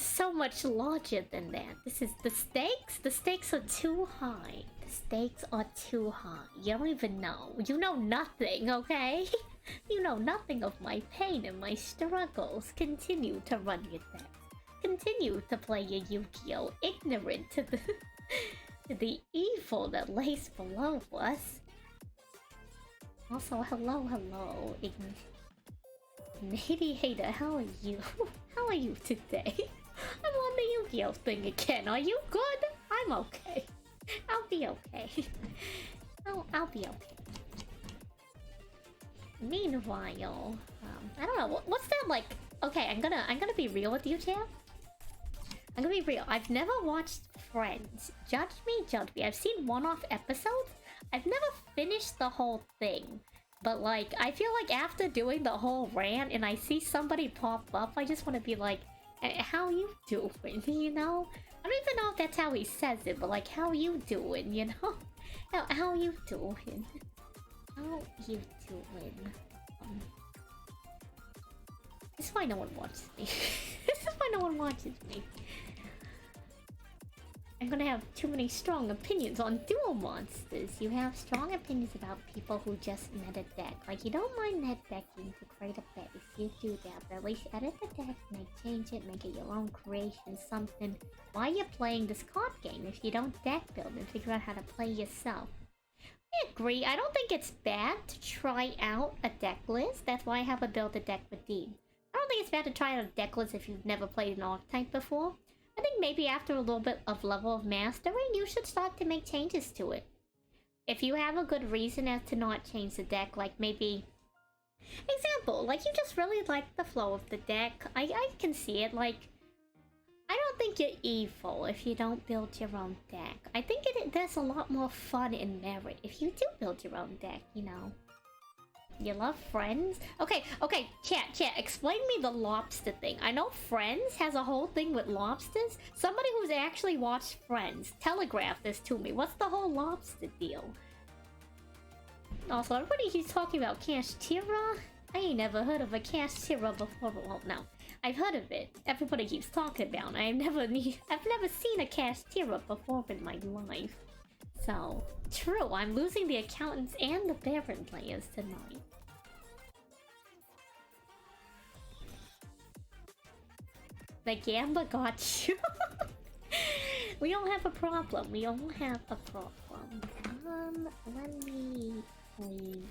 so much larger than that. This is the stakes. The stakes are too high. You don't even know. You know nothing, okay? You know nothing of my pain and my struggles. Continue to run your decks. Continue to play your Yu-Gi-Oh! Ignorant to the evil that lays below us. Also, hello. Mediator, how are you? How are you today? I'm on the Yu-Gi-Oh! Thing again. Are you good? I'm okay. I'll be okay. I'll be okay. Meanwhile, I don't know. What's that like? Okay, I'm gonna be real with you, chat. I'm gonna be real. I've never watched Friends. Judge me. I've seen one-off episodes. I've never finished the whole thing. But like, I feel like after doing the whole rant and I see somebody pop up, I just want to be like, how you doing, you know? I don't even know if that's how he says it, but like, how you doing, you know? How you doing? How you doing? This is why no one watches me. This is why no one watches me. I'm gonna have too many strong opinions on duel monsters. You have strong opinions about people who just meta deck. Like, you don't mind net decking to create a base. You do that, but at least edit the deck, change it, make it your own creation, something. Why you're playing this card game if you don't deck build and figure out how to play yourself? I agree. I don't think it's bad to try out a deck list. That's why I have a build a deck with Dean. I don't think it's bad to try out a deck list if you've never played an archetype before. I think maybe after a little bit of level of mastering, you should start to make changes to it. If you have a good reason as to not change the deck, like maybe... Example, like you just really like the flow of the deck. I can see it, like... I don't think you're evil if you don't build your own deck. I think there's a lot more fun and merit if you do build your own deck, you know. You love Friends? Okay, chat, explain me the lobster thing. I know Friends has a whole thing with lobsters. Somebody who's actually watched Friends, telegraph this to me. What's the whole lobster deal? Also, everybody keeps talking about Kashtira. I ain't never heard of a Kashtira before. Well, no. I've heard of it. Everybody keeps talking about it. I've never seen a Kashtira before in my life. So, true, I'm losing the accountants and the Baron players tonight. The Gamba got you. We don't have a problem. We don't have a problem. Let me please.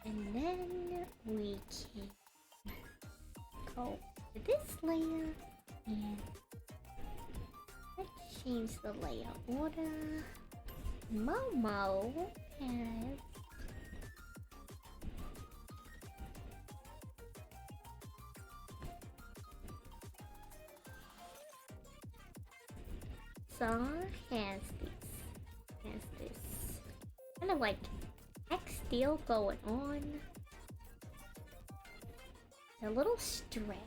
And then we can go to this layer and let's change the layer order. Momo has has this kind of like X deal going on. A little stress.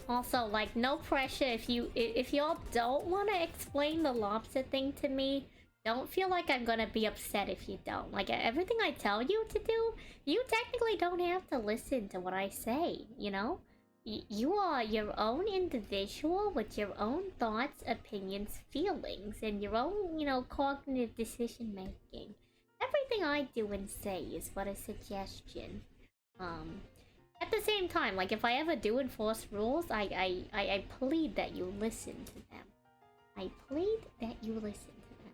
Also, like, no pressure if y'all don't want to explain the lobster thing to me. Don't feel like I'm gonna be upset if you don't. Like, everything I tell you to do, you technically don't have to listen to what I say, you know? You are your own individual with your own thoughts, opinions, feelings, and your own, you know, cognitive decision making. Everything I do and say is but a suggestion. At the same time, like, if I ever do enforce rules, I plead that you listen to them. I plead that you listen to them.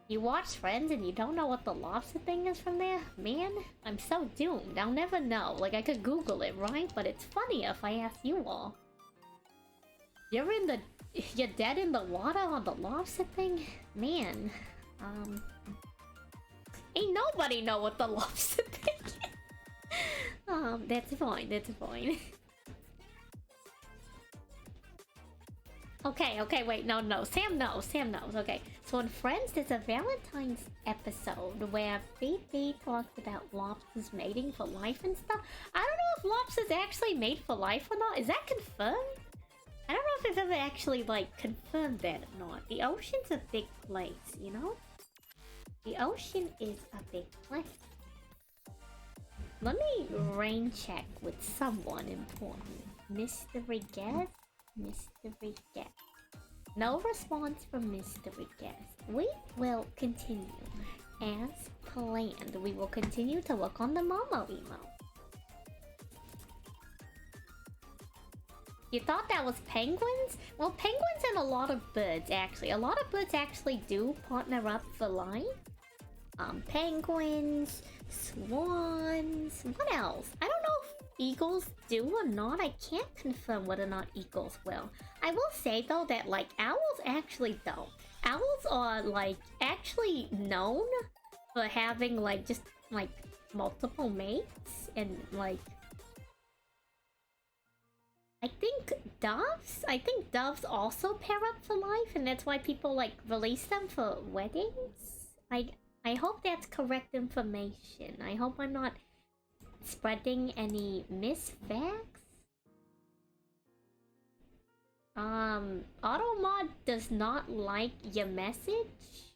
You watch Friends and you don't know what the lobster thing is from there? Man, I'm so doomed. I'll never know. Like, I could Google it, right? But it's funny if I ask you all. You're dead in the water on the lobster thing? Man, ain't nobody know what the lobster thing is. That's fine. Okay, wait, no. Sam knows. Okay, so in Friends, there's a Valentine's episode where Phoebe talks about lobsters mating for life and stuff. I don't know if lobsters actually mate for life or not. Is that confirmed? I don't know if I've ever actually, like, confirmed that or not. The ocean's a big place, you know? The ocean is a big place. Let me rain check with someone important. Mystery guest? Mystery guest. No response from mystery guest. We will continue as planned. We will continue to work on the Momo emote. You thought that was penguins? Well, penguins and a lot of birds, actually. A lot of birds actually do partner up for life. Penguins, swans, what else? I don't know if eagles do or not. I can't confirm whether or not eagles will. I will say though that, like, owls actually don't. Owls are, like, actually known for having, like, just, like, multiple mates and, like, I think doves also pair up for life, and that's why people like release them for weddings. I hope that's correct information. I hope I'm not spreading any misfacts. Automod does not like your message.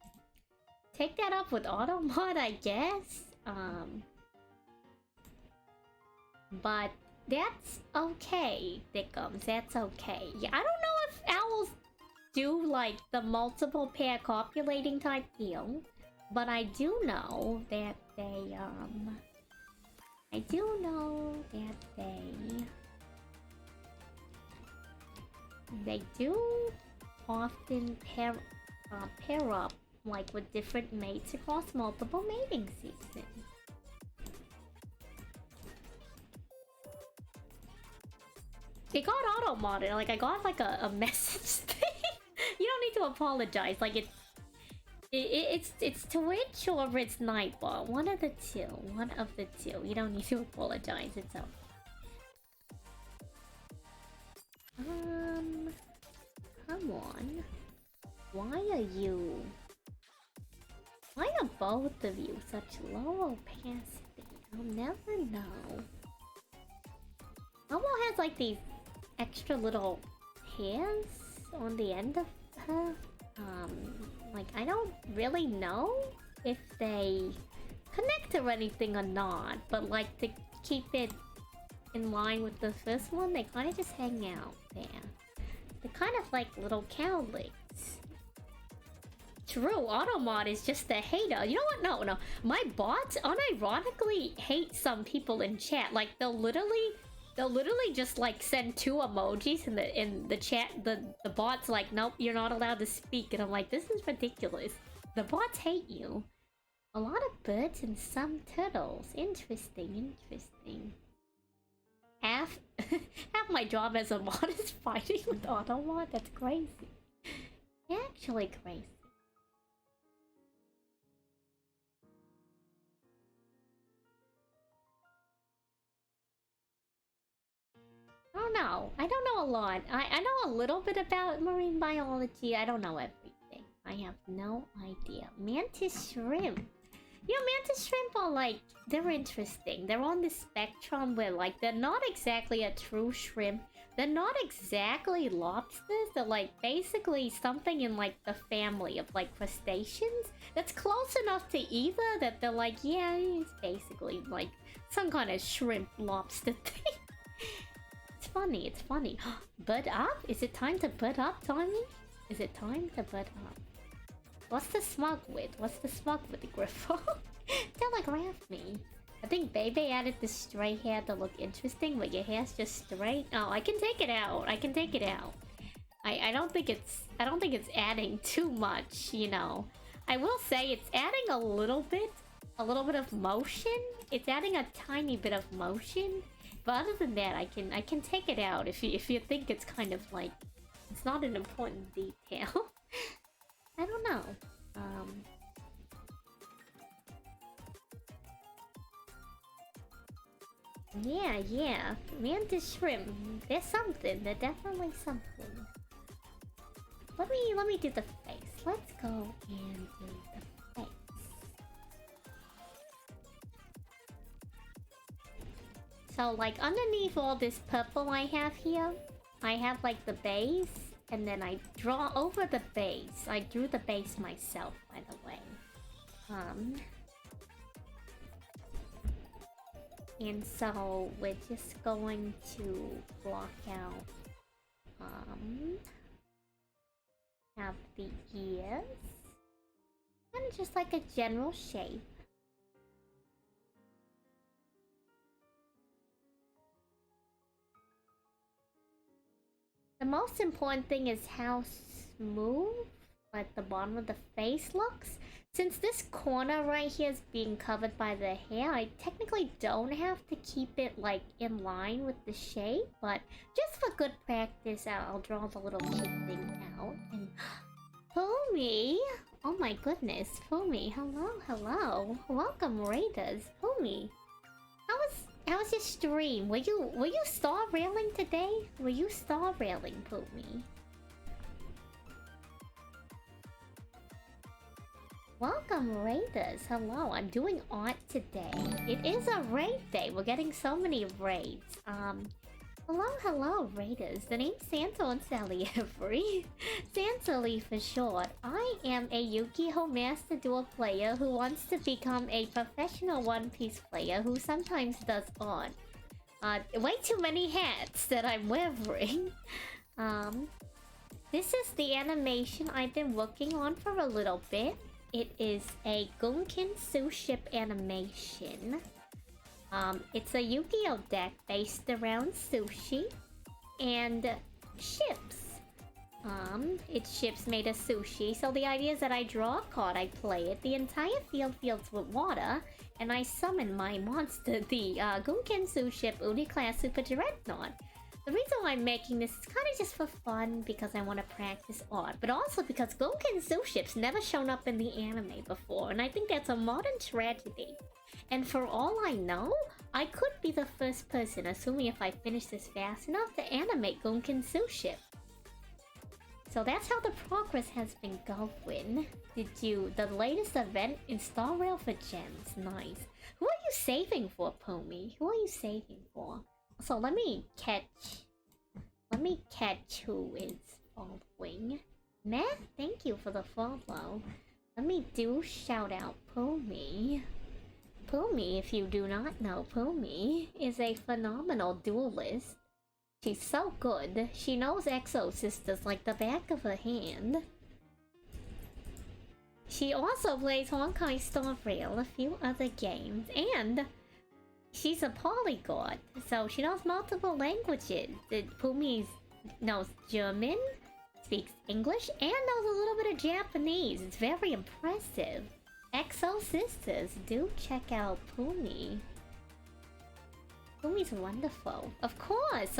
Take that up with Automod, I guess. But that's okay, Thickums. That's okay. Yeah, I don't know if owls do like the multiple pair copulating type deal, but I do know that they they do often pair up like with different mates across multiple mating seasons. It got auto-modded, like I got like a message thing. You don't need to apologize, like it's Twitch or it's Nightbot. One of the two. You don't need to apologize, it's okay. Come on. Why are both of you such low opacity? I'll never know. Momo has like these extra little hairs on the end of her. Like I don't really know if they connect or anything or not, but like to keep it in line with the first one, they kind of just hang out there. They're kind of like little cowlicks. True, Automod is just a hater. You know what? No. My bots unironically hate some people in chat. Like they'll literally just like send 2 emojis in the chat. The bot's like, nope, you're not allowed to speak. And I'm like, this is ridiculous. The bots hate you. A lot of birds and some turtles. Interesting. Half my job as a mod is fighting with Automod. That's crazy. Actually crazy. I don't know a lot. I know a little bit about marine biology. I don't know everything. I have no idea. Mantis shrimp. You know, mantis shrimp are like, they're interesting. They're on this spectrum where like, they're not exactly a true shrimp. They're not exactly lobsters. They're like basically something in like the family of like crustaceans. That's close enough to either that they're like, yeah, it's basically like some kind of shrimp lobster thing. It's funny. Bud up? Is it time to bud up, Tommy? Is it time to bud up? What's the smug with, Griffo? Telegraph me. I think Bebe added the stray hair to look interesting, but your hair's just straight. Oh, I can take it out. I don't think it's adding too much, you know. I will say it's adding a little bit of motion. It's adding a tiny bit of motion. But other than that, I can take it out if you think it's kind of like it's not an important detail. I don't know. Yeah. Mantis shrimp. There's something. There's definitely something. Let me do the face. Let's go and do the face. So like underneath all this purple I have here, I have like the base, and then I draw over the base. I drew the base myself, by the way. And so we're just going to block out, have the ears, and just like a general shape. The most important thing is how smooth, like the bottom of the face looks. Since this corner right here is being covered by the hair, I technically don't have to keep it like in line with the shape, but just for good practice, I'll draw the little cute thing out. And Pumi! Oh my goodness, Pumi, hello. Welcome, Raiders. Pumi, How's your stream? Were you star railing today? Were you star railing, Poomy? Welcome, Raiders. Hello, I'm doing art today. It is a raid day. We're getting so many raids. Hello, Raiders. The name's Santo and Salie Every. Salie for short. I am a Yu-Gi-Oh! Master Duel player who wants to become a professional One Piece player who sometimes does art. Way too many hats that I'm wearing. This is the animation I've been working on for a little bit. It is a Gunkin-Su ship animation. It's a Yu-Gi-Oh! Deck based around sushi and ships. It's ships made of sushi, so the idea is that I draw a card, I play it, the entire field fills with water, and I summon my monster, the Gunkin-Su ship Uni-class Super Dreadnought. The reason why I'm making this is kind of just for fun, because I want to practice art, but also because Gunkin-Su ships never shown up in the anime before, and I think that's a modern tragedy. And for all I know, I could be the first person, assuming if I finish this fast enough, to animate Gunkin-Su ship. So that's how the progress has been going. The latest event in Star Rail for gems, nice. Who are you saving for, Poomy? Who are you saving for? So let me catch who is following. Matt, thank you for the follow. Let me do shout out Poomy. Poomy, if you do not know, Poomy is a phenomenal duelist. She's so good. She knows Exo Sisters like the back of her hand. She also plays Honkai Star Rail, a few other games, and she's a polyglot, so she knows multiple languages. Poomy knows German, speaks English, and knows a little bit of Japanese. It's very impressive. Exo Sisters, do check out Poomy. Poomy's wonderful. Of course.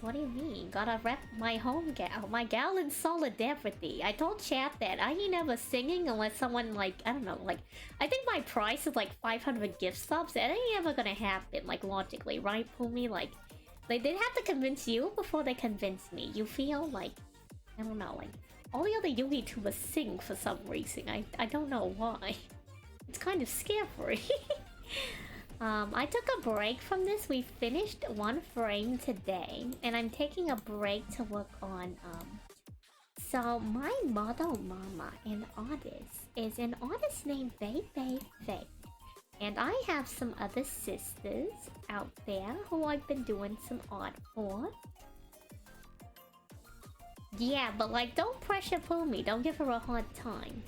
What do you mean? Gotta rep my home gal. My gal in solidarity. I told chat that I ain't never singing unless someone like, I don't know, like, I think my price is like 500 gift subs. That ain't ever gonna happen, like, logically, right, Poomy? Like, they'd have to convince you before they convince me. You feel like, I don't know, like, all the other Yugi tubers sing for some reason. I don't know why. It's kind of scary. I took a break from this. We finished one frame today, and I'm taking a break to work on, so my model mama and artist is an artist named Bebe Faye. And I have some other sisters out there who I've been doing some art for. Yeah, but like, don't pressure Poomy. Don't give her a hard time.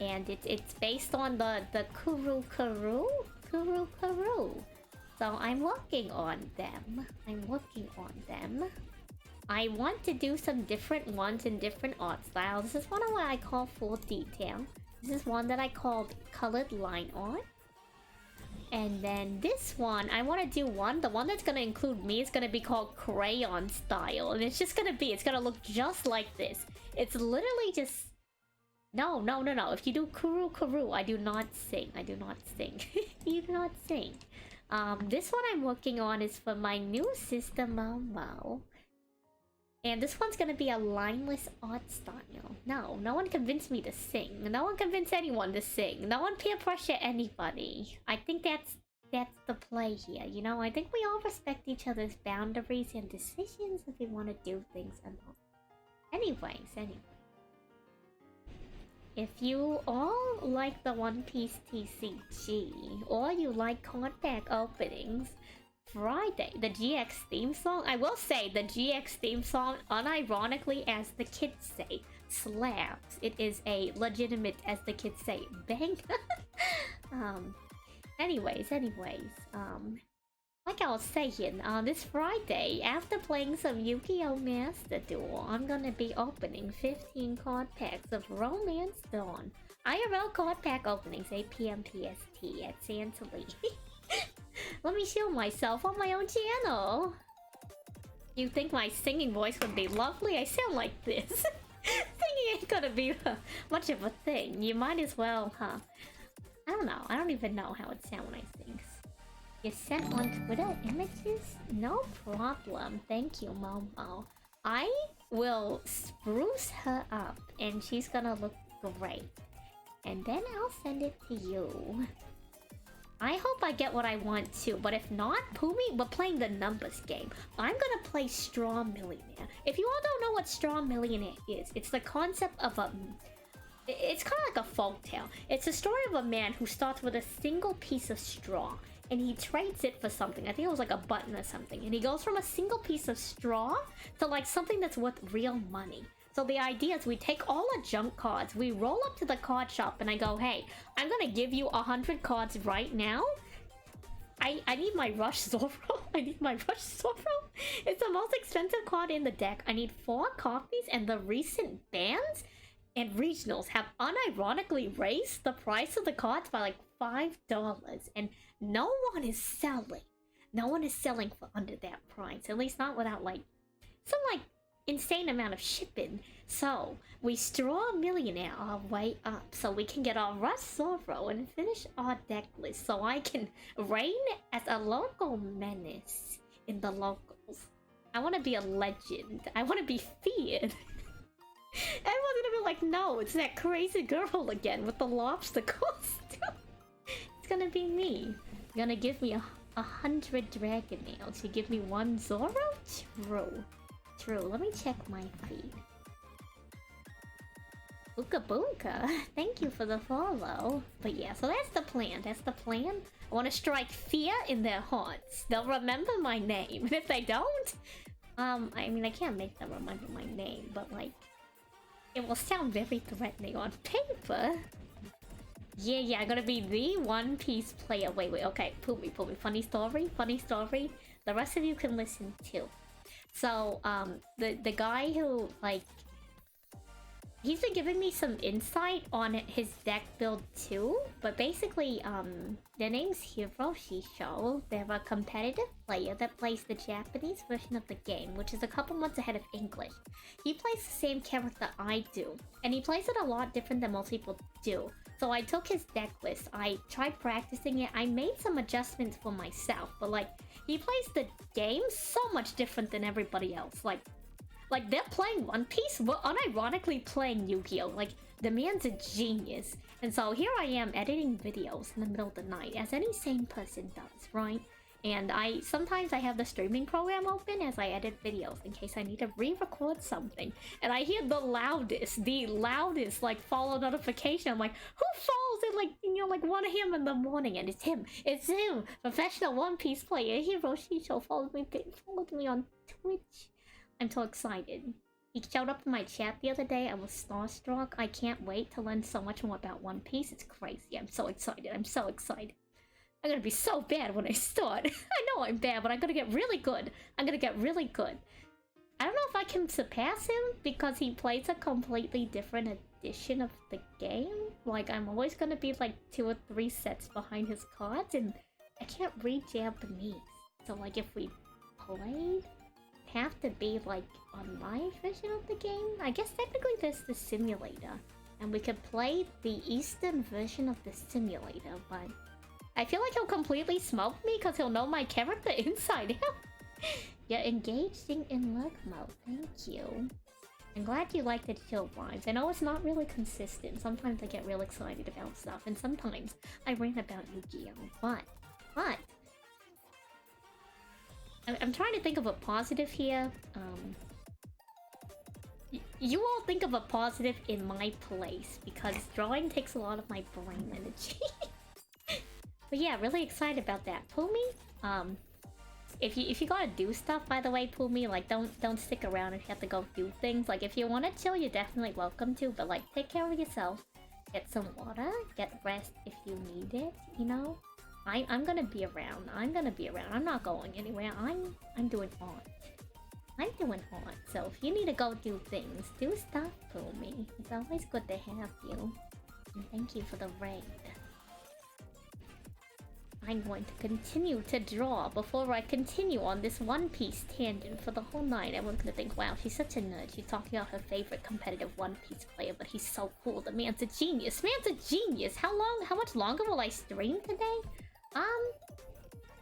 And it's based on the Kuru. So I'm working on them. I want to do some different ones in different art styles. This is one of what I call full detail. This is one that I called colored line art. And then this one, I want to do the one that's going to include me is going to be called crayon style. And it's going to look just like this. It's literally just... No. If you do Kuru, I do not sing. You do not sing. This one I'm working on is for my new sister Momo. And this one's gonna be a lineless art style. No one convinced me to sing. No one convinced anyone to sing. No one peer pressure anybody. I think that's the play here, you know? I think we all respect each other's boundaries and decisions if we want to do things and all. Anyways. If you all like the One Piece TCG, or you like card pack openings, Friday, the GX theme song, I will say the GX theme song, unironically, as the kids say, slaps. It is a legitimate, as the kids say, bang. Anyways, like I was saying, this Friday, after playing some Yu-Gi-Oh! Master Duel, I'm gonna be opening 15 card packs of Romance Dawn. IRL card pack openings, 8 PM PST at Salie. Let me show myself on my own channel. You think my singing voice would be lovely? I sound like this. Singing ain't gonna be much of a thing. You might as well, huh? I don't know. I don't even know how it sounds when I sing. You sent on Twitter images? No problem. Thank you, Momo. I will spruce her up and she's gonna look great. And then I'll send it to you. I hope I get what I want too, but if not, Pumi, we're playing the numbers game. I'm gonna play Straw Millionaire. If you all don't know what Straw Millionaire is, it's the concept of a... It's kind of like a folktale. It's a story of a man who starts with a single piece of straw and he trades it for something. I think it was like a button or something. And he goes from a single piece of straw to like something that's worth real money. So the idea is we take all the junk cards, we roll up to the card shop and I go, hey, I'm gonna give you 100 cards right now. I need my Rush Zoro. I need my Rush Zoro. It's the most expensive card in the deck. I need 4 copies and the recent bans and regionals have unironically raised the price of the cards by like $5. And no one is selling. No one is selling for under that price. At least not without like some like insane amount of shipping. So we Straw Millionaire our way up so we can get our Rush Zoro and finish our deck list so I can reign as a local menace in the locals. I want to be a legend. I want to be feared. Everyone's gonna be like, no, it's that crazy girl again with the lobster costume. It's gonna be me. You're gonna give me 100 dragon nails. You give me 1 Zoro? True. True. Let me check my feed. Ooka Boonka. Thank you for the follow. But yeah, so that's the plan. That's the plan. I want to strike fear in their hearts. They'll remember my name. And if they don't, I mean, I can't make them remember my name, but like, it will sound very threatening on paper. Yeah, I'm gonna be the One Piece player. Wait, okay, Pumi. Funny story. The rest of you can listen too. So, the guy who, like, he's been giving me some insight on his deck build too. But basically, their name's Hiroshisho. They're a competitive player that plays the Japanese version of the game, which is a couple months ahead of English. He plays the same character I do, and he plays it a lot different than most people do. So I took his deck list, I tried practicing it, I made some adjustments for myself, but like, he plays the game so much different than everybody else. Like they're playing One Piece, we're unironically playing Yu-Gi-Oh! Like, the man's a genius. And so here I am editing videos in the middle of the night, as any sane person does, right? And sometimes I have the streaming program open as I edit videos in case I need to re-record something. And I hear the loudest like follow notification. I'm like, who follows it like, you know, like 1 a.m. in the morning? And it's him, professional One Piece player. Hiroshisho followed me on Twitch. I'm so excited. He showed up in my chat the other day. I was starstruck. I can't wait to learn so much more about One Piece. It's crazy. I'm so excited. I'm gonna be so bad when I start. I know I'm bad, but I'm gonna get really good. I don't know if I can surpass him because he plays a completely different edition of the game. Like, I'm always gonna be like 2 or 3 sets behind his cards, and I can't read Japanese. So like, if we played, it'd have to be like on my version of the game. I guess technically there's the simulator, and we could play the Eastern version of the simulator, but I feel like he'll completely smoke me because he'll know my character inside out. You're engaging in lurk mode. Thank you. I'm glad you like the chill vibes. I know it's not really consistent. Sometimes I get real excited about stuff, and sometimes I rant about Yu-Gi-Oh! But I'm trying to think of a positive here. You all think of a positive in my place because drawing takes a lot of my brain energy. But yeah, really excited about that. Pumi, if you gotta do stuff, by the way, Pumi, like don't stick around if you have to go do things. Like, if you want to chill, you're definitely welcome to, but like, take care of yourself. Get some water, get rest if you need it, you know? I'm gonna be around. I'm not going anywhere. I'm doing art. So if you need to go do things, do stuff, Pumi. It's always good to have you. And thank you for the raid. I'm going to continue to draw before I continue on this One Piece tangent for the whole night. Everyone's gonna think, wow, she's such a nerd. She's talking about her favorite competitive One Piece player, but he's so cool. The man's a genius. How much longer will I stream today?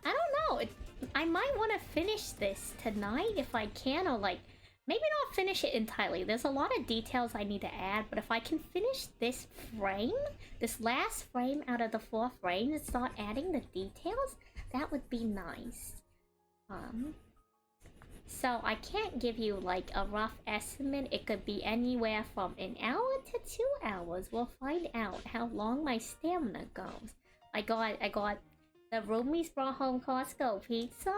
I don't know. I might want to finish this tonight if I can, or like maybe not finish it entirely. There's a lot of details I need to add, but if I can finish this frame, this last frame out of the 4 frames, and start adding the details, that would be nice. So I can't give you like a rough estimate. It could be anywhere from an hour to 2 hours. We'll find out how long my stamina goes. I got the roomies brought home Costco pizza.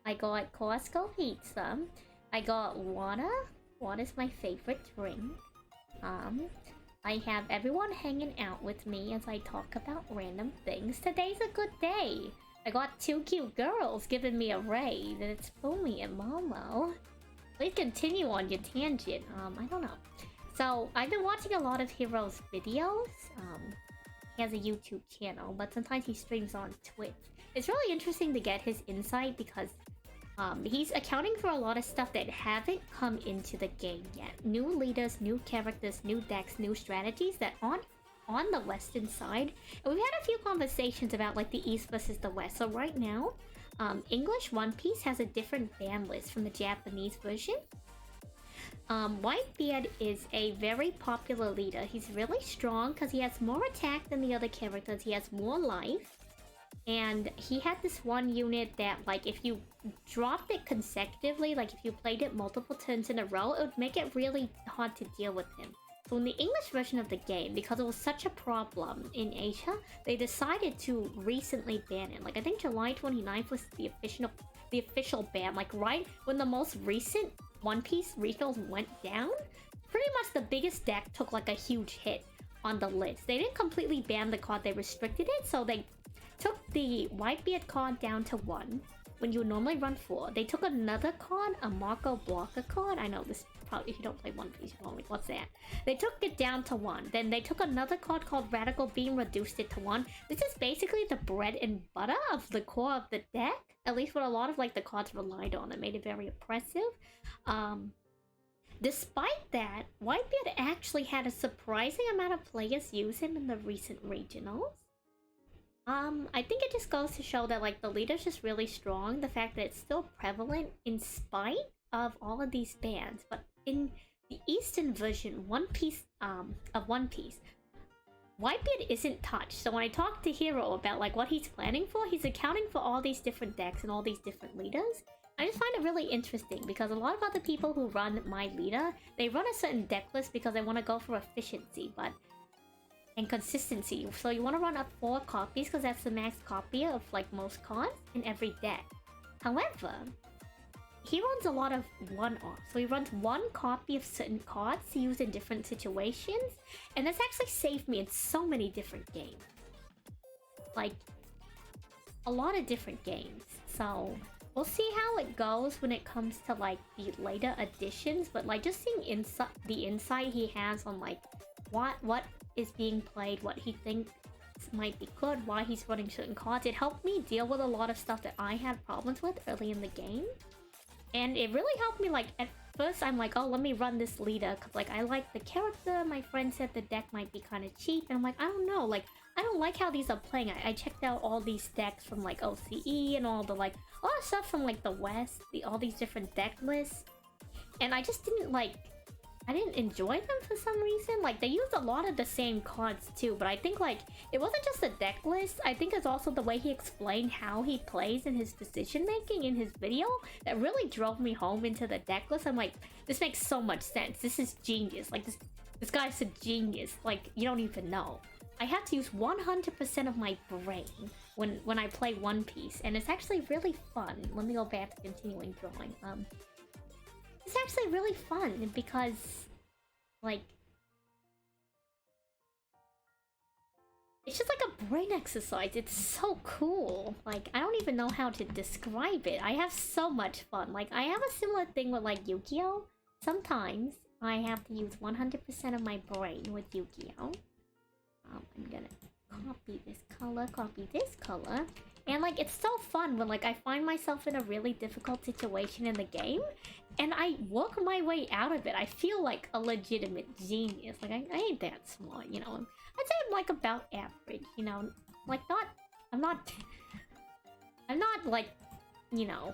I got Costco pizza. I got water. Water's my favorite drink. I have everyone hanging out with me as I talk about random things. Today's a good day. I got 2 cute girls giving me a raid, and it's Fumi and Momo. Please continue on your tangent. I don't know. So, I've been watching a lot of Hero's videos. He has a YouTube channel, but sometimes he streams on Twitch. It's really interesting to get his insight because he's accounting for a lot of stuff that haven't come into the game yet. New leaders, new characters, new decks, new strategies that aren't on the western side. And we've had a few conversations about like the east versus the west. So right now, English One Piece has a different ban list from the Japanese version. Whitebeard is a very popular leader. He's really strong because he has more attack than the other characters. He has more life. And he had this one unit that, like, if you dropped it consecutively, like if you played it multiple turns in a row, it would make it really hard to deal with him. So in the English version of the game, because it was such a problem in Asia, they decided to recently ban it. Like, I think July 29th was the official ban. Like, right when the most recent One Piece regionals went down, pretty much the biggest deck took like a huge hit on the list. They didn't completely ban the card, they restricted it, so they took the Whitebeard card down to 1 when you would normally run 4. They took another card, a Marco Blocker card. I know this probably, if you don't play One Piece, you're probably like, what's that? They took it down to 1. Then they took another card called Radical Beam, reduced it to 1. This is basically the bread and butter of the core of the deck. At least what a lot of like the cards relied on. It made it very oppressive. Despite that, Whitebeard actually had a surprising amount of players use him in the recent regionals. I think it just goes to show that like the leader's just really strong. The fact that it's still prevalent in spite of all of these bans. But in the Eastern version, One Piece, Whitebeard isn't touched. So when I talk to Hero about like what he's planning for, he's accounting for all these different decks and all these different leaders. I just find it really interesting because a lot of other people who run my leader, they run a certain deck list because they want to go for efficiency, and consistency. So you want to run up 4 copies because that's the max copy of like most cards in every deck. However, he runs a lot of one-offs. So he runs 1 copy of certain cards to use in different situations, and that's actually saved me in so many different games. Like, a lot of different games. So we'll see how it goes when it comes to like the later additions, but like just seeing the insight he has on like what is being played, what he thinks might be good, why he's running certain cards. It helped me deal with a lot of stuff that I had problems with early in the game. And it really helped me, like, at first I'm like, oh, let me run this leader, because, like, I like the character. My friend said the deck might be kind of cheap, and I'm like, I don't know, like, I don't like how these are playing. I checked out all these decks from, like, OCE and all the, like, a lot of stuff from, like, the West, all these different deck lists. And I just didn't, like, I didn't enjoy them for some reason. Like, they used a lot of the same cards too, but I think, like, it wasn't just the deck list. I think it's also the way he explained how he plays and his decision making in his video that really drove me home into the deck list. I'm like, this makes so much sense. This is genius. Like, this guy's a genius. Like, you don't even know. I have to use 100% of my brain when I play One Piece, and it's actually really fun. Let me go back to continuing drawing. It's actually really fun because, like, it's just like a brain exercise. It's so cool. Like, I don't even know how to describe it. I have so much fun. Like, I have a similar thing with, like, Yu-Gi-Oh! Sometimes I have to use 100% of my brain with Yu-Gi-Oh! I'm gonna copy this color. And, like, it's so fun when, like, I find myself in a really difficult situation in the game, and I work my way out of it. I feel like a legitimate genius. Like, I ain't that smart, you know? I'd say I'm, like, about average, you know? Like, I'm not I'm not like, you know,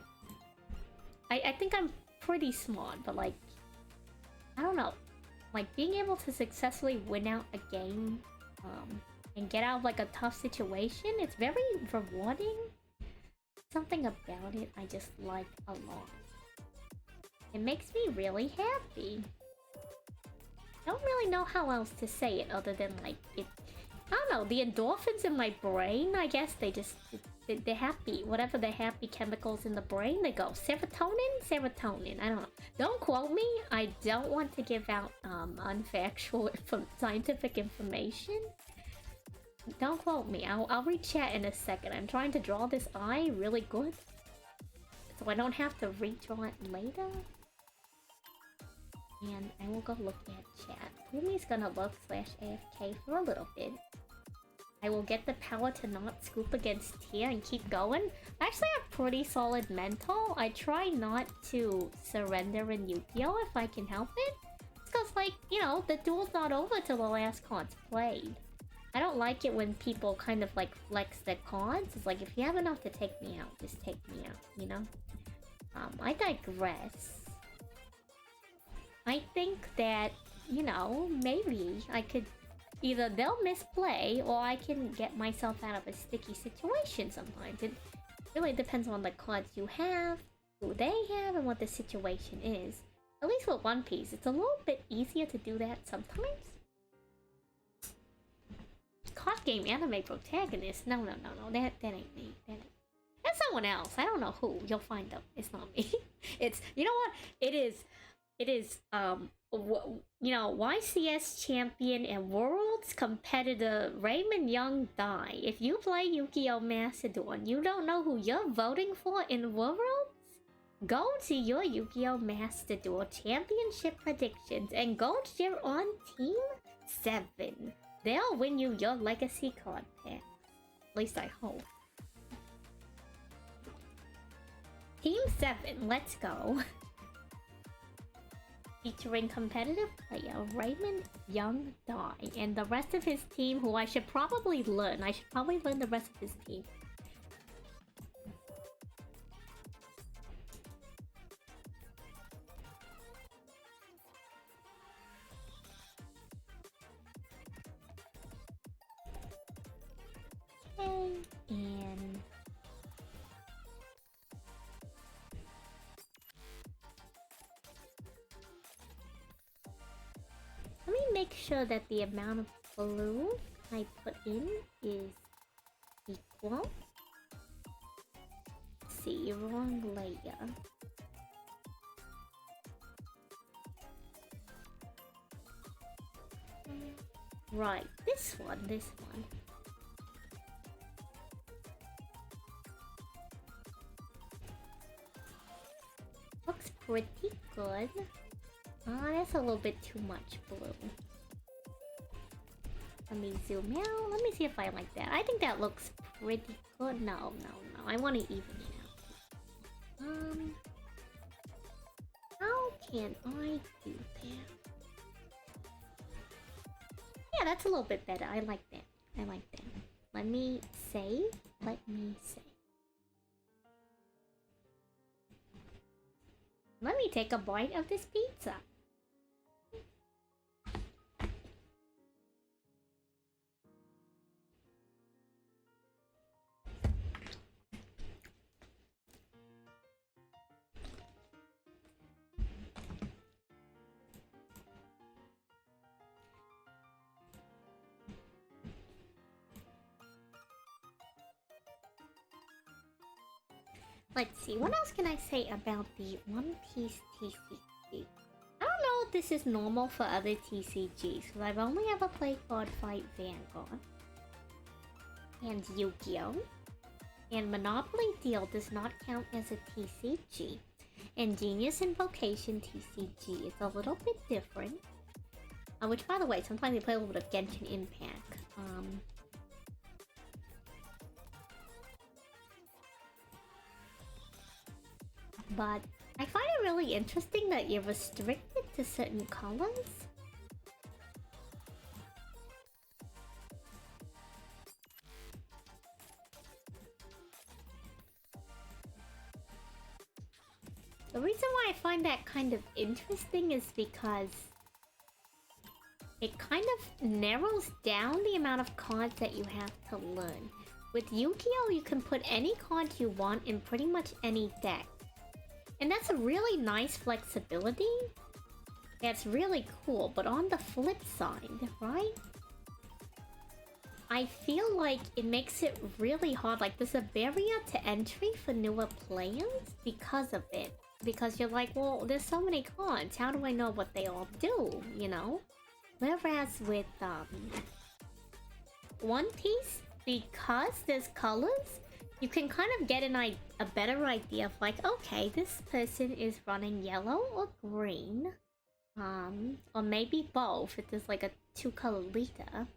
I think I'm pretty smart, but like, I don't know. Like, being able to successfully win out a game, and get out of like a tough situation, it's very rewarding. Something about it I just like a lot. It makes me really happy. I don't really know how else to say it other than like it. I don't know, the endorphins in my brain, I guess they just they're happy. Whatever the happy chemicals in the brain, they go serotonin, serotonin. I don't know. Don't quote me. I don't want to give out unfactual scientific information. Don't quote me. I'll read chat in a second. I'm trying to draw this eye really good, so I don't have to redraw it later. And I will go look at chat. Fumi's gonna look /AFK for a little bit. I will get the power to not scoop against Tia and keep going. I actually have pretty solid mental. I try not to surrender in Yu-Gi-Oh! If I can help it. It's cause like, you know, the duel's not over till the last card's played. I don't like it when people kind of like flex their cards. It's like, if you have enough to take me out, just take me out, you know? I digress. I think that, you know, maybe I could... Either they'll misplay, or I can get myself out of a sticky situation sometimes. It really depends on the cards you have, who they have, and what the situation is. At least with One Piece, it's a little bit easier to do that sometimes. Card game anime protagonist? No, that ain't me. That's someone else. I don't know who. You'll find out. It's not me. It's... You know what? It is, you know, YCS champion and world's competitor Raymond Young Dai. If you play Yu-Gi-Oh! Macedon, you don't know who you're voting for in Worlds? Go to your Yu-Gi-Oh! Macedon championship predictions and go cheer on Team 7. They'll win you your legacy card pack. At least I hope. Team 7, let's go. Featuring competitive player Raymond Young Dai and the rest of his team, who I should probably learn. I should probably learn the rest of his team. Okay, and... let me make sure that the amount of blue I put in is equal. Let's see, wrong layer. Right, this one. Looks pretty good. That's a little bit too much blue. Let me zoom out. Let me see if I like that. I think that looks pretty good. No. I want to even it out. How can I do that? Yeah, that's a little bit better. I like that. Let me save. Let me take a bite of this pizza. Let's see, what else can I say about the One Piece TCG? I don't know if this is normal for other TCGs, because I've only ever played Card Fight Vanguard and Yu-Gi-Oh! And Monopoly Deal does not count as a TCG. And Genius Invocation TCG is a little bit different. Which, by the way, sometimes they play a little bit of Genshin Impact. But I find it really interesting that you're restricted to certain colors. find that kind of interesting is because it kind of narrows down the amount of cards that you have to learn. With Yu-Gi-Oh, you can put any card you want in pretty much any deck. And that's a really nice flexibility. That's really cool, but on the flip side, right? I feel like it makes it really hard. Like, there's a barrier to entry for newer players because of it. Because you're like, well, there's so many cards. How do I know what they all do, you know? Whereas with One Piece, because there's colors, you can kind of get a better idea of like, okay, this person is running yellow or green. Or maybe both if there's like a 2-color leader.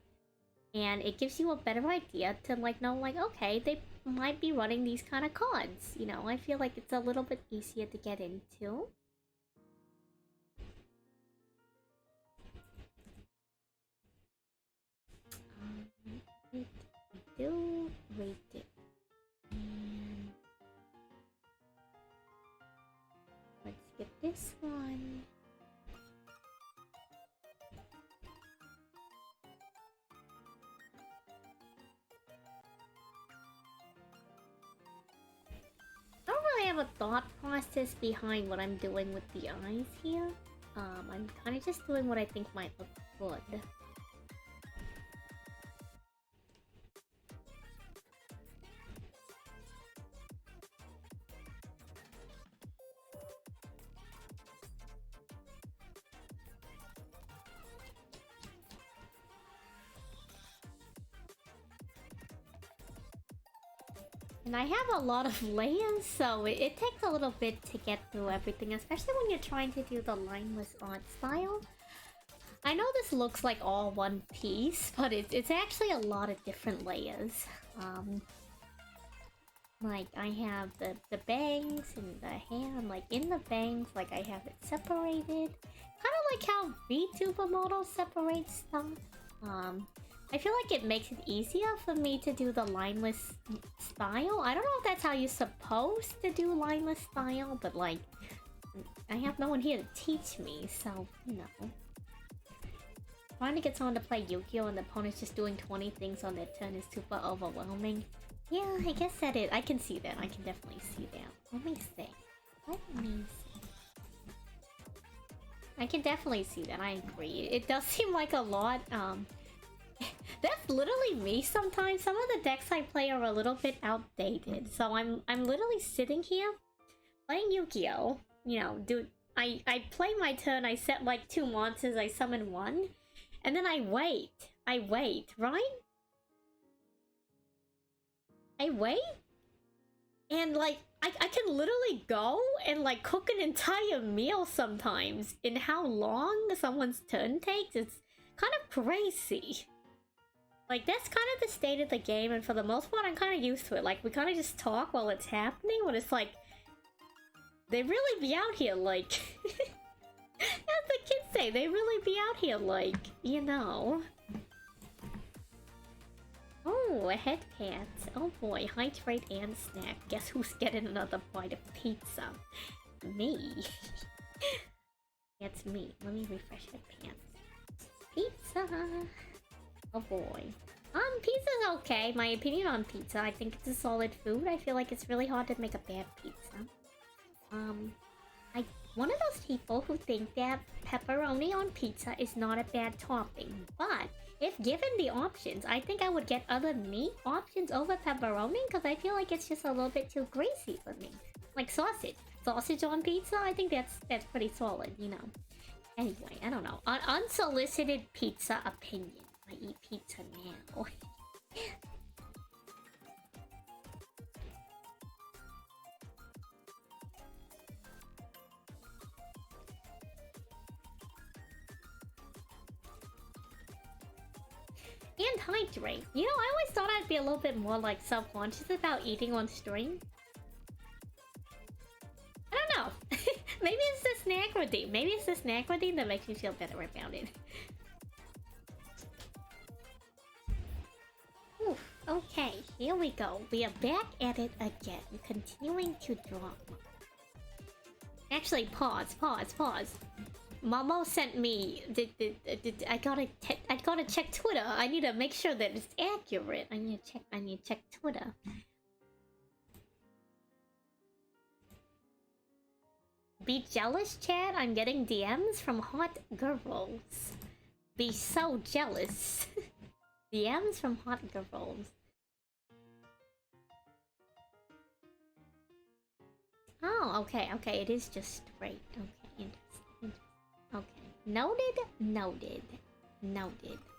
And it gives you a better idea to like know like, okay, they might be running these kind of cards. You know, I feel like it's a little bit easier to get into. Rate it. And let's get this one. I don't really have a thought process behind what I'm doing with the eyes here. I'm kind of just doing what I think might look good. And I have a lot of layers, so it takes a little bit to get through everything, especially when you're trying to do the lineless art style. I know this looks like all one piece, but it's actually a lot of different layers. Like, I have the bangs and the hair, and like in the bangs, like I have it separated. Kind of like how VTuber models separate stuff. I feel like it makes it easier for me to do the lineless style. I don't know if that's how you're supposed to do lineless style, but like, I have no one here to teach me, so, you know. Trying to get someone to play Yu-Gi-Oh! And the opponent's just doing 20 things on their turn is super overwhelming. Yeah, I guess that is. I can see that. I can definitely see that. Let me see. Let me see. I can definitely see that. I agree. It does seem like a lot, that's literally me sometimes. Some of the decks I play are a little bit outdated. So I'm literally sitting here playing Yu-Gi-Oh! You know, I play my turn, I set like 2 monsters, I summon 1, and then I wait. I wait, right? I wait? And like I can literally go and like cook an entire meal sometimes in how long someone's turn takes. It's kind of crazy. Like, that's kind of the state of the game, and for the most part, I'm kind of used to it. Like, we kind of just talk while it's happening, when it's like, they really be out here, like, as the kids say, they really be out here, like, you know. Oh, a head cat. Oh boy, hydrate and snack. Guess who's getting another bite of pizza? Me. It's me. Let me refresh my pants. Pizza! Oh boy. Pizza's okay. My opinion on pizza, I think it's a solid food. I feel like it's really hard to make a bad pizza. I'm one of those people who think that pepperoni on pizza is not a bad topping. But, if given the options, I think I would get other meat options over pepperoni because I feel like it's just a little bit too greasy for me. Like sausage. Sausage on pizza, I think that's pretty solid, you know. Anyway, I don't know. Unsolicited pizza opinion. I eat pizza now. And hydrate. You know, I always thought I'd be a little bit more like self-conscious about eating on stream. I don't know. Maybe it's the snack routine. Maybe it's the snack routine that makes me feel better about it. Oof, okay, here we go. We are back at it again, continuing to draw. Actually, pause. Momo sent me. I gotta check Twitter. I need to make sure that it's accurate. I need to check Twitter. Be jealous, Chad. I'm getting DMs from hot girls. Be so jealous. DMs from hot girls. Oh, okay. It is just straight. Okay, interesting. Okay. Noted.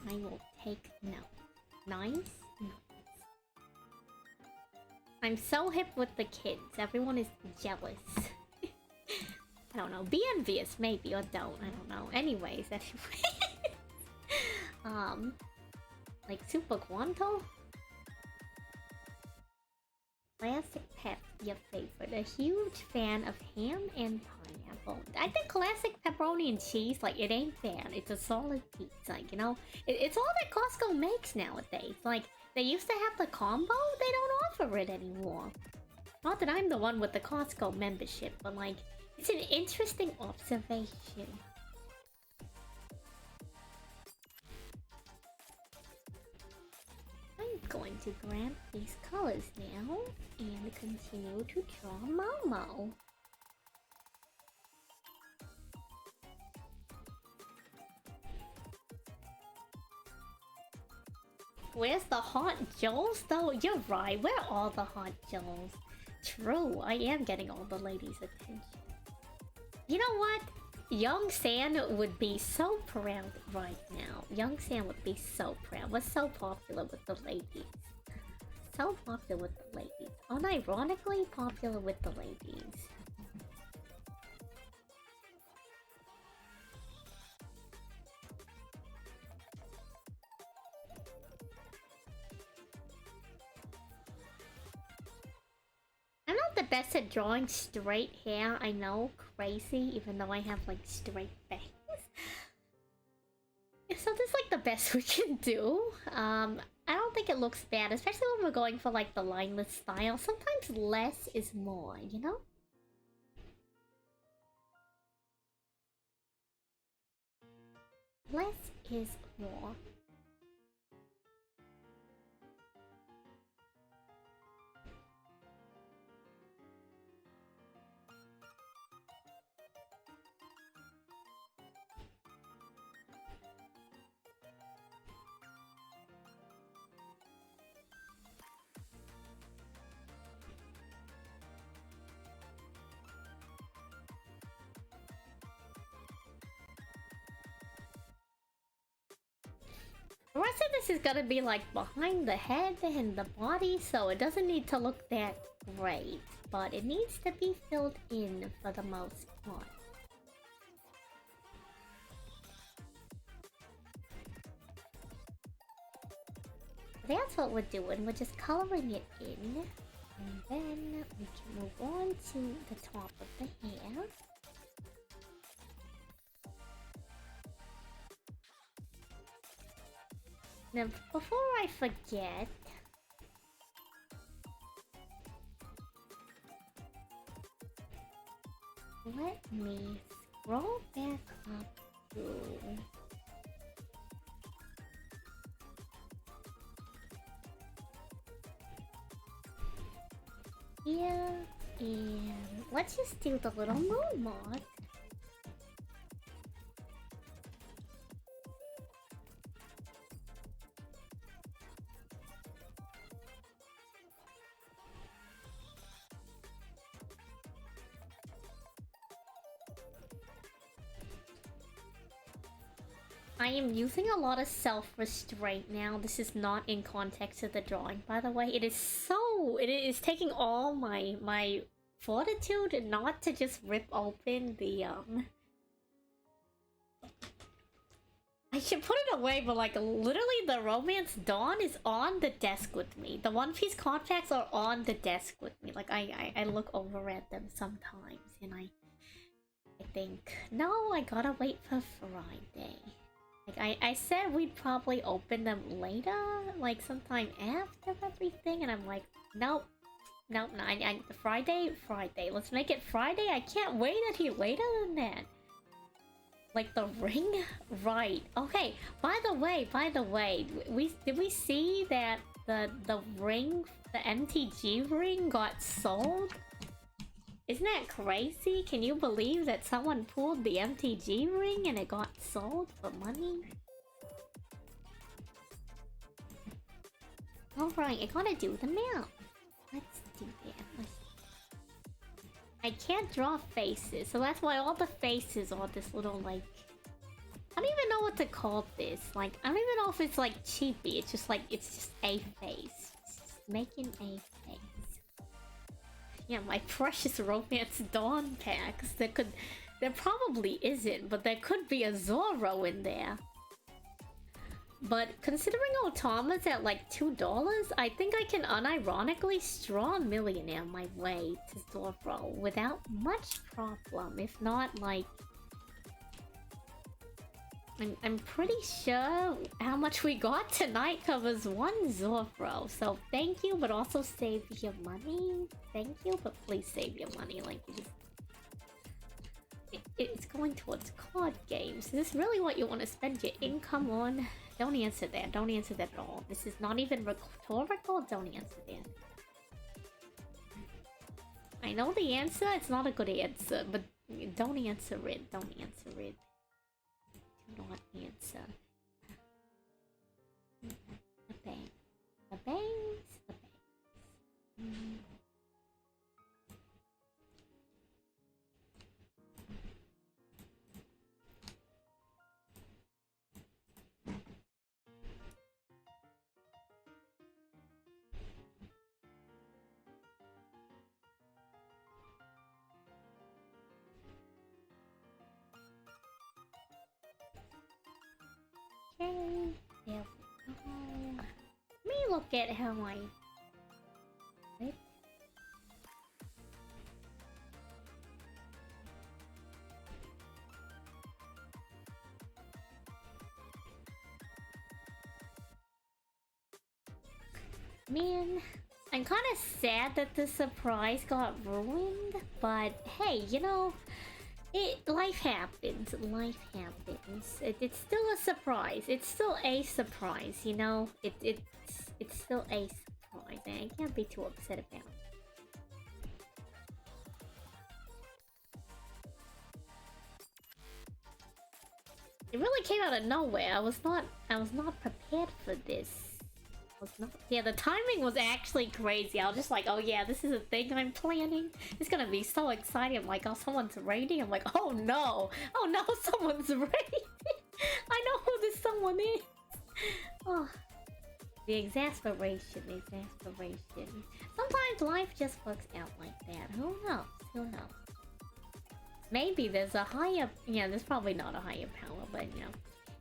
I will take note. Nice. I'm so hip with the kids. Everyone is jealous. I don't know. Be envious, maybe, or don't. I don't know. Anyways. Like Super Quanto? Classic pep, your favorite. A huge fan of ham and pineapple. I think classic pepperoni and cheese, like, it ain't bad. It's a solid pizza, you know? It's all that Costco makes nowadays. Like, they used to have the combo, they don't offer it anymore. Not that I'm the one with the Costco membership, but, like, it's an interesting observation. I'm going to grab these colors now and continue to draw Momo. Where's the hot Joes though? You're right, where are all the hot Joes? True, I am getting all the ladies' attention. You know what? Young San would be so proud right now. Young San would be so proud. We're so popular with the ladies. So popular with the ladies. Unironically popular with the ladies. I'm not the best at drawing straight hair, I know, crazy, even though I have like straight bangs. So this is like the best we can do. I don't think it looks bad, especially when we're going for like the lineless style. Sometimes less is more, you know? Less is more. The rest of this is gonna be like behind the head and the body, so it doesn't need to look that great, but it needs to be filled in for the most part. That's what we're doing, we're just coloring it in, and then we can move on to the top of the hair. Now, before I forget, let me scroll back up to here, and let's just do the little moon mod. I am using a lot of self-restraint now. This is not in context of the drawing, by the way. It is taking all my fortitude not to just rip open the I should put it away, but like literally the Romance Dawn is on the desk with me. The One Piece contracts are on the desk with me. Like I look over at them sometimes and I think, no, I gotta wait for Friday. Like, I said we'd probably open them later, like sometime after everything, and I'm like, nope, No, Friday. Let's make it Friday. I can't wait any later than that. Like the ring? Right. Okay, by the way, did we see that the ring, the MTG ring got sold? Isn't that crazy? Can you believe that someone pulled the MTG ring and it got sold for money? Alright, I gotta do the math. Let's do that. I can't draw faces, so that's why all the faces are this little, like... I don't even know what to call this. Like, I don't even know if it's, like, cheapy. It's just, like, it's just a face. It's just making a face. Yeah, my precious Romance Dawn packs. There probably isn't, but there could be a Zorro in there. But considering Otama's at like $2, I think I can unironically straw a millionaire my way to Zorro without much problem. If not, like... I'm pretty sure how much we got tonight covers one Zorro. So thank you, but also save your money. Thank you, but please save your money. Like, it's going towards card games. Is this really what you want to spend your income on? Don't answer that. Don't answer that at all. This is not even rhetorical. Don't answer that. I know the answer. It's not a good answer, but don't answer it. Don't answer it. Do not answer. The bangs. The bangs. The bangs. Okay, there we go. Let me look at how I... Right? Man, I'm kind of sad that the surprise got ruined, but hey, you know... life happens. Life happens. It's still a surprise. It's still a surprise, you know? It's still a surprise, and I can't be too upset about it. It really came out of nowhere. I was not prepared for this. Yeah, the timing was actually crazy. I was just like, oh yeah, this is a thing I'm planning. It's gonna be so exciting. I'm like, oh, someone's raiding. I'm like, oh no, someone's raiding. I know who this someone is. Oh, the exasperation. Sometimes life just works out like that. Who knows? Maybe there's a higher... Yeah, there's probably not a higher power, but you know.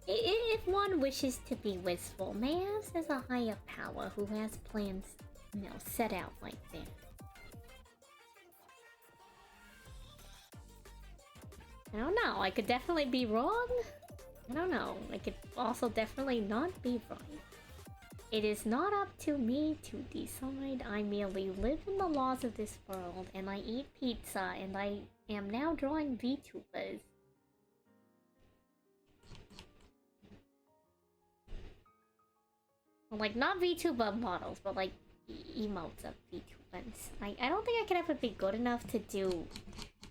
If one wishes to be wistful, perhaps there's a higher power who has plans, you know, set out like that. I don't know, I could definitely be wrong. I don't know, I could also definitely not be right. It is not up to me to decide. I merely live in the laws of this world, and I eat pizza, and I am now drawing VTubers. Like, not VTuber models, but like emotes of VTubers. I don't think I could ever be good enough to do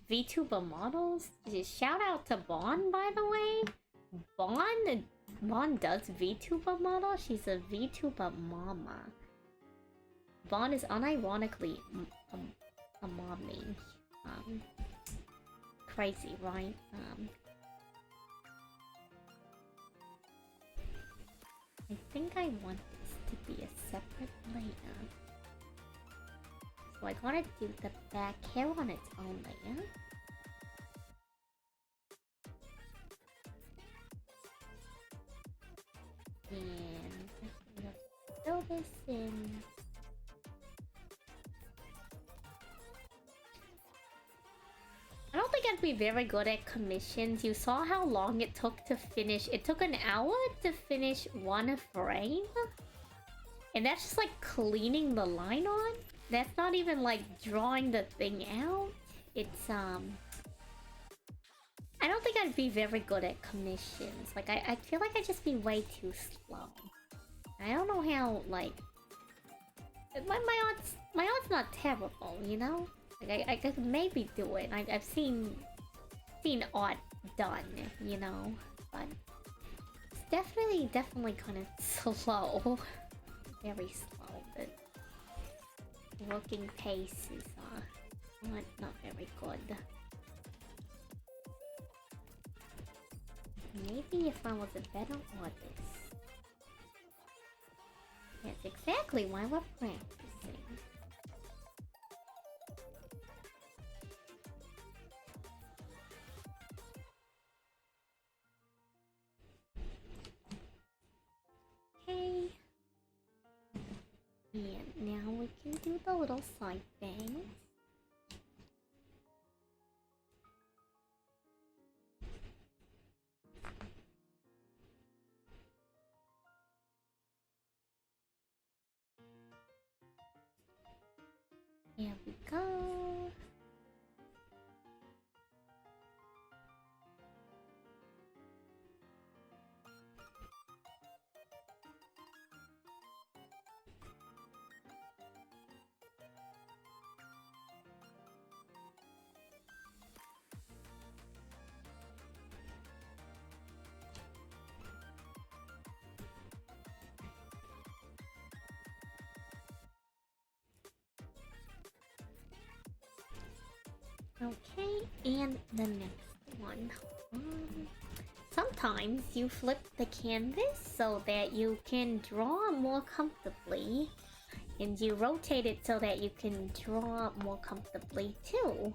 VTuber models. Just shout out to Bon, by the way. Bon does VTuber model. She's a VTuber mama. Bon is unironically a mom name. Crazy, right? I think I want this to be a separate layer. So I gotta do the back hair on its own layer. And I'm gonna fill this in. I don't think I'd be very good at commissions. You saw how long it took to finish. It took an hour to finish one frame. And that's just like cleaning the line on. that's not even like drawing the thing out. It's I don't think I'd be very good at commissions. Like I feel like I'd just be way too slow. I don't know how like my art's not terrible, you know? Like I could maybe do it. I've seen art done, you know, but it's definitely kind of slow. Very slow. The working pace is not very good. Maybe if I was a better artist. That's exactly why we're practicing. Okay. And now we can do the little side bangs. There we go. Okay, and the next one. Sometimes you flip the canvas so that you can draw more comfortably, and you rotate it so that you can draw more comfortably too.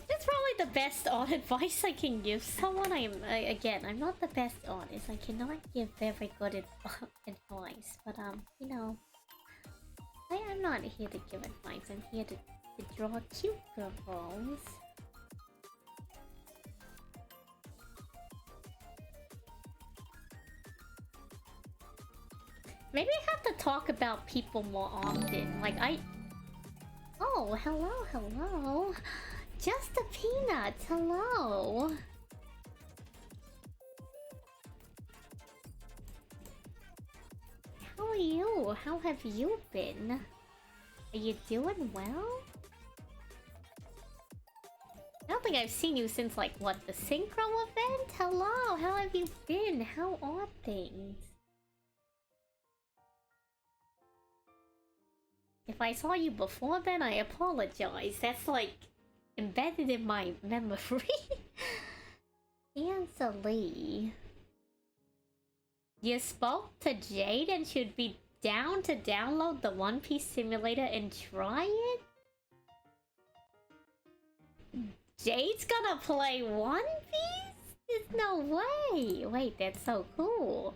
That's probably the best art advice I can give someone. Again, I'm not the best artist. I cannot give very good advice, but you know, I'm not here to give advice. I'm here to draw cute girls. Maybe I have to talk about people more often. Like Oh, hello. Just a peanut, hello. How are you? How have you been? Are you doing well? I don't think I've seen you since like, what, the synchro event? Hello, how have you been? How are things? If I saw you before then, I apologize. That's like embedded in my memory. And Salie. You spoke to Jade and should be down to download the One Piece simulator and try it? Jade's gonna play One Piece? There's no way! Wait, that's so cool.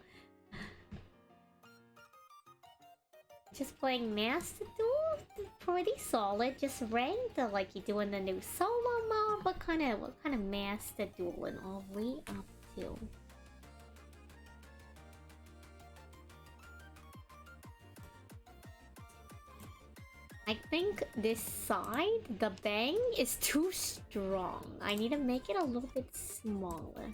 Just playing Master Duel? Pretty solid. Just ranked like you do in the new solo mode. What kind of Master Dueling are we up to? I think this side, the bang, is too strong. I need to make it a little bit smaller.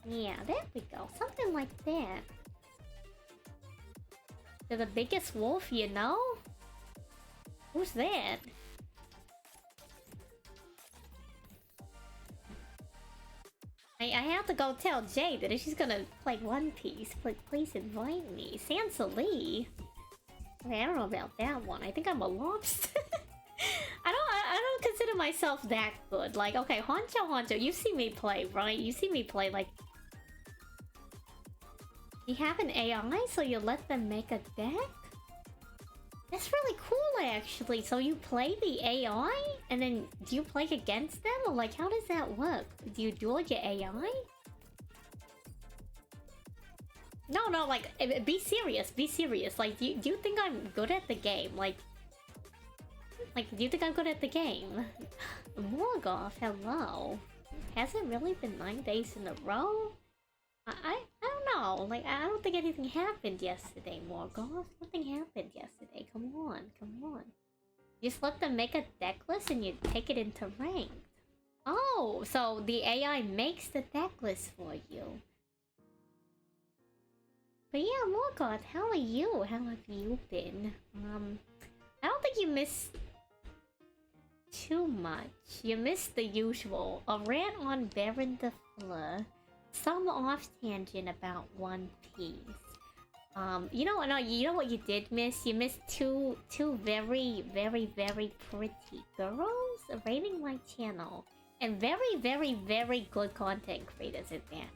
Yeah, there we go. Something like that. They're the biggest wolf, you know? Who's that? I have to go tell Jade that if she's gonna play One Piece, please invite me. Salie. Okay, I don't know about that one. I think I'm a lobster. I don't consider myself that good. Like, okay, Honcho, you see me play, right? You see me play, like... You have an AI, so you let them make a deck? That's really cool, actually. So you play the AI, and then do you play against them? Or like, how does that work? Do you duel your AI? No, like, be serious, be serious. Like, do you think I'm good at the game? Like, do you think I'm good at the game? Morgoth, hello. Has it really been 9 days in a row? I don't know. Like, I don't think anything happened yesterday, Morgoth. Nothing happened yesterday. Come on, come on. You just let them make a deck list and you take it into ranked. Oh, so the AI makes the deck list for you. But yeah, Morgoth, how are you? How have you been? I don't think you missed too much. You missed the usual. A rant on Baron the Fleur. Some off tangent about One Piece. You know what you did miss? You missed two very pretty girls raiding my channel. And very good content creators at that.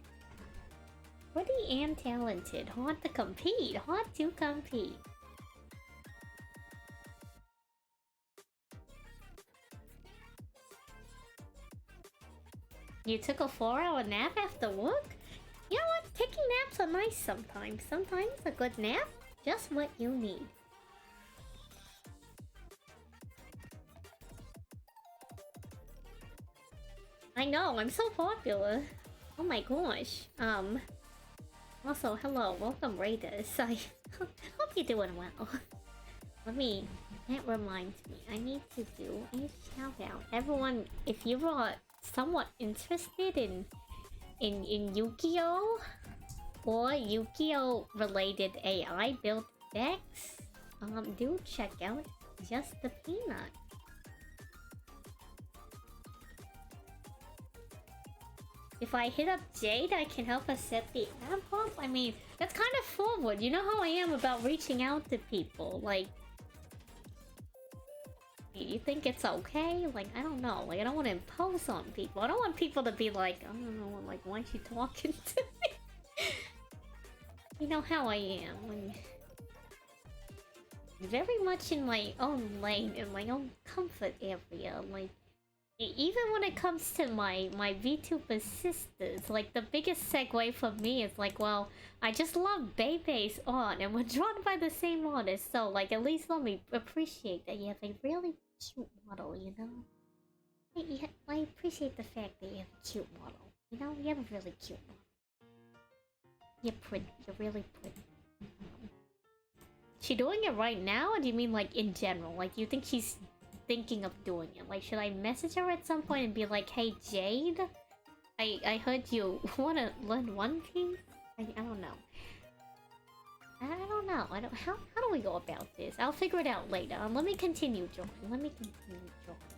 Pretty and talented. Hard to compete. Hard to compete. You took a 4-hour nap after work? You know what? Taking naps are nice sometimes. Sometimes a good nap, just what you need. I know, I'm so popular. Oh my gosh. Also, hello, welcome Raiders. I hope you're doing well. That reminds me, I need to do a shout out. Everyone, if you are somewhat interested in Yu-Gi-Oh! Or Yu-Gi-Oh! Related AI built decks, do check out Just the Peanut. If I hit up Jade, I can help us set the app up? I mean, that's kind of forward. You know how I am about reaching out to people. Like, you think it's okay? Like, I don't know. Like, I don't want to impose on people. I don't want people to be like, I don't know, like, why is she talking to me? You know how I am. Like, very much in my own lane, in my own comfort area. Like, even when it comes to my VTuber sisters, like, the biggest segue for me is like, well, I just love Bebe's art, and we're drawn by the same artist, so, like, at least let me appreciate that you have a really cute model, you know? I appreciate the fact that you have a cute model. You know, you have a really cute model. You're pretty. You're really pretty. She doing it right now, or do you mean, like, in general? Like, you think she's thinking of doing it? Like, should I message her at some point and be like, hey Jade, I heard you want to learn One Piece? I don't know. I don't know. How do we go about this? I'll figure it out later. Let me continue drawing.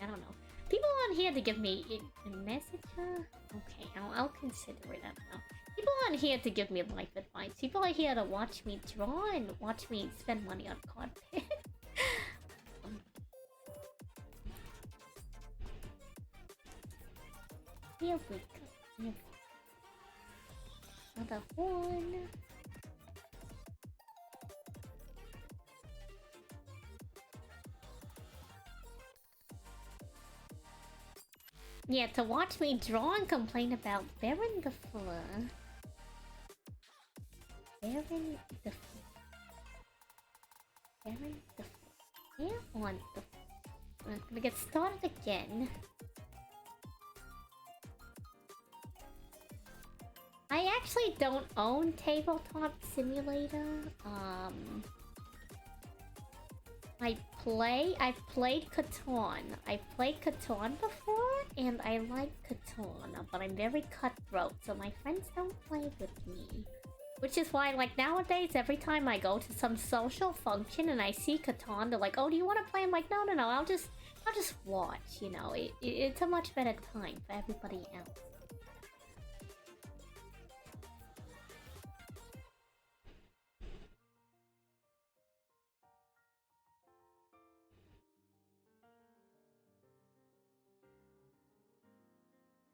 I don't know. People on here to give me a message. Okay, I'll consider it. I don't know. People aren't here to give me life advice. People are here to watch me draw and watch me spend money on content. Here we go. Another one. Yeah, to watch me draw and complain about Baron the Fleur. Baron the Fleur. Baron the Fleur. Yeah, on the Fleur. I'm gonna get started again. I actually don't own Tabletop Simulator. I've played Catan. I've played Catan before, and I like Catan, but I'm very cutthroat, so my friends don't play with me. Which is why, like, nowadays, every time I go to some social function and I see Catan, they're like, oh, do you want to play? I'm like, no, I'll just watch, you know. It's a much better time for everybody else.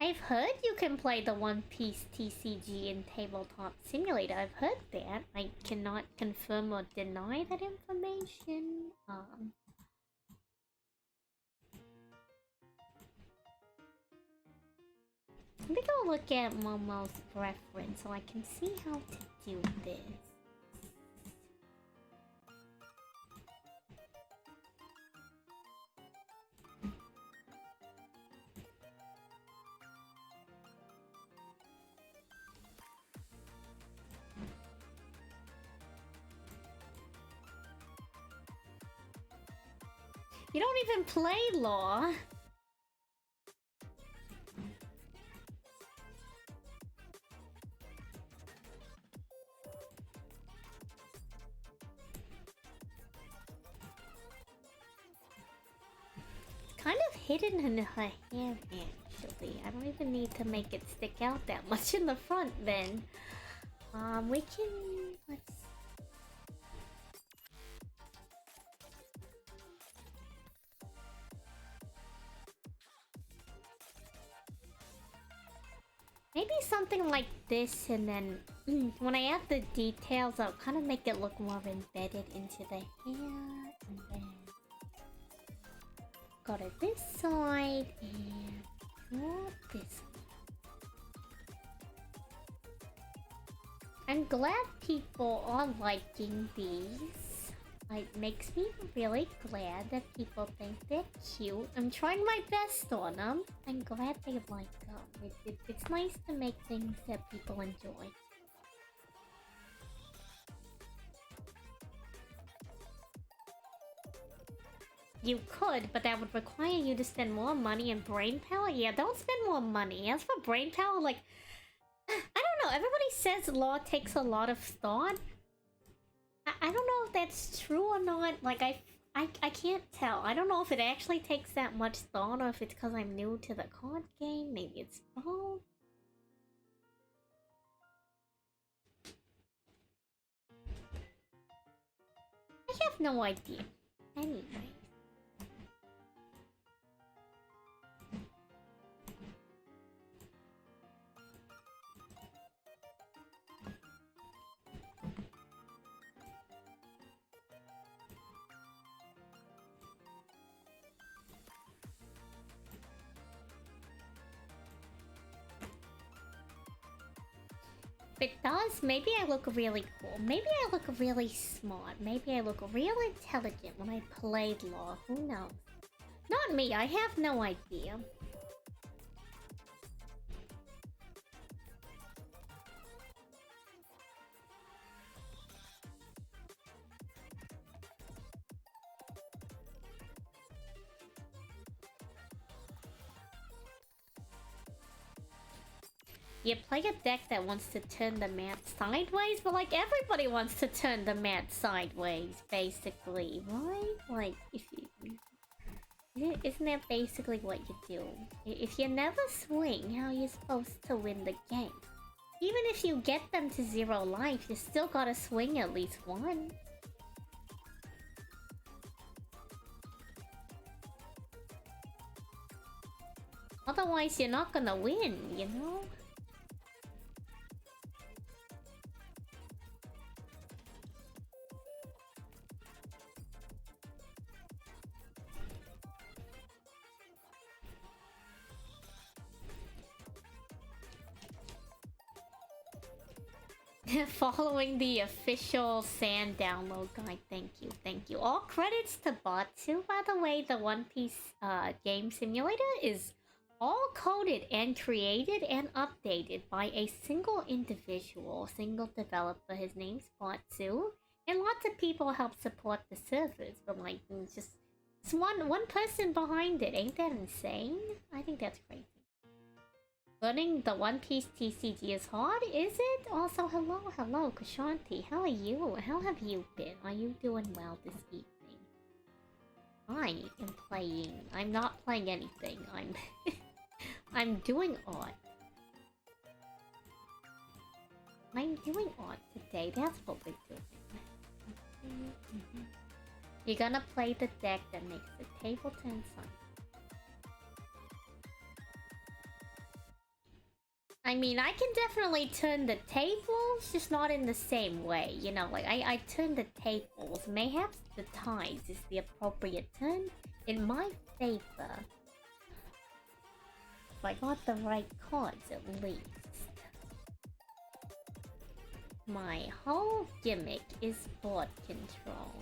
I've heard you can play the One Piece TCG in Tabletop Simulator. I've heard that. I cannot confirm or deny that information. Let me go look at Momo's preference so I can see how to do this. You don't even play Law. It's kind of hidden in her hair, actually. I don't even need to make it stick out that much in the front then. We can... let's... maybe something like this, and then when I add the details, I'll kind of make it look more embedded into the hair. And then go to this side and draw this one. I'm glad people are liking these. It makes me really glad that people think they're cute. I'm trying my best on them. I'm glad they like them. It's nice to make things that people enjoy. You could, but that would require you to spend more money and brain power. Yeah, don't spend more money. As for brain power, like... I don't know. Everybody says Law takes a lot of thought. I don't know if that's true or not. Like, I can't tell. I don't know if it actually takes that much thought or if it's because I'm new to the card game. Maybe it's both. I have no idea. Anyway. If it does, maybe I look really cool. Maybe I look really smart. Maybe I look real intelligent when I played Law. Who knows? Not me. I have no idea. You play a deck that wants to turn the mat sideways, but like everybody wants to turn the mat sideways, basically, right? Like, if you... isn't that basically what you do? If you never swing, how are you supposed to win the game? Even if you get them to 0 life, you still gotta swing at least one. Otherwise, you're not gonna win, you know? Following the official sand download guide. Thank you, thank you. All credits to Batsu, by the way. The One Piece game simulator is all coded and created and updated by a single individual, single developer. His name's Batsu, and lots of people help support the servers. But like, it's one person behind it. Ain't that insane? I think that's crazy. Learning the One Piece TCG is hard, is it? Also, hello, Kushanti. How are you? How have you been? Are you doing well this evening? I am playing. I'm not playing anything. I'm doing art. I'm doing art today. That's what we're doing. You're gonna play the deck that makes the table turn sideways. I mean, I can definitely turn the tables, just not in the same way. You know, like, I turn the tables. Mayhaps the ties is the appropriate turn in my favor. I got the right cards at least. My whole gimmick is board control.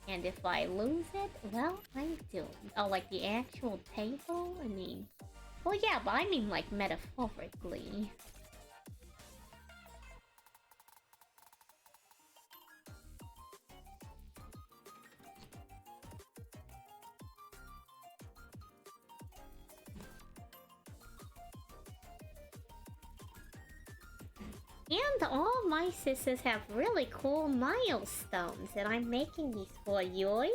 And if I lose it, well, I'm doomed. Oh, like the actual table? I mean... Well, yeah, but I mean like metaphorically. And all my sisters have really cool milestones, and I'm making these for Yui.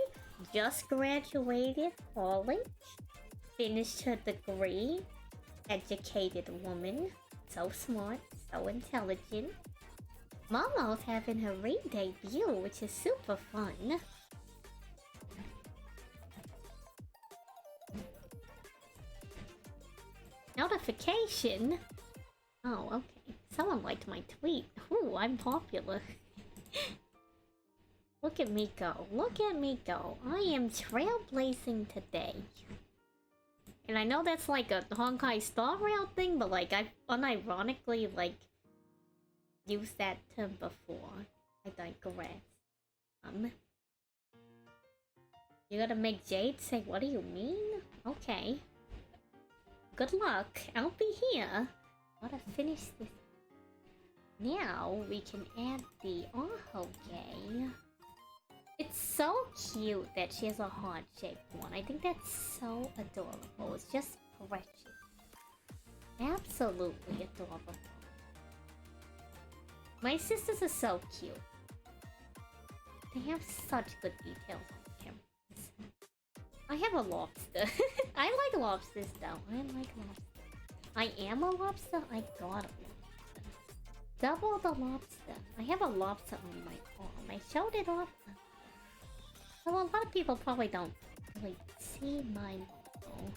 Just graduated college, finished her degree, educated woman, so smart, so intelligent. Momo's having her re-debut, which is super fun. Notification? Oh, okay. Someone liked my tweet. Ooh, I'm popular. Look at me go. Look at me go. I am trailblazing today. And I know that's like a Honkai Star Rail thing, but like I've unironically like used that term before. I digress. You gotta make Jade say, what do you mean? Okay. Good luck. I'll be here. Gotta finish this. Now we can add the Ahoge. It's so cute that she has a heart-shaped one. I think that's so adorable. It's just precious. Absolutely adorable. My sisters are so cute. They have such good details on cameras. I have a lobster. I like lobsters though. I like lobster. I am a lobster? I got a lobster. Double the lobster. I have a lobster on my arm. I showed it off. So a lot of people probably don't really see my logo.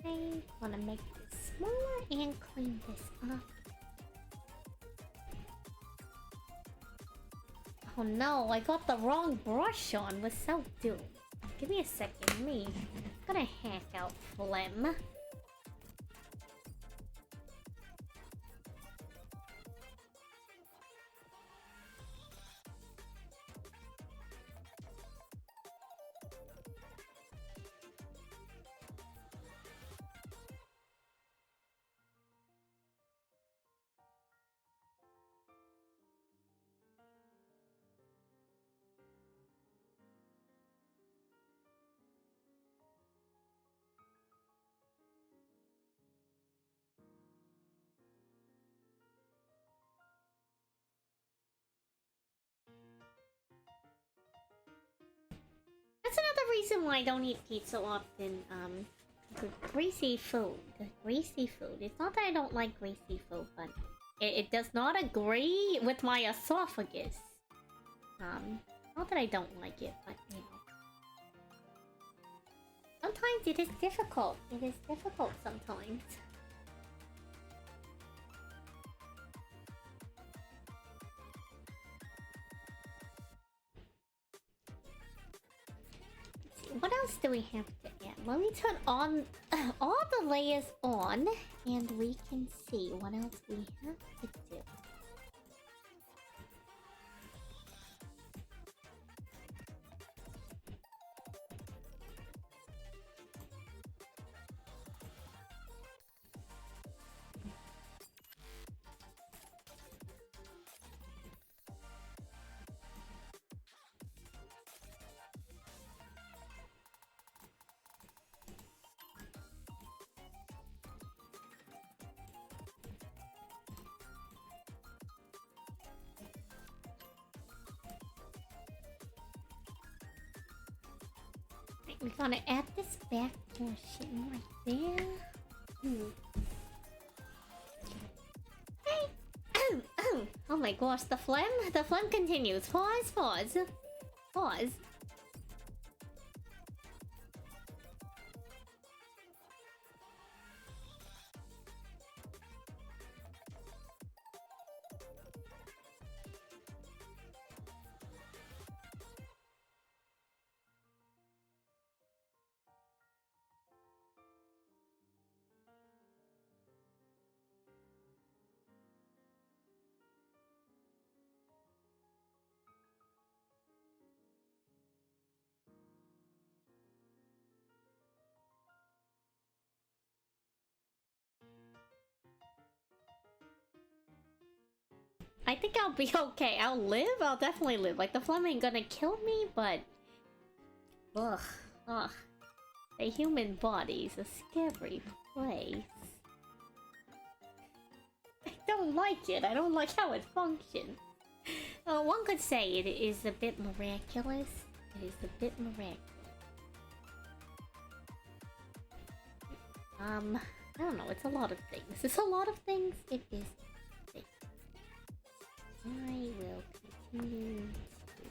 I want to make this smaller and clean this up. Oh no, I got the wrong brush on. Was so doomed. Give me a second, I'm gonna hack out phlegm. That's another reason why I don't eat pizza often. Greasy food. Greasy food. It's not that I don't like greasy food, but it does not agree with my esophagus. Not that I don't like it, but you know. Sometimes it is difficult. It is difficult sometimes. What else do we have to add? Let me turn on all the layers on, and we can see what else we have to do. We're gonna add this back portion right there. Hey! my gosh, the phlegm continues. Pause, pause. Pause. I think I'll be okay. I'll live. I'll definitely live. Like, the phlegm ain't gonna kill me, but... Ugh. Ugh. The human body's a scary place. I don't like it. I don't like how it functions. One could say it is a bit miraculous. It is a bit miraculous. I don't know. It's a lot of things. It's a lot of things. It is. I will continue to...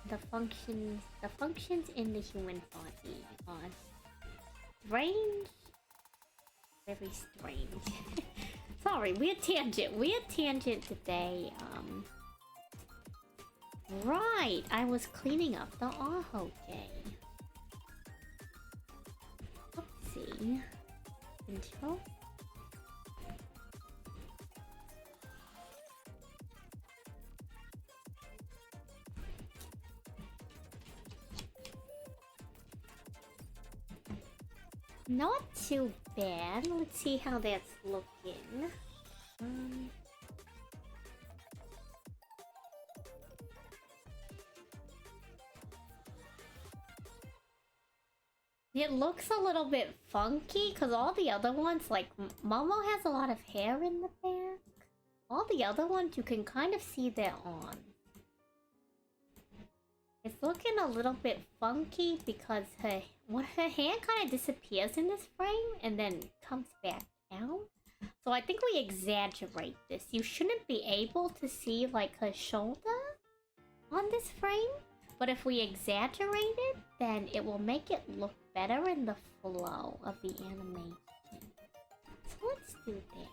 The functions in the human body are strange. Very strange. Sorry, weird tangent today. Right, I was cleaning up the Aho game. Oopsie. Control. Not too bad. Let's see how that's looking. It looks a little bit funky because all the other ones, like Momo has a lot of hair in the back. All the other ones you can kind of see their arms. It's looking a little bit funky because her hand kind of disappears in this frame and then comes back out. So I think we exaggerate this. You shouldn't be able to see like her shoulder on this frame, but if we exaggerate it, then it will make it look better in the flow of the animation. So let's do that.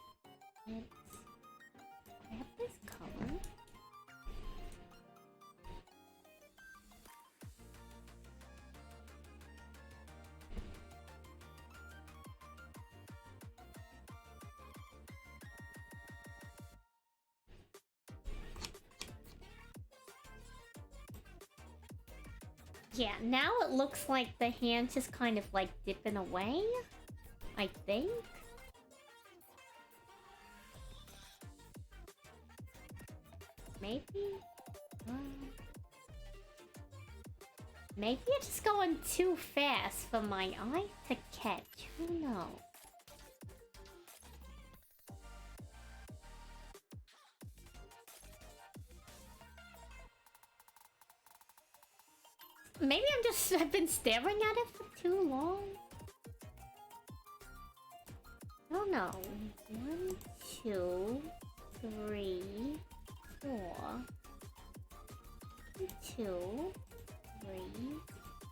Let's grab this color. Yeah, now it looks like the hand's just kind of like dipping away, I think. Maybe? Maybe it's just going too fast for my eye to catch. Who knows? Maybe I've been staring at it for too long. I don't know. 1, 2, 3, 4. 2, 3,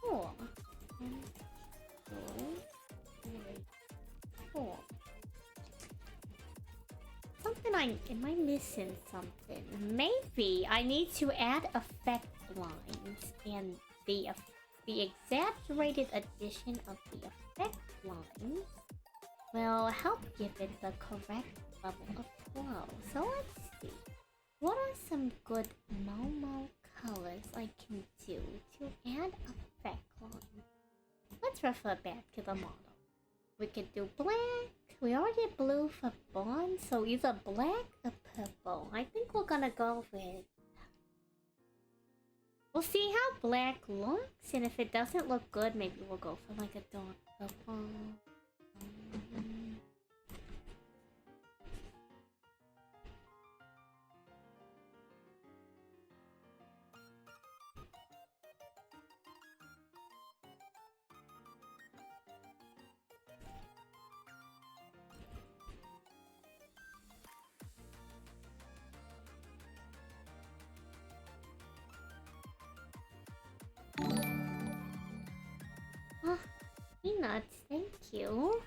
4. 1, 2, 3, 4. Am I missing something? Maybe I need to add effect lines and the exaggerated addition of the effect lines will help give it the correct level of flow. So let's see. What are some good Momo colors I can do to add effect lines? Let's refer back to the model. We could do black. We already did blue for Bond, so either black or purple. I think we're gonna go with We'll see how black looks, and if it doesn't look good, maybe we'll go for like a dark purple. Oh, peanuts, thank you.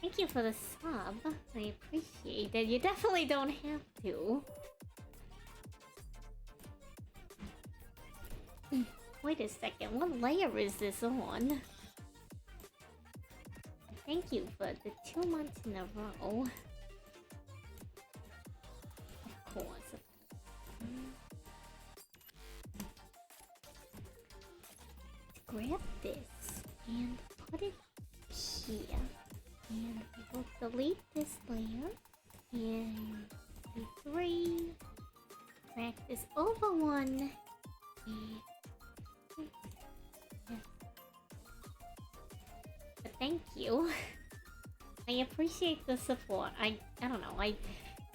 Thank you for the sub. I appreciate it. You definitely don't have to. Wait a second, what layer is this on? Thank you for the 2 months in a row. Of course. Grab this and put it here. And we will delete this layer. And do 3. Drag this over 1. And but thank you. I appreciate the support. I don't know.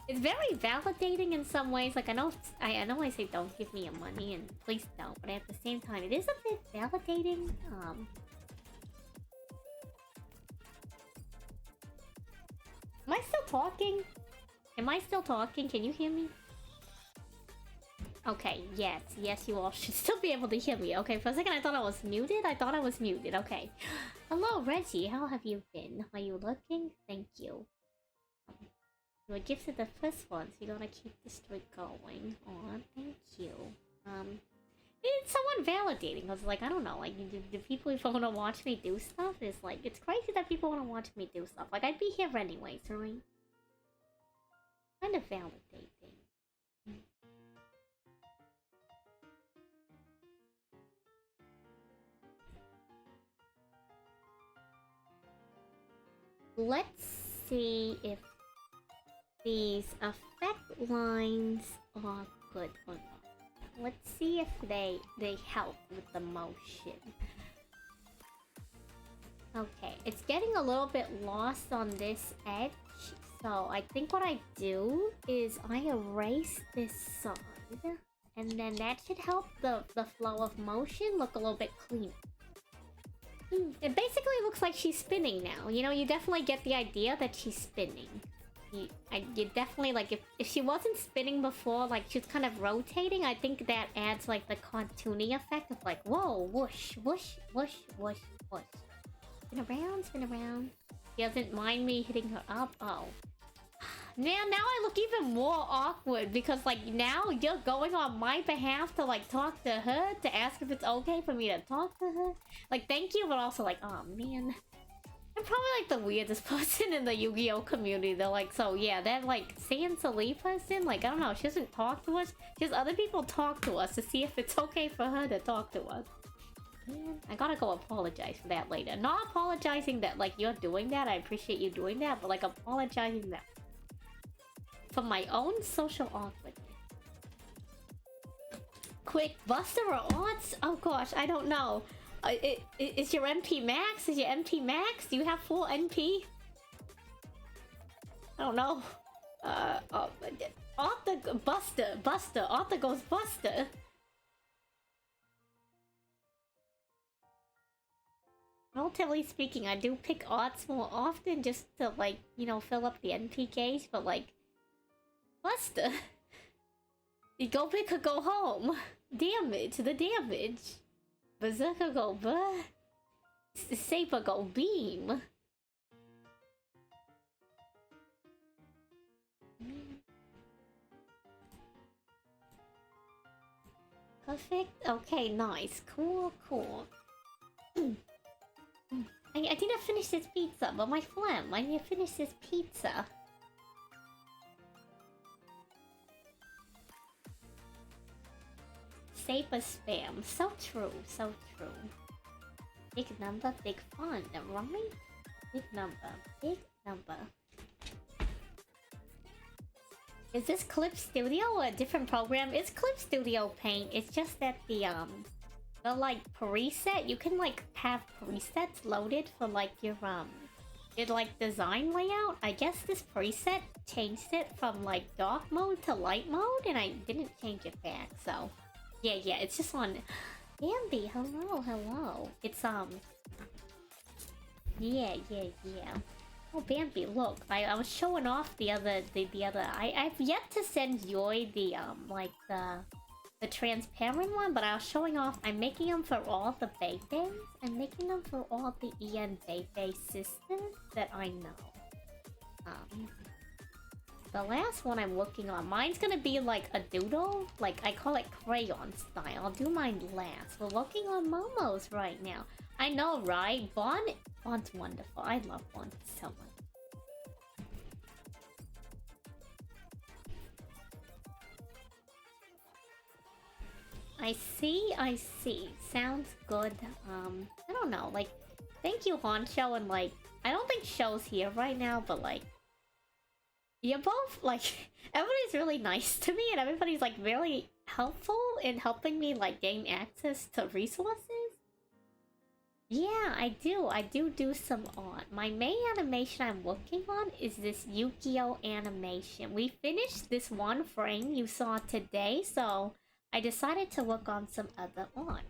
It's very validating in some ways. Like I know I say don't give me your money and please don't, but at the same time it is a bit validating. Am I still talking? Am I still talking? Can you hear me? Okay, yes, you all should still be able to hear me. Okay, for a second I thought I was muted. Okay. Hello, Reggie. How have you been? Are you looking? Thank you. You were gifted the first one, so you gotta keep the streak going. Aw, thank you. It's somewhat validating, because, like, I don't know, like, the people who want to watch me do stuff is, like, it's crazy that people want to watch me do stuff. Like, I'd be here anyways, right? Kind of validating. Let's see if these effect lines are good or not. Let's see if they help with the motion. Okay, it's getting a little bit lost on this edge, so I think what I do is I erase this side, and then that should help the flow of motion look a little bit cleaner. It basically looks like she's spinning now. You know, you definitely get the idea that she's spinning. You definitely, like, if she wasn't spinning before, like, she's kind of rotating, I think that adds, like, the cartoony effect of, like, whoa, whoosh, whoosh, whoosh, whoosh, whoosh. Spin around. She doesn't mind me hitting her up. Oh. Man, now I look even more awkward because, like, now you're going on my behalf to, like, talk to her, to ask if it's okay for me to talk to her. Like, thank you, but also, like, oh, man. I'm probably, like, the weirdest person in the Yu-Gi-Oh! Community. They're like, so, yeah, that, like, Salie person, like, I don't know, she doesn't talk to us. Just other people talk to us to see if it's okay for her to talk to us. Man, I gotta go apologize for that later. Not apologizing that, like, you're doing that. I appreciate you doing that, but, like, apologizing that for my own social awkwardness. Quick, Buster or Odds? Oh gosh, I don't know. Is your MP max? Is your MP max? Do you have full NP? I don't know. Arthur, Buster. Arthur goes Buster. Relatively speaking, I do pick odds more often just to, like, you know, fill up the NP gauge, but, like, Buster. You go big or go home. Damage, the damage. Berserker go buh. Saber go beam. Perfect. Okay, nice. Cool. I didn't finish this pizza, but my phlegm. I need to finish this pizza. Saber spam. So true. Big number, big fun, right? Big number. Is this Clip Studio or a different program? It's Clip Studio Paint. It's just that the like preset, you can like have presets loaded for like your like design layout. I guess this preset changed it from like dark mode to light mode, and I didn't change it back. So yeah, it's just on Bambi. Hello. It's yeah. Oh, Bambi, look, I was showing off the other. I've yet to send Joy the like the transparent one, but I was showing off. I'm making them for all the Beibes. I'm making them for all the Ian Bebe sisters that I know. The last one I'm working on, mine's gonna be like a doodle, like I call it crayon style. I'll do mine last. We're working on Momo's right now. I know, right? Bond's wonderful. I love Bond so much. I see. Sounds good. I don't know, like, thank you, Honcho, and like, I don't think Show's here right now, but like, you're both, like, everybody's really nice to me, and everybody's like very helpful in helping me like gain access to resources. Yeah, I do some art. My main animation I'm working on is this YGO Animation. We finished this one frame you saw today, so I decided to work on some other art.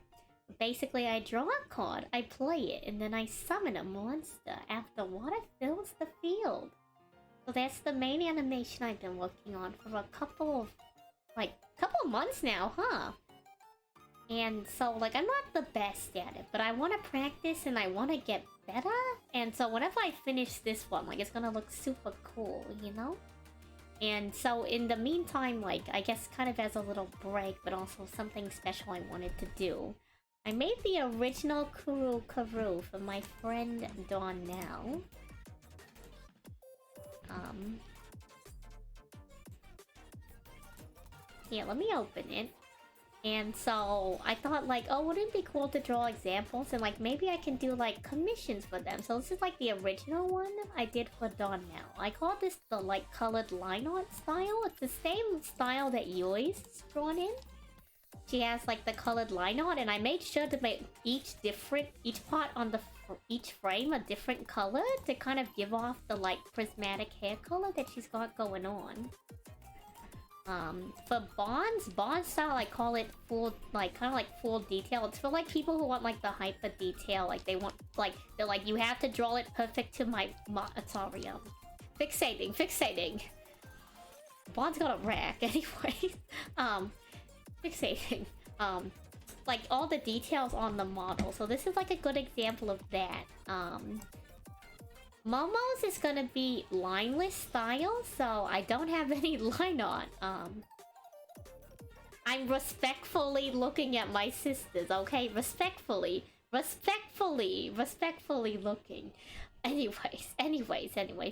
Basically, I draw a card, I play it, and then I summon a monster after water fills the field. So that's the main animation I've been working on for a couple of months now, huh? And so, like, I'm not the best at it, but I want to practice and I want to get better. And so whenever I finish this one, like, it's gonna look super cool, you know? And so in the meantime, like, I guess kind of as a little break, but also something special I wanted to do, I made the original Kuru Karu for my friend Donnell. Yeah, let me open it. And so I thought like, oh, wouldn't it be cool to draw examples and like maybe I can do like commissions for them. So this is like the original one I did for Donnell. I call this the like colored line art style. It's the same style that Yoi's drawn in. She has like the colored line art, and I made sure to make each part on each frame a different color to kind of give off the like prismatic hair color that she's got going on. For Bond style, I call it full, like, kind of like full detail. It's for like people who want like the hyper detail, like they want, like, they're like, you have to draw it perfect to my sorry, fixating. Bond's got a rack anyway. Fixating. Like all the details on the model. So this is like a good example of that. Momo's is gonna be lineless style, so I don't have any line art. I'm respectfully looking at my sisters, okay? Respectfully looking. Anyways,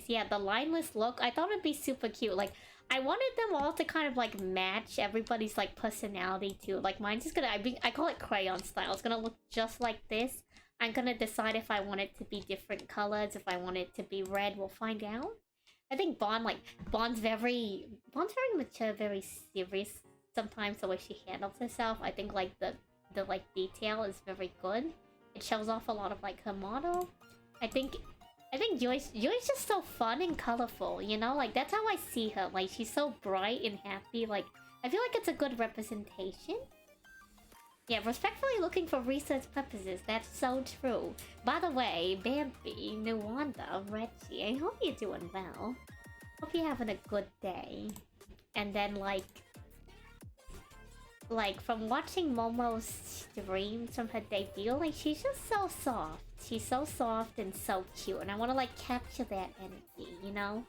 yeah, the lineless look, I thought it'd be super cute. Like, I wanted them all to kind of like match everybody's like personality too. Like mine's just gonna, I call it crayon style. It's gonna look just like this. I'm gonna decide if I want it to be different colors, if I want it to be red, we'll find out. I think Bond's very mature, very serious sometimes the way she handles herself. I think like the like detail is very good. It shows off a lot of like her model. I think Joy's just so fun and colorful, you know? Like that's how I see her. Like she's so bright and happy. Like I feel like it's a good representation. Yeah, respectfully looking for research purposes. That's so true. By the way, Bambi, Nuwanda, Reggie, I hope you're doing well. Hope you're having a good day. And then like from watching Momo's streams from her debut, like she's just so soft. She's so soft and so cute, and I want to like capture that energy, you know?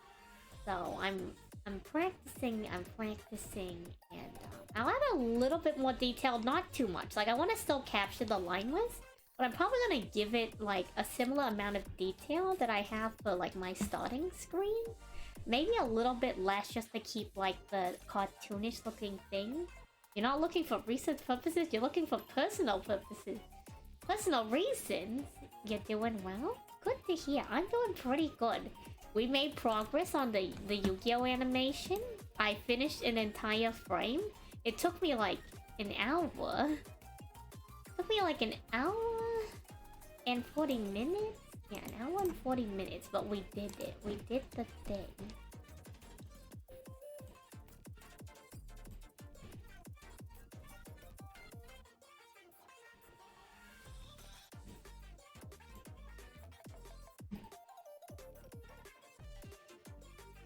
So I'm practicing, and I'll add a little bit more detail, not too much. Like I want to still capture the lineless, but I'm probably gonna give it like a similar amount of detail that I have for like my starting screen. Maybe a little bit less, just to keep like the cartoonish looking thing. You're not looking for research purposes, you're looking for personal purposes. Personal reasons. You're doing well? Good to hear. I'm doing pretty good. We made progress on the Yu-Gi-Oh animation. I finished an entire frame. It took me like an hour. It took me like an hour and 40 minutes? Yeah, an hour and 40 minutes, but we did it. We did the thing.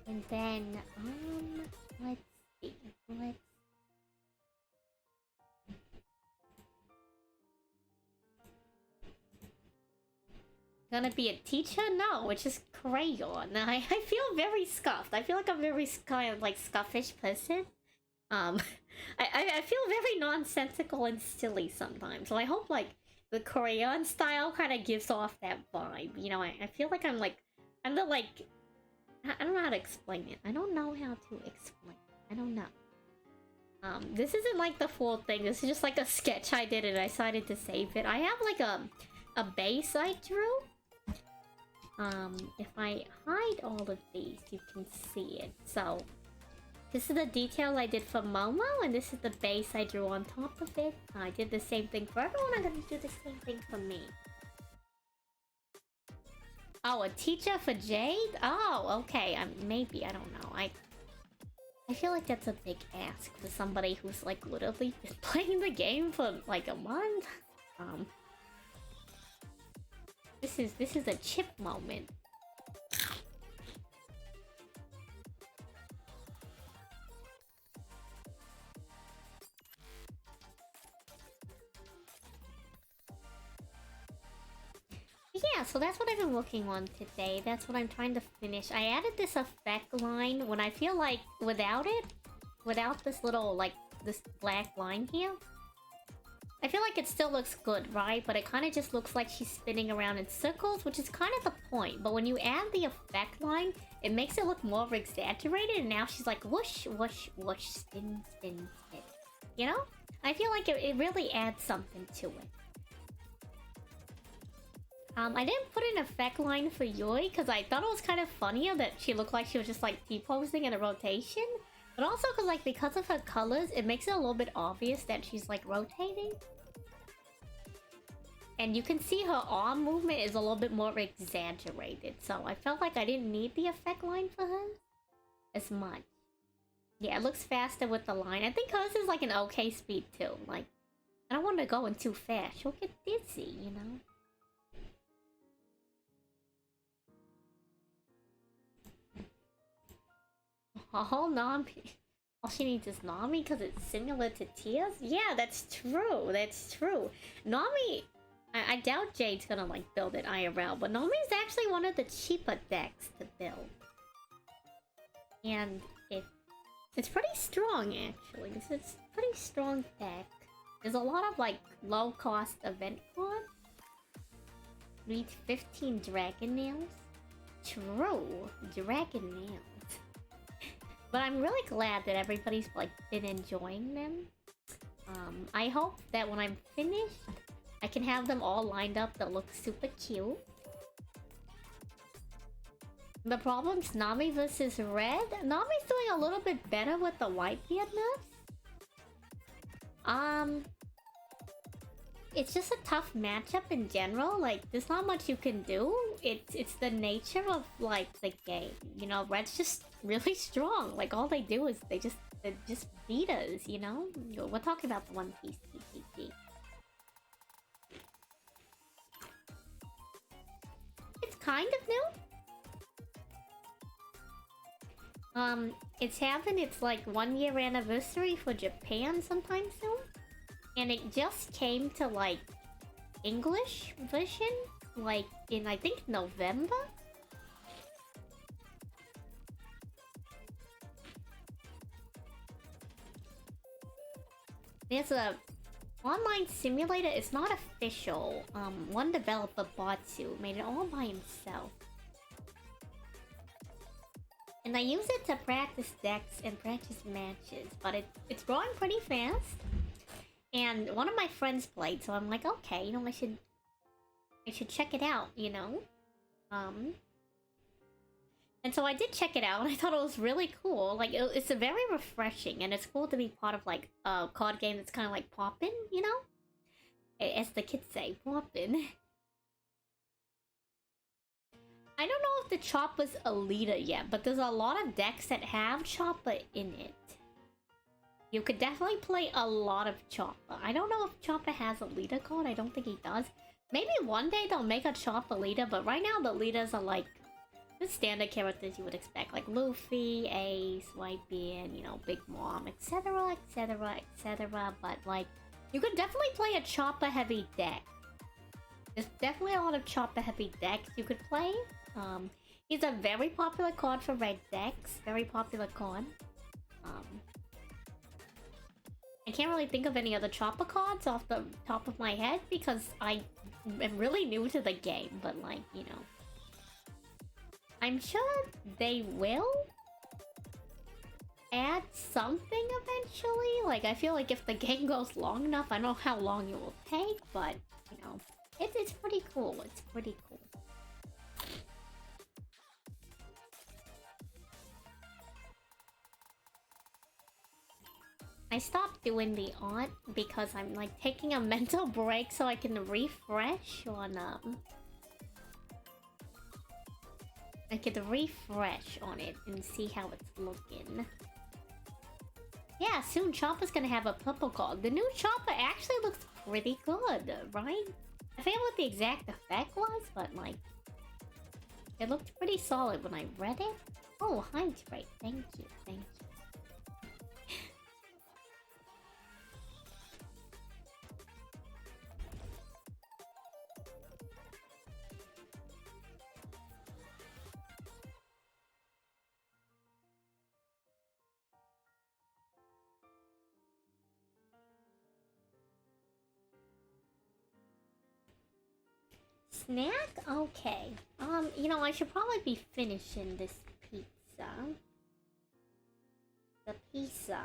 And then, let's see. Let's... Gonna be a teacher? No, it's just crayon. I feel very scuffed. I feel like I'm very kind of like scuffish person. I feel very nonsensical and silly sometimes. So I hope like the crayon style kind of gives off that vibe. You know, I feel like I'm the like... I don't know how to explain it. I don't know how to explain it. I don't know. This isn't like the full thing. This is just like a sketch I did and I decided to save it. I have like a base I drew. If I hide all of these, you can see it. So, this is the detail I did for Momo, and this is the base I drew on top of it. I did the same thing for everyone. I'm gonna do the same thing for me. Oh, a teacher for Jade? Oh, okay. Maybe, I don't know. I feel like that's a big ask for somebody who's like literally been playing the game for like a month. This is a chip moment. Yeah, so that's what I've been working on today. That's what I'm trying to finish. I added this effect line when I feel like without this little, like, this black line here, I feel like it still looks good, right? But it kind of just looks like she's spinning around in circles, which is kind of the point. But when you add the effect line, it makes it look more exaggerated, and now she's like whoosh, whoosh, whoosh, spin, spin, spin. You know? I feel like it really adds something to it. I didn't put an effect line for Yui because I thought it was kind of funnier that she looked like she was just like T-posing in a rotation. But also because of her colors, it makes it a little bit obvious that she's like rotating. And you can see her arm movement is a little bit more exaggerated. So I felt like I didn't need the effect line for her as much. Yeah, it looks faster with the line. I think hers is like an okay speed too. Like, I don't want to go in too fast. She'll get dizzy, you know? Oh, Nami. All she needs is Nami because it's similar to Tia's? Yeah, that's true. That's true. Nami... I doubt Jade's gonna, like, build it IRL, but Nami is actually one of the cheaper decks to build. And it's pretty strong, actually. This is a pretty strong deck. There's a lot of, like, low-cost event cards. Reach 15 Dragon Nails. True. Dragon Nails. But I'm really glad that everybody's like been enjoying them. I hope that when I'm finished, I can have them all lined up that look super cute. The problem's Nami versus Red. Nami's doing a little bit better with the Whitebeard nerfs. It's just a tough matchup in general. Like, there's not much you can do. It's the nature of, like, the game. You know, Red's just really strong. Like, all they do is they just beat us, you know? We're talking about the One Piece TCG. It's kind of new. It's having its, like, 1-year anniversary for Japan sometime soon. And it just came to, like, English version, like, in, I think, November? There's a online simulator. It's not official. One developer, Batsu, made it all by himself. And I use it to practice decks and practice matches, but it's growing pretty fast. And one of my friends played, so I'm like, okay, you know, I should check it out, you know? And And so I did check it out, and I thought it was really cool. Like, it's a very refreshing, and it's cool to be part of, like, a card game that's kind of like poppin', you know? As the kids say, poppin'. I don't know if the Choppa's a leader yet, but there's a lot of decks that have Choppa in it. You could definitely play a lot of Choppa. I don't know if Choppa has a leader card. I don't think he does. Maybe one day they'll make a Choppa leader, but right now the leaders are like the standard characters you would expect, like Luffy, Ace, Whitebeard, you know, Big Mom, etc, etc, etc. But like, you could definitely play a Choppa heavy deck. There's definitely a lot of Choppa heavy decks you could play. He's a very popular card for red decks. Very popular card. I can't really think of any other Choppa cards off the top of my head because I am really new to the game, but like, you know. I'm sure they will add something eventually. Like, I feel like if the game goes long enough, I don't know how long it will take, but, you know, it's pretty cool. It's pretty cool. I stopped doing the art because I'm like taking a mental break so I can refresh on I could refresh on it and see how it's looking. Yeah, soon Choppa's gonna have a purple card. The new Choppa actually looks pretty good, right? I forget what the exact effect was, but like, it looked pretty solid when I read it. Oh, hi, Trey. Thank you, thank you. Snack? Okay. You know, I should probably be finishing this pizza. The pizza.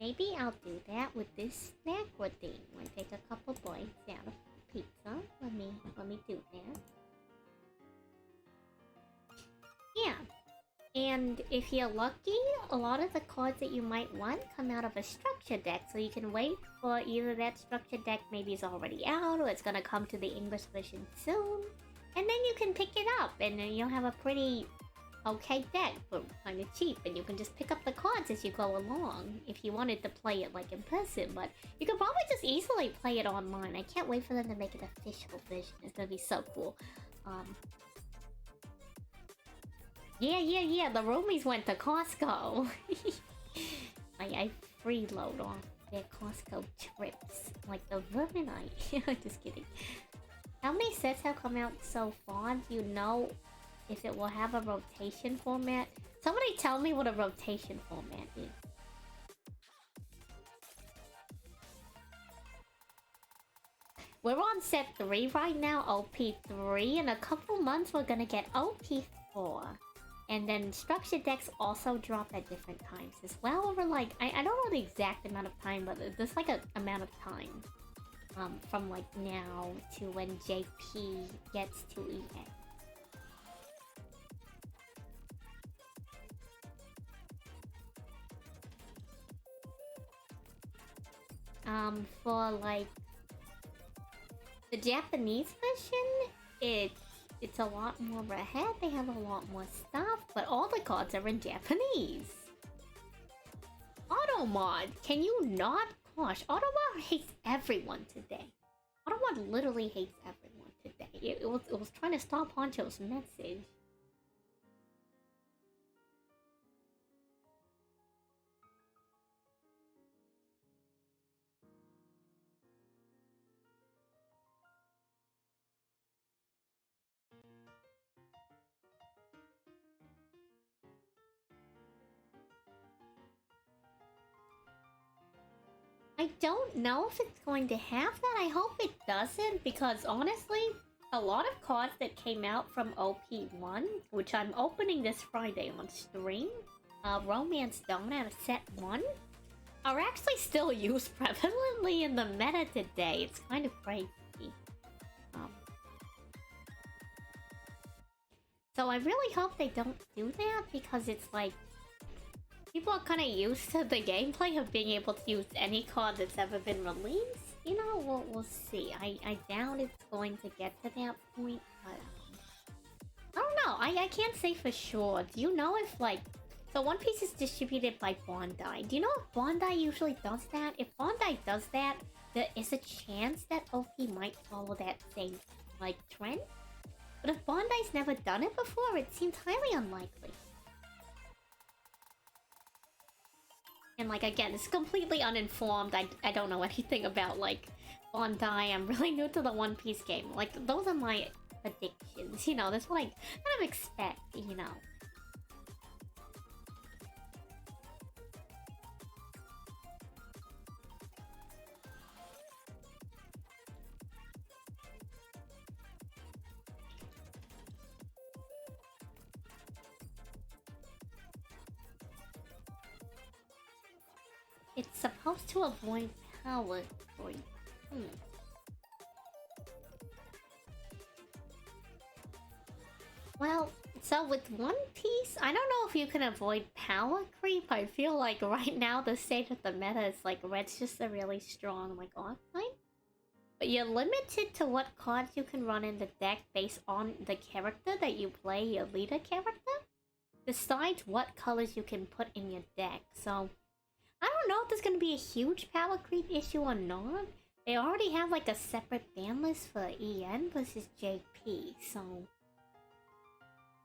Maybe I'll do that with this snack thing. I'm gonna take a couple bites out of the pizza. Let me do that. Yeah. And if you're lucky, a lot of the cards that you might want come out of a structure deck, so you can wait for either that structure deck maybe is already out, or it's gonna come to the English version soon. And then you can pick it up, and then you'll have a pretty okay deck, but kind of cheap, and you can just pick up the cards as you go along, if you wanted to play it like in person, but you could probably just easily play it online. I can't wait for them to make an official version. It's gonna be so cool. Yeah, the roomies went to Costco. I freeload off their Costco trips. Like the Verminite. Just kidding. How many sets have come out so far? Do you know if it will have a rotation format? Somebody tell me what a rotation format is. We're on set 3 right now, OP3. In a couple months, we're gonna get OP4. And then structure decks also drop at different times as well. Over like, I don't know the exact amount of time, but there's like an amount of time. From like now to when JP gets to EA. For like the Japanese version, it's a lot more ahead. They have a lot more stuff, but all the cards are in Japanese. Automod, can you not? Gosh, Automod hates everyone today. Automod literally hates everyone today. It was trying to stop Honcho's message. I don't know if it's going to have that. I hope it doesn't, because honestly, a lot of cards that came out from OP1, which I'm opening this Friday on stream, Romance Donut Set 1, are actually still used prevalently in the meta today. It's kind of crazy. So I really hope they don't do that, because it's like... people are kind of used to the gameplay of being able to use any card that's ever been released. You know, we'll see. I doubt it's going to get to that point, but... I don't know. I can't say for sure. Do you know if, like... So One Piece is distributed by Bandai. Do you know if Bandai usually does that? If Bandai does that, there is a chance that OP might follow that same, like, trend. But if Bandai's never done it before, it seems highly unlikely. And, like, again, it's completely uninformed. I don't know anything about, like, Bandai. I'm really new to the One Piece game. Like, those are my predictions, you know? That's what I kind of expect, you know? It's supposed to avoid power creep. Well, so with One Piece, I don't know if you can avoid power creep. I feel like right now the state of the meta is like red's just a really strong like archetype. But you're limited to what cards you can run in the deck based on the character that you play, your leader character. Besides what colors you can put in your deck. So I don't know if there's gonna be a huge power creep issue or not. They already have like a separate ban list for EN versus JP, so...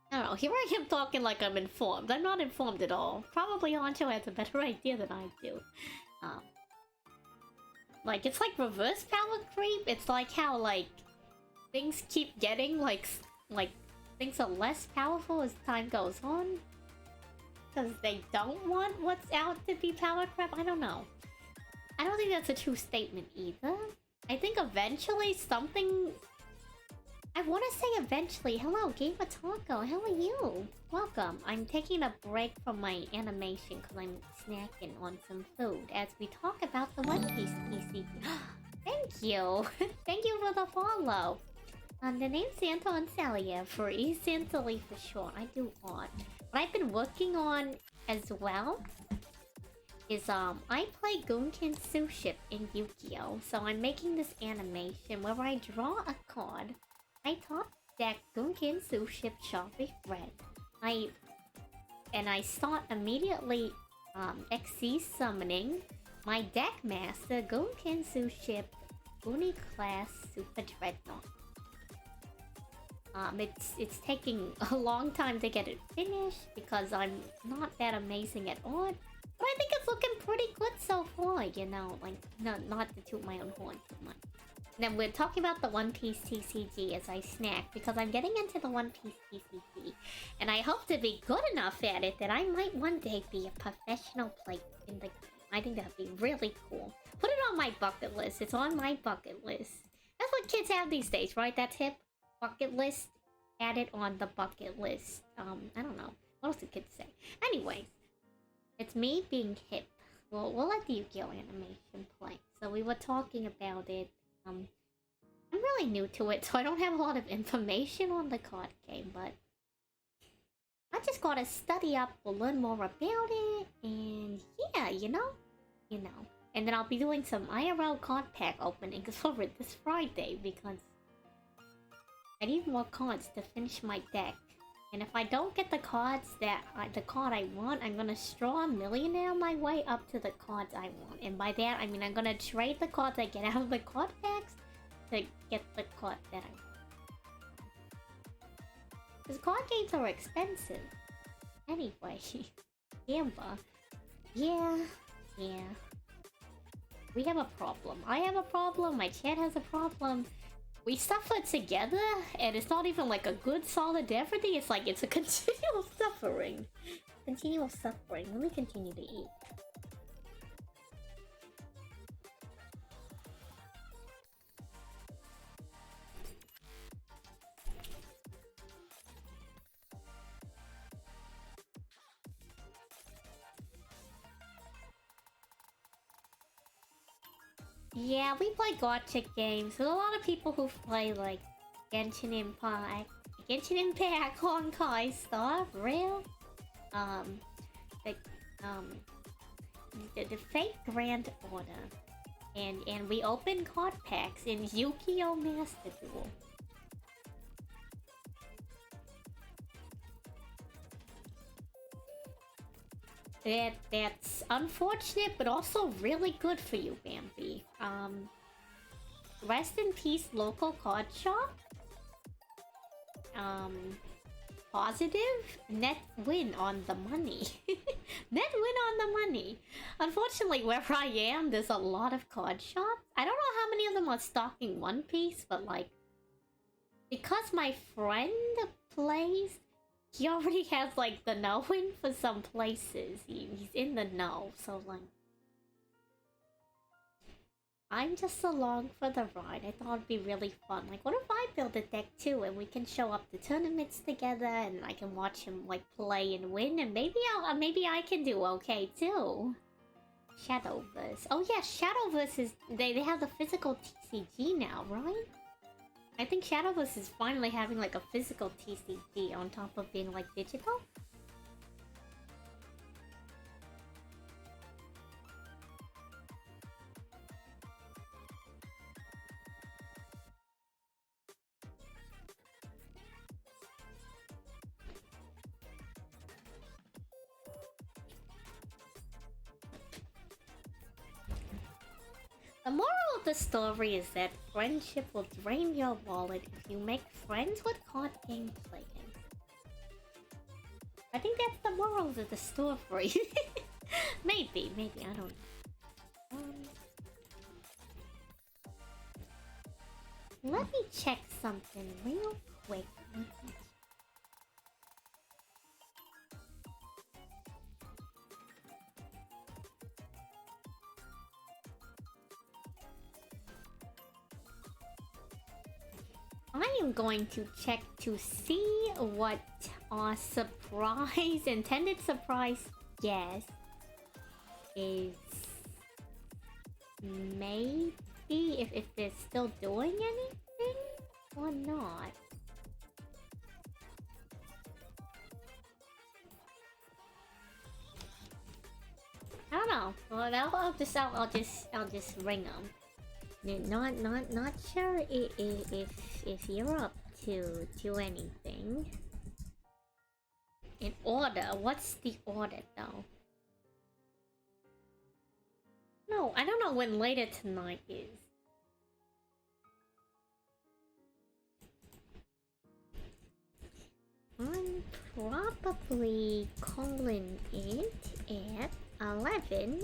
I don't know, here I am talking like I'm informed. I'm not informed at all. Probably Honcho has a better idea than I do. Like, it's like reverse power creep. It's like how, like, things keep getting, like things are less powerful as time goes on. Because they don't want what's out to be power crap? I don't know. I don't think that's a true statement either. I think eventually something... I want to say eventually. Hello, Gamer Taco. How are you? Welcome. I'm taking a break from my animation because I'm snacking on some food as we talk about the One Piece TCG. Thank you. Thank you for the follow. The name's Santa and Salie. Free Salie for sure. I do art. What I've been working on as well is I play Gunkin Suship in Yu-Gi-Oh! So I'm making this animation where I draw a card. I top deck Gunkin Suship Sharpie Red. I start immediately XC summoning my deck master Gunkin Suship Uni Class Super Dreadnought. It's taking a long time to get it finished because I'm not that amazing at art. But I think it's looking pretty good so far, you know, like, no, not to toot my own horn too much. And then we're talking about the One Piece TCG as I snack, because I'm getting into the One Piece TCG. And I hope to be good enough at it that I might one day be a professional player in the game. I think that'd be really cool. Put it on my bucket list. It's on my bucket list. That's what kids have these days, right? That's hip. Bucket list. Add it on the bucket list. I don't know. What else do kids say? Anyways. It's me being hip. We'll let the YGO Animation play. So we were talking about it. I'm really new to it, so I don't have a lot of information on the card game, but I just gotta study up, we'll learn more about it, and yeah, you know. And then I'll be doing some IRL card pack openings over this Friday, because I need more cards to finish my deck. And if I don't get the cards that the card I want, I'm gonna straw millionaire my way up to the cards I want. And by that, I mean I'm gonna trade the cards I get out of the card packs to get the card that I want. Because card games are expensive. Anyway, Gamba. Yeah. We have a problem. I have a problem. My chat has a problem. We suffer together, and it's not even like a good solid everything. It's like it's a continual suffering. Continual suffering. Let me continue to eat. Yeah, we play gacha games. There's a lot of people who play like Genshin Impact, Genshin Impact, Honkai Star Rail, the the fake Grand Order, and we open card packs in Yu-Gi-Oh! Master Duel. That's unfortunate, but also really good for you, Bambi. Rest in peace, local card shop. Positive net win on the money. Net win on the money. Unfortunately, where I am, there's a lot of card shops. I don't know how many of them are stocking One Piece, but like, because my friend plays, he already has like the know-in for some places. He's in the know, so like, I'm just along for the ride. I thought it'd be really fun. Like, what if I build a deck too, and we can show up to tournaments together, and I can watch him like play and win, and maybe I can do okay too. Shadowverse. Oh yeah, Shadowverse is they have the physical TCG now, right? I think Shadowverse is finally having like a physical TCG on top of being like digital. The moral of the story is that friendship will drain your wallet if you make friends with card game players. I think that's the moral of the story. maybe, I don't know. Let me check something real quick. I am going to check to see what our intended surprise guess is. Maybe if they're still doing anything or not. I don't know. Well, I'll just ring them. Not sure if you're up to anything. In order, what's the order though? No, I don't know when later tonight is. I'm probably calling it at 11.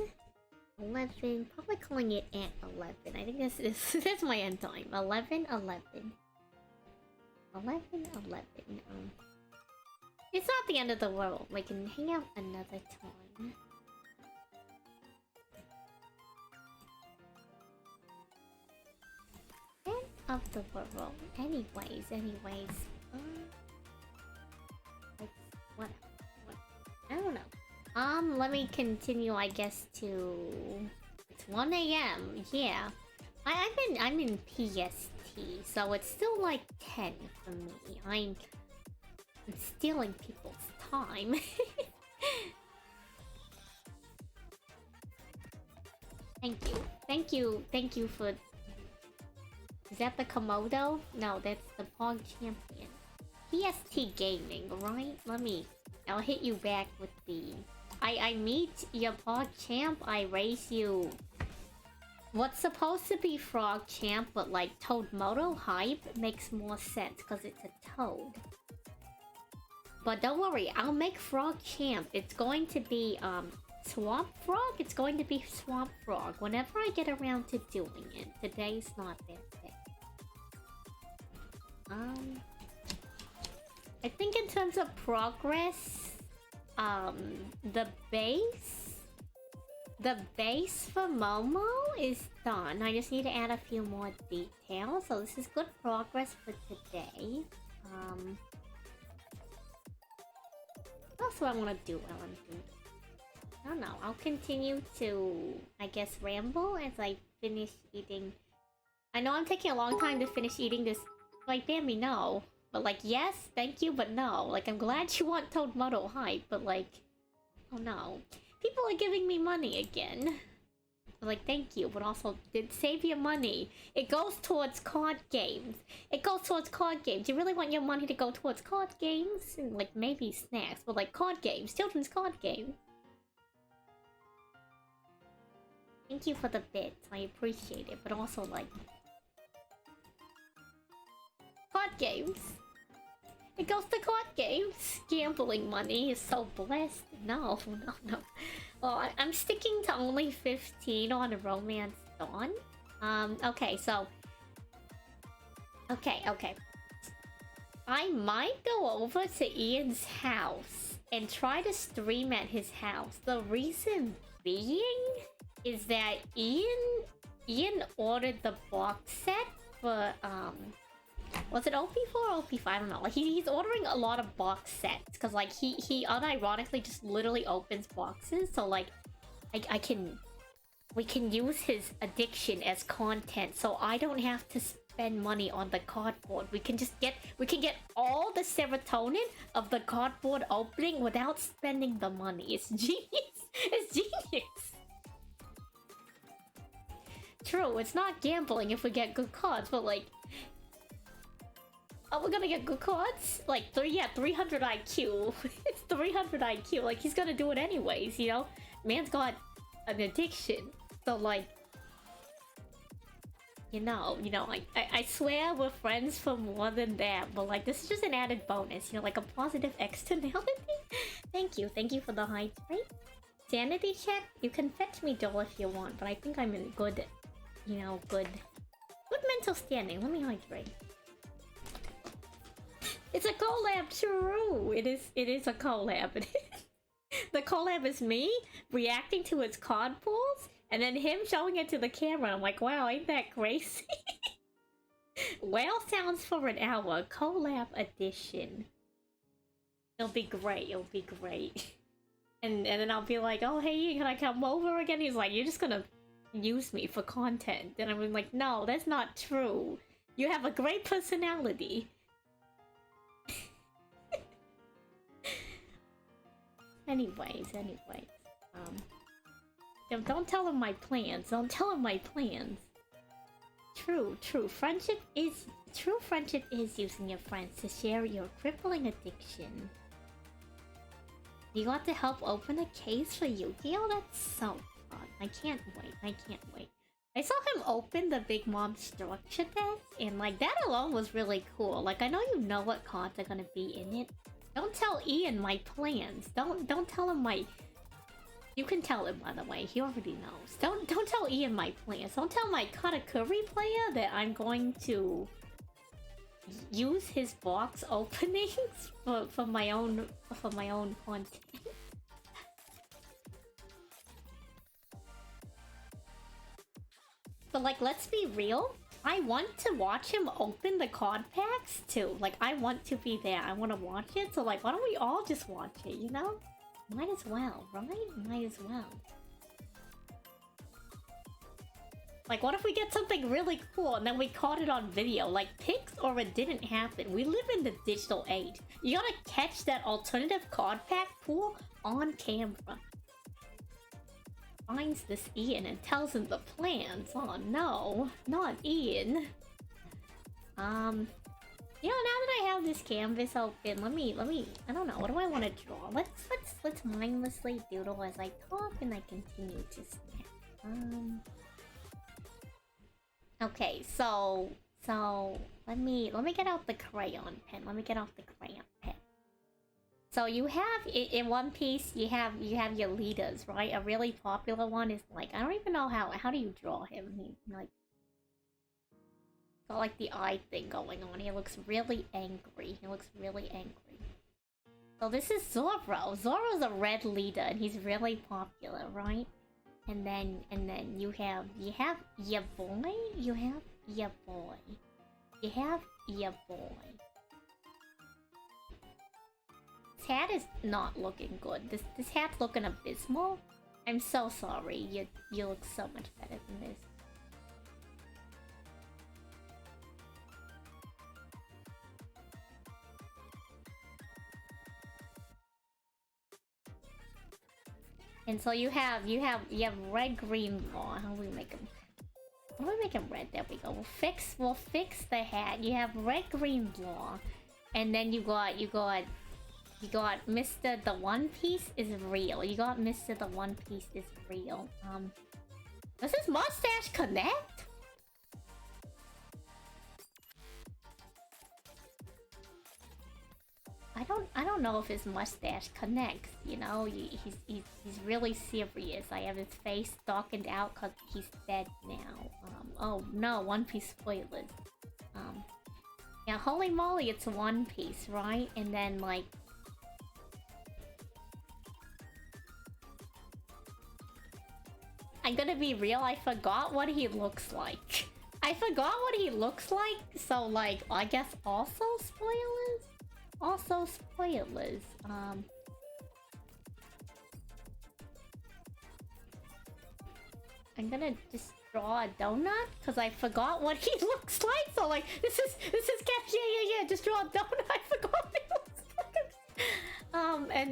11, probably calling it at 11. I think that's my end time. 11. It's not the end of the world. We can hang out another time. End of the world. Anyways. What? I don't know. Let me continue, I guess, to... It's 1 AM, yeah. I'm in PST, so it's still like 10 for me. I'm stealing people's time. Thank you for... Is that the Komodo? No, that's the Pog Champion. PST Gaming, right? I'll hit you back with the... I meet your Pog Champ, I raise you... What's supposed to be Frog Champ, but like Toadmodo hype makes more sense, because it's a toad. But don't worry, I'll make Frog Champ. It's going to be, Swamp Frog? It's going to be Swamp Frog, whenever I get around to doing it. Today's not that day. I think in terms of progress, the base for Momo is done. I just need to add a few more details. So this is good progress for today. What else do I want to do while I'm doing? I don't know. I'll continue to, I guess, ramble as I finish eating. I know I'm taking a long time to finish eating this Like, damn me, no. But like, yes, thank you, but no. Like, I'm glad you want Toad Muddle hype, but like, oh no. People are giving me money again. Like, thank you, but also, did save your money. It goes towards card games. It goes towards card games. You really want your money to go towards card games? And like, maybe snacks, but like, card games. Children's card games. Thank you for the bits. I appreciate it, but also like... card games. It goes to card games. Gambling money is so blessed. No, no, no. Well, I'm sticking to only 15 on Romance Dawn. Okay, so... Okay. I might go over to Ian's house and try to stream at his house. The reason being is that Ian ordered the box set for, was it OP4 or OP5? I don't know. Like, he's ordering a lot of box sets because, like, he unironically just literally opens boxes. So, like, we can use his addiction as content, so I don't have to spend money on the cardboard. We can get all the serotonin of the cardboard opening without spending the money. It's genius. It's genius. True, it's not gambling if we get good cards, but like... Oh, we're gonna get good cards? Like, 300 IQ. It's 300 IQ. Like, he's gonna do it anyways, you know? Man's got an addiction. So, like... You know, I swear we're friends for more than that. But, like, this is just an added bonus. You know, like a positive externality. Thank you for the hydrate. Sanity check? You can fetch me Joel if you want. But I think I'm in good... You know, good mental standing. Let me hydrate. It's a collab, true. It is a collab. The collab is me reacting to its card pulls, and then him showing it to the camera. I'm like, wow, ain't that crazy? Whale sounds for an hour. Collab edition. It'll be great. It'll be great. And then I'll be like, oh hey, can I come over again? He's like, you're just gonna use me for content. And I'm like, no, that's not true. You have a great personality. Anyways, don't tell him my plans. Don't tell him my plans. True friendship is using your friends to share your crippling addiction. You got to help open a case for Yu-Gi-Oh! That's so fun. I can't wait. I saw him open the Big Mom structure deck, and like that alone was really cool. Like, I know you know what cards are gonna be in it. Don't tell Ian my plans. Don't tell him my... You can tell him, by the way. He already knows. Don't tell Ian my plans. Don't tell my Katakuri player that I'm going to use his box openings for my own content. But like, let's be real. I want to watch him open the card packs too. Like, I want to be there. I want to watch it. So like, why don't we all just watch it, you know? Might as well, right? Might as well. Like, what if we get something really cool and then we caught it on video? Like, pics or it didn't happen. We live in the digital age. You gotta catch that alternative card pack pool on camera. Finds this Ian and tells him the plans. Oh no, not Ian. You know, now that I have this canvas open, let me, I don't know, what do I want to draw? Let's mindlessly doodle as I talk and I continue to snap. Okay, so let me get out the crayon pen. So you have in One Piece, you have your leaders, right? A really popular one is like, I don't even know how do you draw him? He like got like the eye thing going on. He looks really angry. So this is Zoro. Zoro's a red leader and he's really popular, right? And then you have your boy. This hat is not looking good. This hat's looking abysmal. I'm so sorry. You look so much better than this. And so you have red, green law. How do we make them? How do we make them red? There we go. We'll fix the hat. You have red, green law, and then you got Mr. The One Piece is real. You got Mr. The One Piece is real. Does his mustache connect? I don't know if his mustache connects, you know. He's really serious. I have his face darkened out because he's dead now. Oh no, One Piece spoilers. Yeah, holy moly, it's One Piece, right? And then like, I'm gonna be real, I forgot what he looks like. I forgot what he looks like, so like, I guess also spoilers? Also spoilers. I'm gonna just draw a donut because I forgot what he looks like. So like, this is yeah. Just draw a donut. I forgot what he looks like.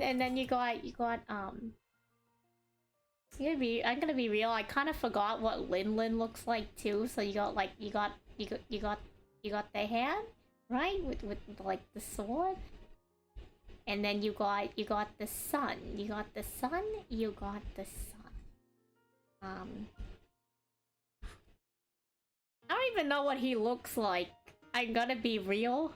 And then you got I'm gonna be real. I kind of forgot what Lin looks like too. So you got the hand, right? With like the sword. And then you got the sun. You got the sun. I don't even know what he looks like. I'm gonna be real.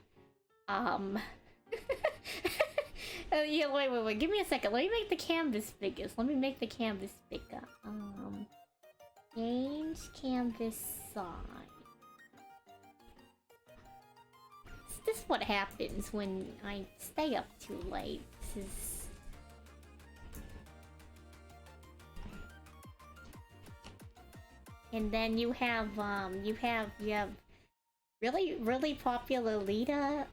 Yeah, wait. Give me a second. Let me make the canvas bigger. Change canvas size. This is what happens when I stay up too late. This is... And then you have really popular Lita,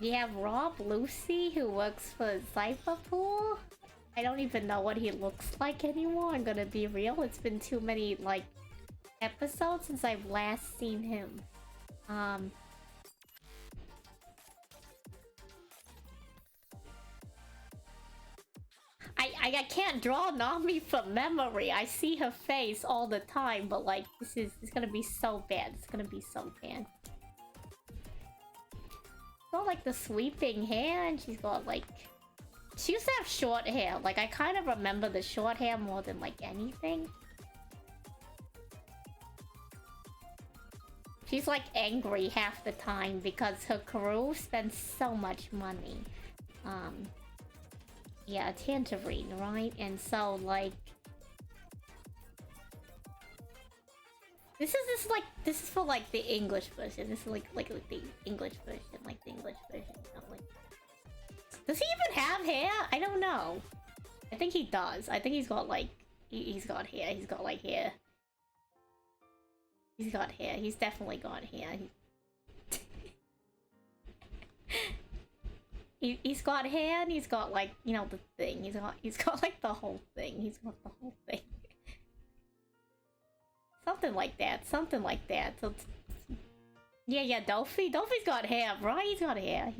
you have Rob Lucy who works for Cypherpool. I don't even know what he looks like anymore, I'm gonna be real. It's been too many, like, episodes since I've last seen him. I can't draw Nami from memory. I see her face all the time, but like, it's gonna be so bad. It's gonna be so bad. She's got like the sweeping hair, and she's got like... She used to have short hair. Like, I kind of remember the short hair more than, like, anything. She's, like, angry half the time because her crew spends so much money. Yeah, Tangerine, right? And so, like... This is for, like, the English version. This is, like the English version. Like, the English version. Not, like... Does he even have hair? I don't know. I think he does. I think he's got like... He's got hair. He's got like hair. He's got hair. He's definitely got hair. He's got hair and he's got like, you know, the thing. He's got like the whole thing. He's got the whole thing. Something like that. Something like that. So yeah, Dolphy. Dolphy's got hair, right? He's got hair.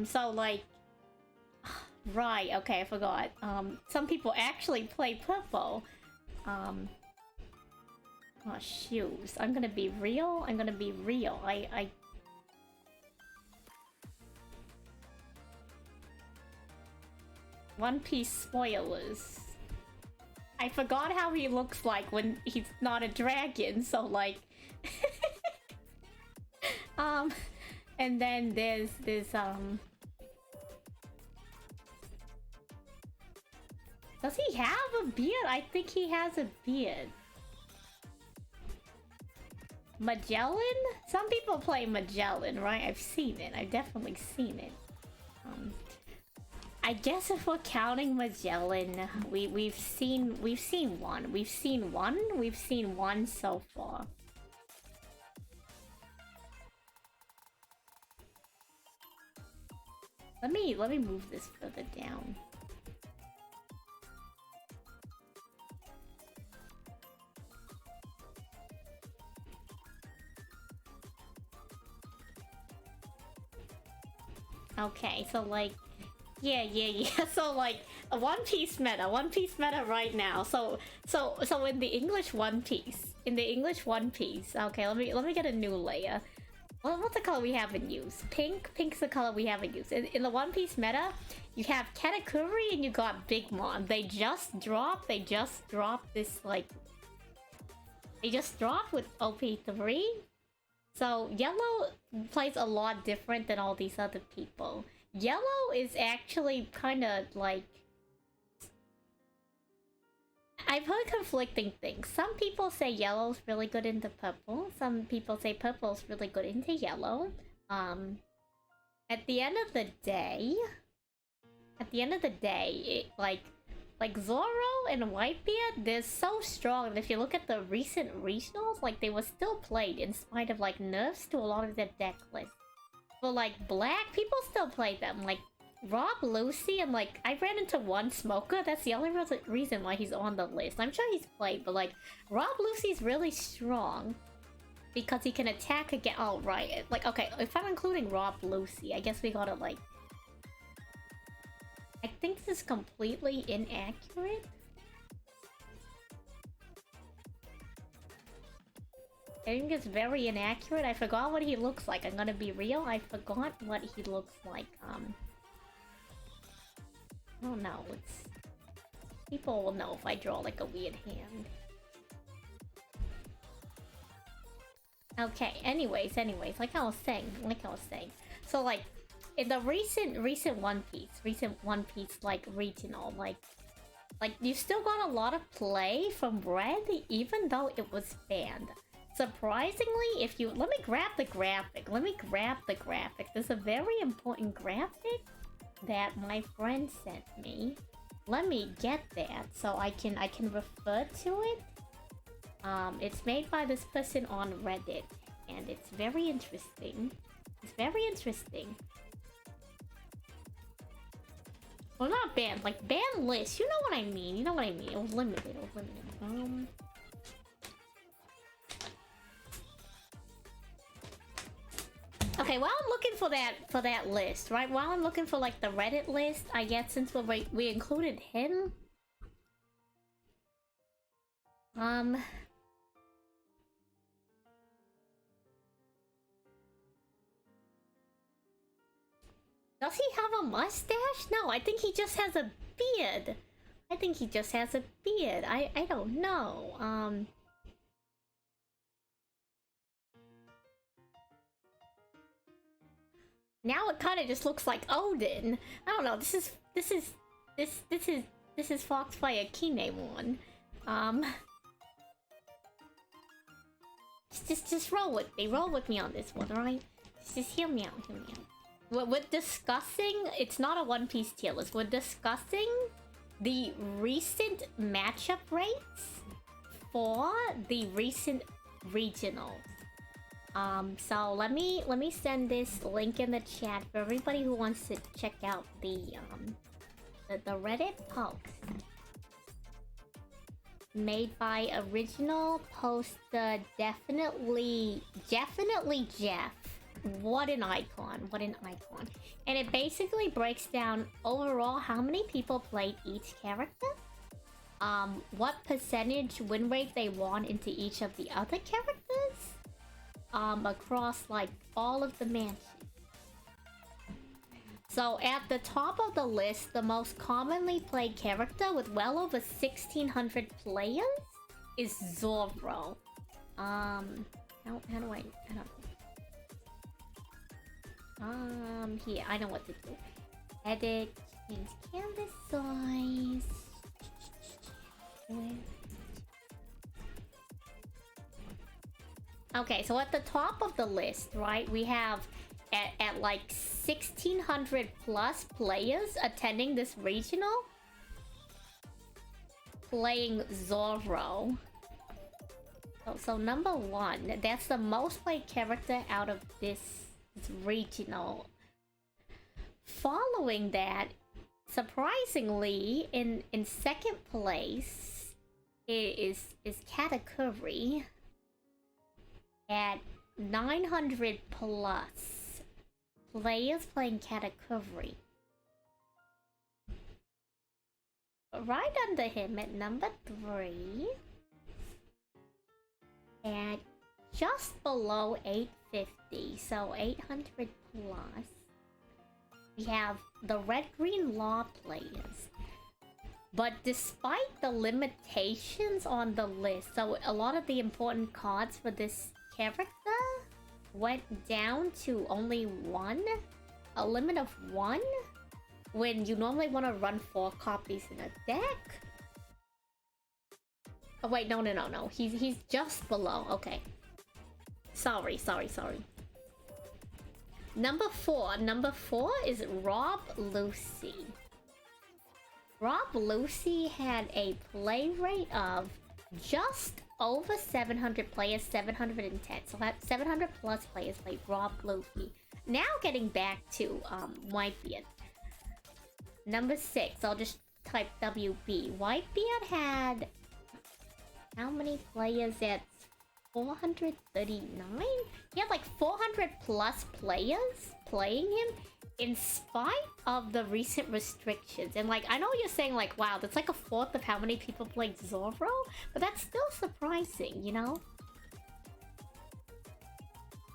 So like... Right, okay, I forgot. Some people actually play purple. Oh, shoes. I'm gonna be real. I... One Piece spoilers. I forgot how he looks like when he's not a dragon, so like... And then there's this, Does he have a beard? I think he has a beard. Magellan? Some people play Magellan, right? I've seen it. I've definitely seen it. I guess if we're counting Magellan, we've seen one. We've seen one so far. Let me move this further down. Okay, so like, yeah. So like a One Piece meta right now. So in the English One Piece. Okay, let me get a new layer. What's the color we haven't used? Pink's the color we haven't used. In the One Piece meta, you have Katakuri and you got Big Mom. They just dropped this like, they just dropped with OP3. So yellow plays a lot different than all these other people. Yellow is actually kind of like, I've heard conflicting things. Some people say yellow's really good into purple. Some people say purple's really good into yellow. At the end of the day, like Zoro and Whitebeard, they're so strong. And if you look at the recent regionals, like they were still played in spite of like nerfs to a lot of their deck lists. But like black, people still play them. Like Rob Lucy and like I ran into one smoker. That's the only reason why he's on the list. I'm sure he's played, but like Rob Lucy's really strong because he can attack again. Oh right, like okay, if I'm including Rob Lucy, I guess we gotta like. I think this is completely inaccurate. I think it's very inaccurate. I forgot what he looks like. I'm gonna be real. I forgot what he looks like. I don't know. It's... People will know if I draw like a weird hand. Okay, anyways, like I was saying. So like, in the recent One Piece like regional, like you still got a lot of play from Red, even though it was banned. Surprisingly, if you... Let me grab the graphic. There's a very important graphic that my friend sent me. Let me get that so I can refer to it. It's made by this person on Reddit, and it's very interesting. Well, not banned, like ban list. You know what I mean. It was limited. Okay, while I'm looking for that list, right? While I'm looking for like the Reddit list, I guess since we included him. Does he have a mustache? No, I think he just has a beard. I don't know. Now it kind of just looks like Odin. I don't know. This is Foxfire Kine one. Just roll with me. Roll with me on this one, alright? Just hear me out. We're discussing... It's not a One Piece tier list. We're discussing the recent matchup rates for the recent regionals. So let me send this link in the chat for everybody who wants to check out the Reddit post made by original poster definitely Jeff. What an icon. And it basically breaks down overall how many people played each character, what percentage win rate they won into each of the other characters, across like all of the mansions. So at the top of the list, the most commonly played character with well over 1,600 players is Zoro. How do I here, I know what to do. Edit, change canvas size. Okay, so at the top of the list, right, we have at like 1,600 plus players attending this regional playing Zoro. So number one, that's the most played character out of this regional. Following that, surprisingly, in second place is Katakuri at 900 plus players playing category. Right under him at number 3. And just below 850, so 800 plus. We have the red-green law players. But despite the limitations on the list, so a lot of the important cards for this character went down to only 1, a limit of 1, when you normally want to run 4 copies in a deck. Oh wait, no, he's just below. Okay, sorry. Number 4 is Rob Lucy. Rob Lucy had a play rate of just over 700 players, 710. So that 700 plus players played Rob Lucy. Now getting back to Whitebeard. Number 6, I'll just type WB. Whitebeard had how many players at 439? He had like 400 plus players playing him in spite of the recent restrictions. And like, I know you're saying like, wow, that's like a fourth of how many people played Zorro, but that's still surprising, you know?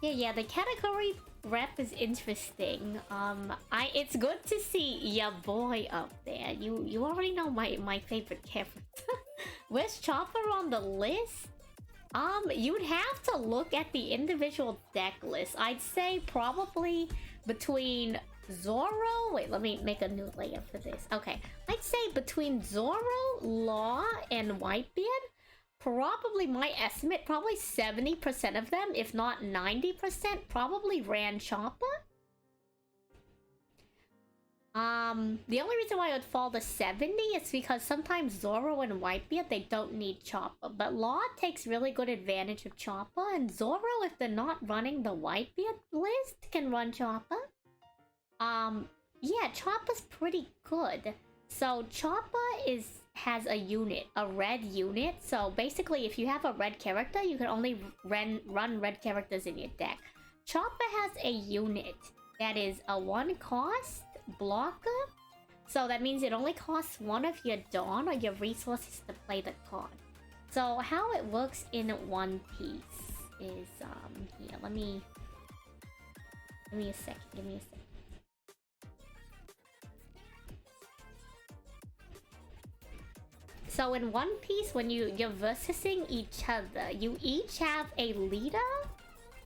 Yeah, the category rep is interesting. It's good to see your boy up there. You already know my favorite character. Where's Chopper on the list? You'd have to look at the individual deck list. I'd say probably between Zorro... Wait, let me make a new layer for this. Okay, I'd say between Zorro, Law, and Whitebeard, probably my estimate, probably 70% of them, if not 90%, probably ran Chopper. The only reason why it would fall to 70 is because sometimes Zorro and Whitebeard, they don't need Chopper. But Law takes really good advantage of Chopper, and Zorro, if they're not running the Whitebeard list, can run Chopper. Yeah, Chopper's pretty good. So Chopper has a unit, a red unit. So basically, if you have a red character, you can only run red characters in your deck. Chopper has a unit that is a 1 cost blocker, so that means it only costs 1 of your Dawn or your resources to play the card. So how it works in One Piece is here, give me a second. So in One Piece, when you're versusing each other, you each have a leader.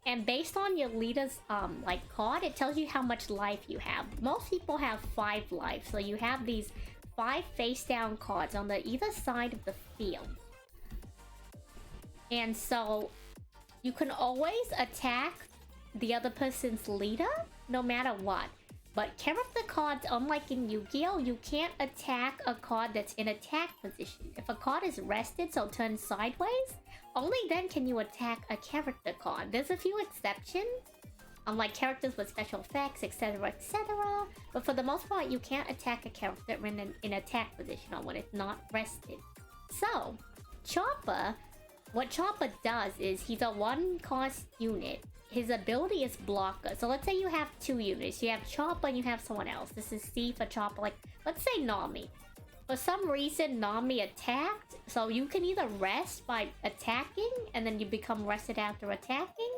And based on your leader's like card, it tells you how much life you have. Most people have 5 life, so you have these 5 face down cards on either side of the field. And so you can always attack the other person's leader, no matter what. But character cards, unlike in Yu-Gi-Oh, you can't attack a card that's in attack position. If a card is rested, so turned sideways, only then can you attack a character card. There's a few exceptions, unlike characters with special effects, etc, etc. But for the most part, you can't attack a character in attack position or when it's not rested. So, Chopper, what Chopper does is he's a 1 cost unit. His ability is blocker. So let's say you have 2 units. You have Chopper and you have someone else. This is C for Chopper. Like, let's say Nami. For some reason, Nami attacked. So you can either rest by attacking, and then you become rested after attacking,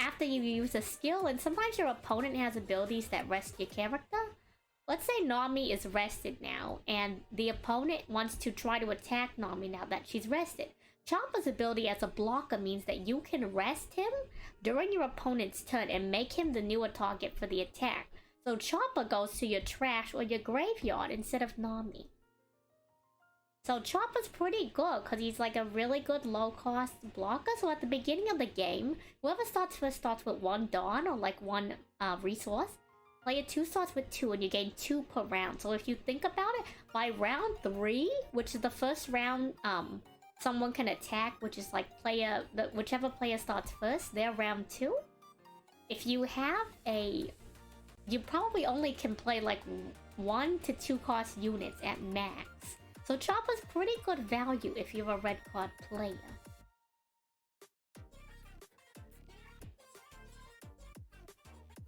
after you use a skill. And sometimes your opponent has abilities that rest your character. Let's say Nami is rested now, and the opponent wants to try to attack Nami now that she's rested. Chopper's ability as a blocker means that you can rest him during your opponent's turn and make him the newer target for the attack. So Chopper goes to your trash or your graveyard instead of Nami. So Chopper's pretty good because he's like a really good low-cost blocker. So at the beginning of the game, whoever starts first starts with 1 Dawn or like 1 resource. Player 2 starts with 2 and you gain 2 per round. So if you think about it, by round 3, which is the first round someone can attack, which is like whichever player starts first, they're round 2. If you have you probably only can play like 1 to 2 cost units at max. So Chopper's pretty good value if you're a red card player.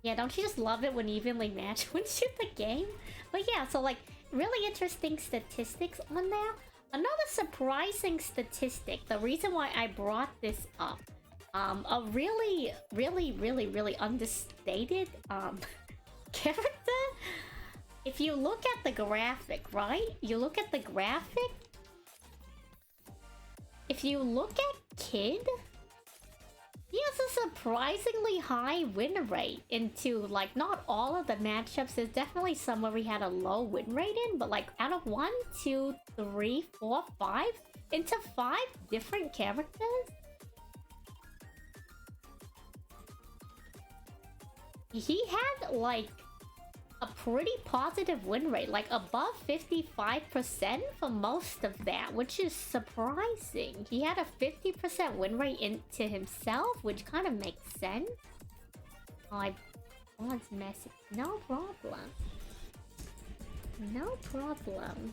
Yeah, don't you just love it when evenly matched wins you the game? But yeah, so like, really interesting statistics on there. Another surprising statistic, the reason why I brought this up, a really understated character. If you look at the graphic, right? You look at the graphic. If you look at Kid, he has a surprisingly high win rate into, like, not all of the matchups. There's definitely some where he had a low win rate in, but like out of 1, 2, 3, 4, 5, into 5 different characters, he had like a pretty positive win rate, like above 55% for most of that, which is surprising. He had a 50% win rate into himself, which kind of makes sense. Oh, I was messy. No problem. No problem.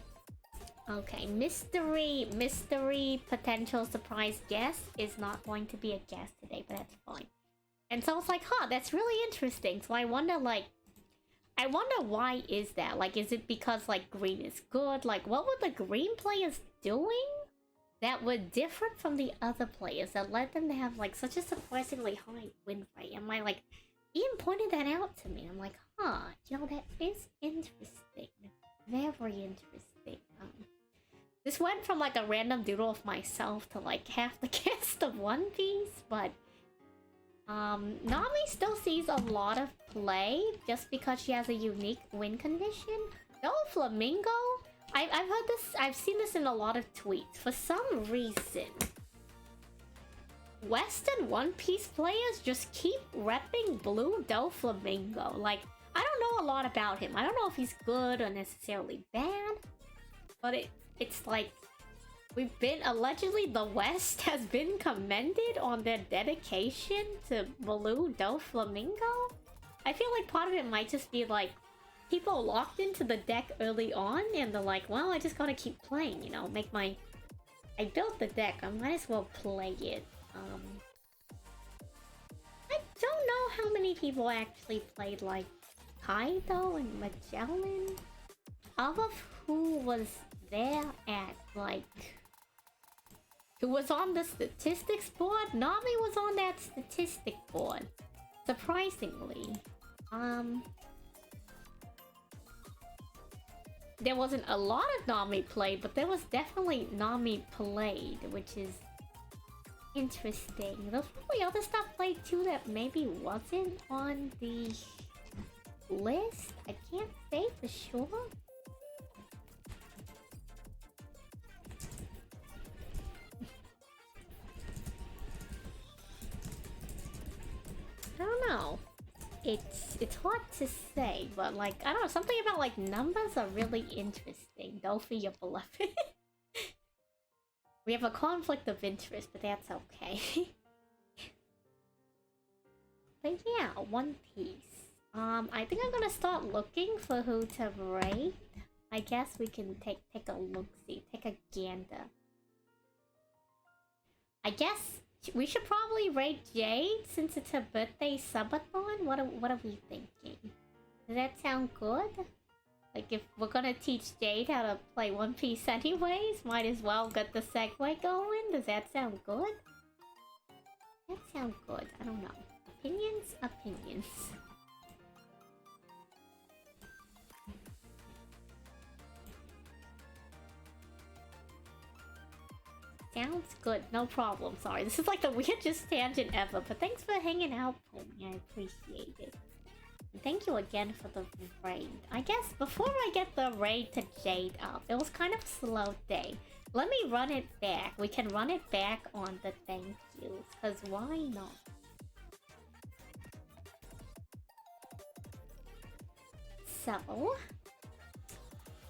Okay, mystery potential surprise guest is not going to be a guest today, but that's fine. And so it's like, huh, that's really interesting. So I wonder, like, why is that? Like, is it because, like, green is good? Like, what were the green players doing that were different from the other players that led them to have, like, such a surprisingly high win rate? And like, Ian pointed that out to me. I'm like, huh, you know, that is interesting. Very interesting. This went from, like, a random doodle of myself to, like, half the cast of One Piece, but Nami still sees a lot of play just because she has a unique win condition. Though Flamingo, I've heard this, I've seen this in a lot of tweets. For some reason, Western One Piece players just keep repping Blue Doflamingo. Like, I don't know a lot about him. I don't know if he's good or necessarily bad, but it's like, we've been, allegedly the West has been commended on their dedication to Blue Doflamingo. I feel like part of it might just be like, people locked into the deck early on and they're like, well, I just gotta keep playing, you know, I built the deck, I might as well play it. I don't know how many people actually played like Kaido and Magellan. Of who was there at, like, who was on the statistics board? Nami was on that statistic board, surprisingly. There wasn't a lot of Nami played, but there was definitely Nami played, which is interesting. There's probably other stuff played too that maybe wasn't on the list. I can't say for sure. I don't know. It's hard to say, but like, I don't know, something about like numbers are really interesting. Dolphy, your beloved. We have a conflict of interest, but that's okay. But yeah, One Piece. I think I'm gonna start looking for who to raid. I guess we can take a look-see, take a gander. I guess we should probably raid Jade since it's her birthday subathon. What are we thinking? Does that sound good? Like, if we're gonna teach Jade how to play One Piece anyways, might as well get the segue going. Does that sound good? That sound good. I don't know. Opinions? Opinions. Sounds good, no problem. Sorry, this is like the weirdest tangent ever, but thanks for hanging out for me. I appreciate it. And thank you again for the raid. I guess before I get the raid to Jade up, it was kind of a slow day. Let me run it back. We can run it back on the thank yous, because why not? So,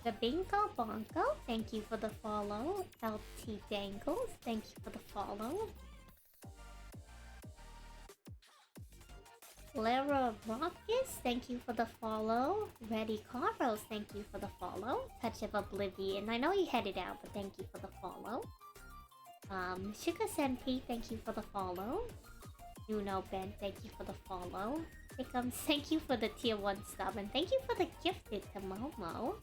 the Bingo Bongo, thank you for the follow. LT Dangles, thank you for the follow. Lara Rockus, thank you for the follow. Reddy Carlos, thank you for the follow. Touch of Oblivion, I know you headed out, but thank you for the follow. Sugar Senpi, thank you for the follow. You know Ben, thank you for the follow. Stickums, thank you for the tier 1 sub, and thank you for the gifted to Momo.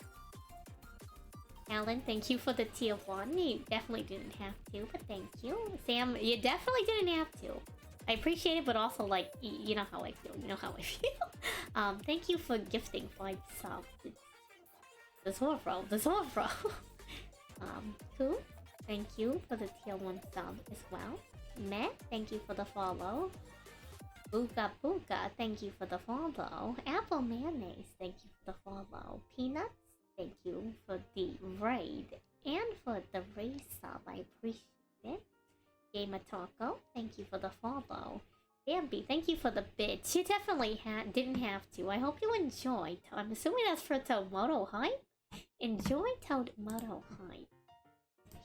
Alan, thank you for the tier 1. You definitely didn't have to, but thank you. Sam, you definitely didn't have to. I appreciate it, but also, like, you know how I feel. You know how I feel. Thank you for gifting 5 subs. The Zorro, the Zorro. Cool. Thank you for the tier 1 sub as well. Matt, thank you for the follow. Booga Booga, thank you for the follow. Apple Mayonnaise, thank you for the follow. Peanuts, thank you for the raid and for the raid sub. I appreciate it. Gamer Taco, thank you for the follow. Bambi, thank you for the bits. You definitely didn't have to. I hope you enjoyed. I'm assuming that's for Tomoto Hype. Enjoy Tomoto Hype.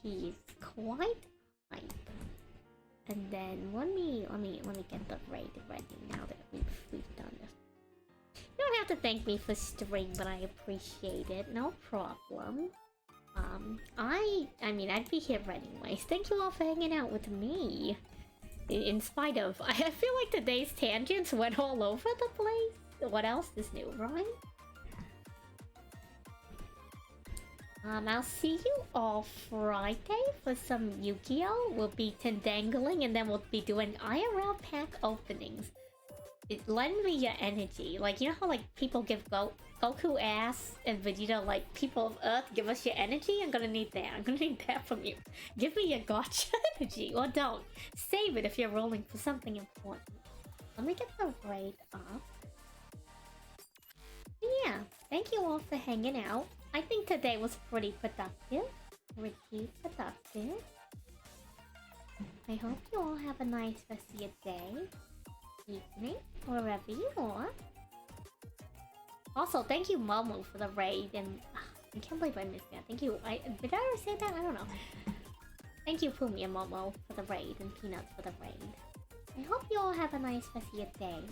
He's quite hype. And then let me get the raid ready now that we've done this. You don't have to thank me for stream, but I appreciate it. No problem. I mean, I'd be here anyways. Thank you all for hanging out with me. In spite of, I feel like today's tangents went all over the place. What else is new, right? I'll see you all Friday for some Yu-Gi-Oh! We'll be tendangling and then we'll be doing IRL pack openings. Lend me your energy. Like, you know how, like, people give Goku ass and Vegeta, like, people of Earth give us your energy? I'm gonna need that. I'm gonna need that from you. Give me your gotcha energy. Or don't. Save it if you're rolling for something important. Let me get the raid up. Yeah, thank you all for hanging out. I think today was pretty productive. Pretty productive. I hope you all have a nice rest of your day, evening, wherever you are. Also, thank you Momo for the raid, and I can't believe I missed that. Thank you. Did I ever say that? I don't know. Thank you Pumi and Momo for the raid, and Peanuts for the raid. I hope you all have a nice rest of your day,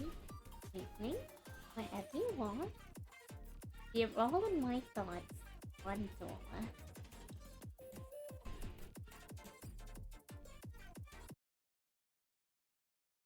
evening, wherever you are. You're all in my thoughts, one door.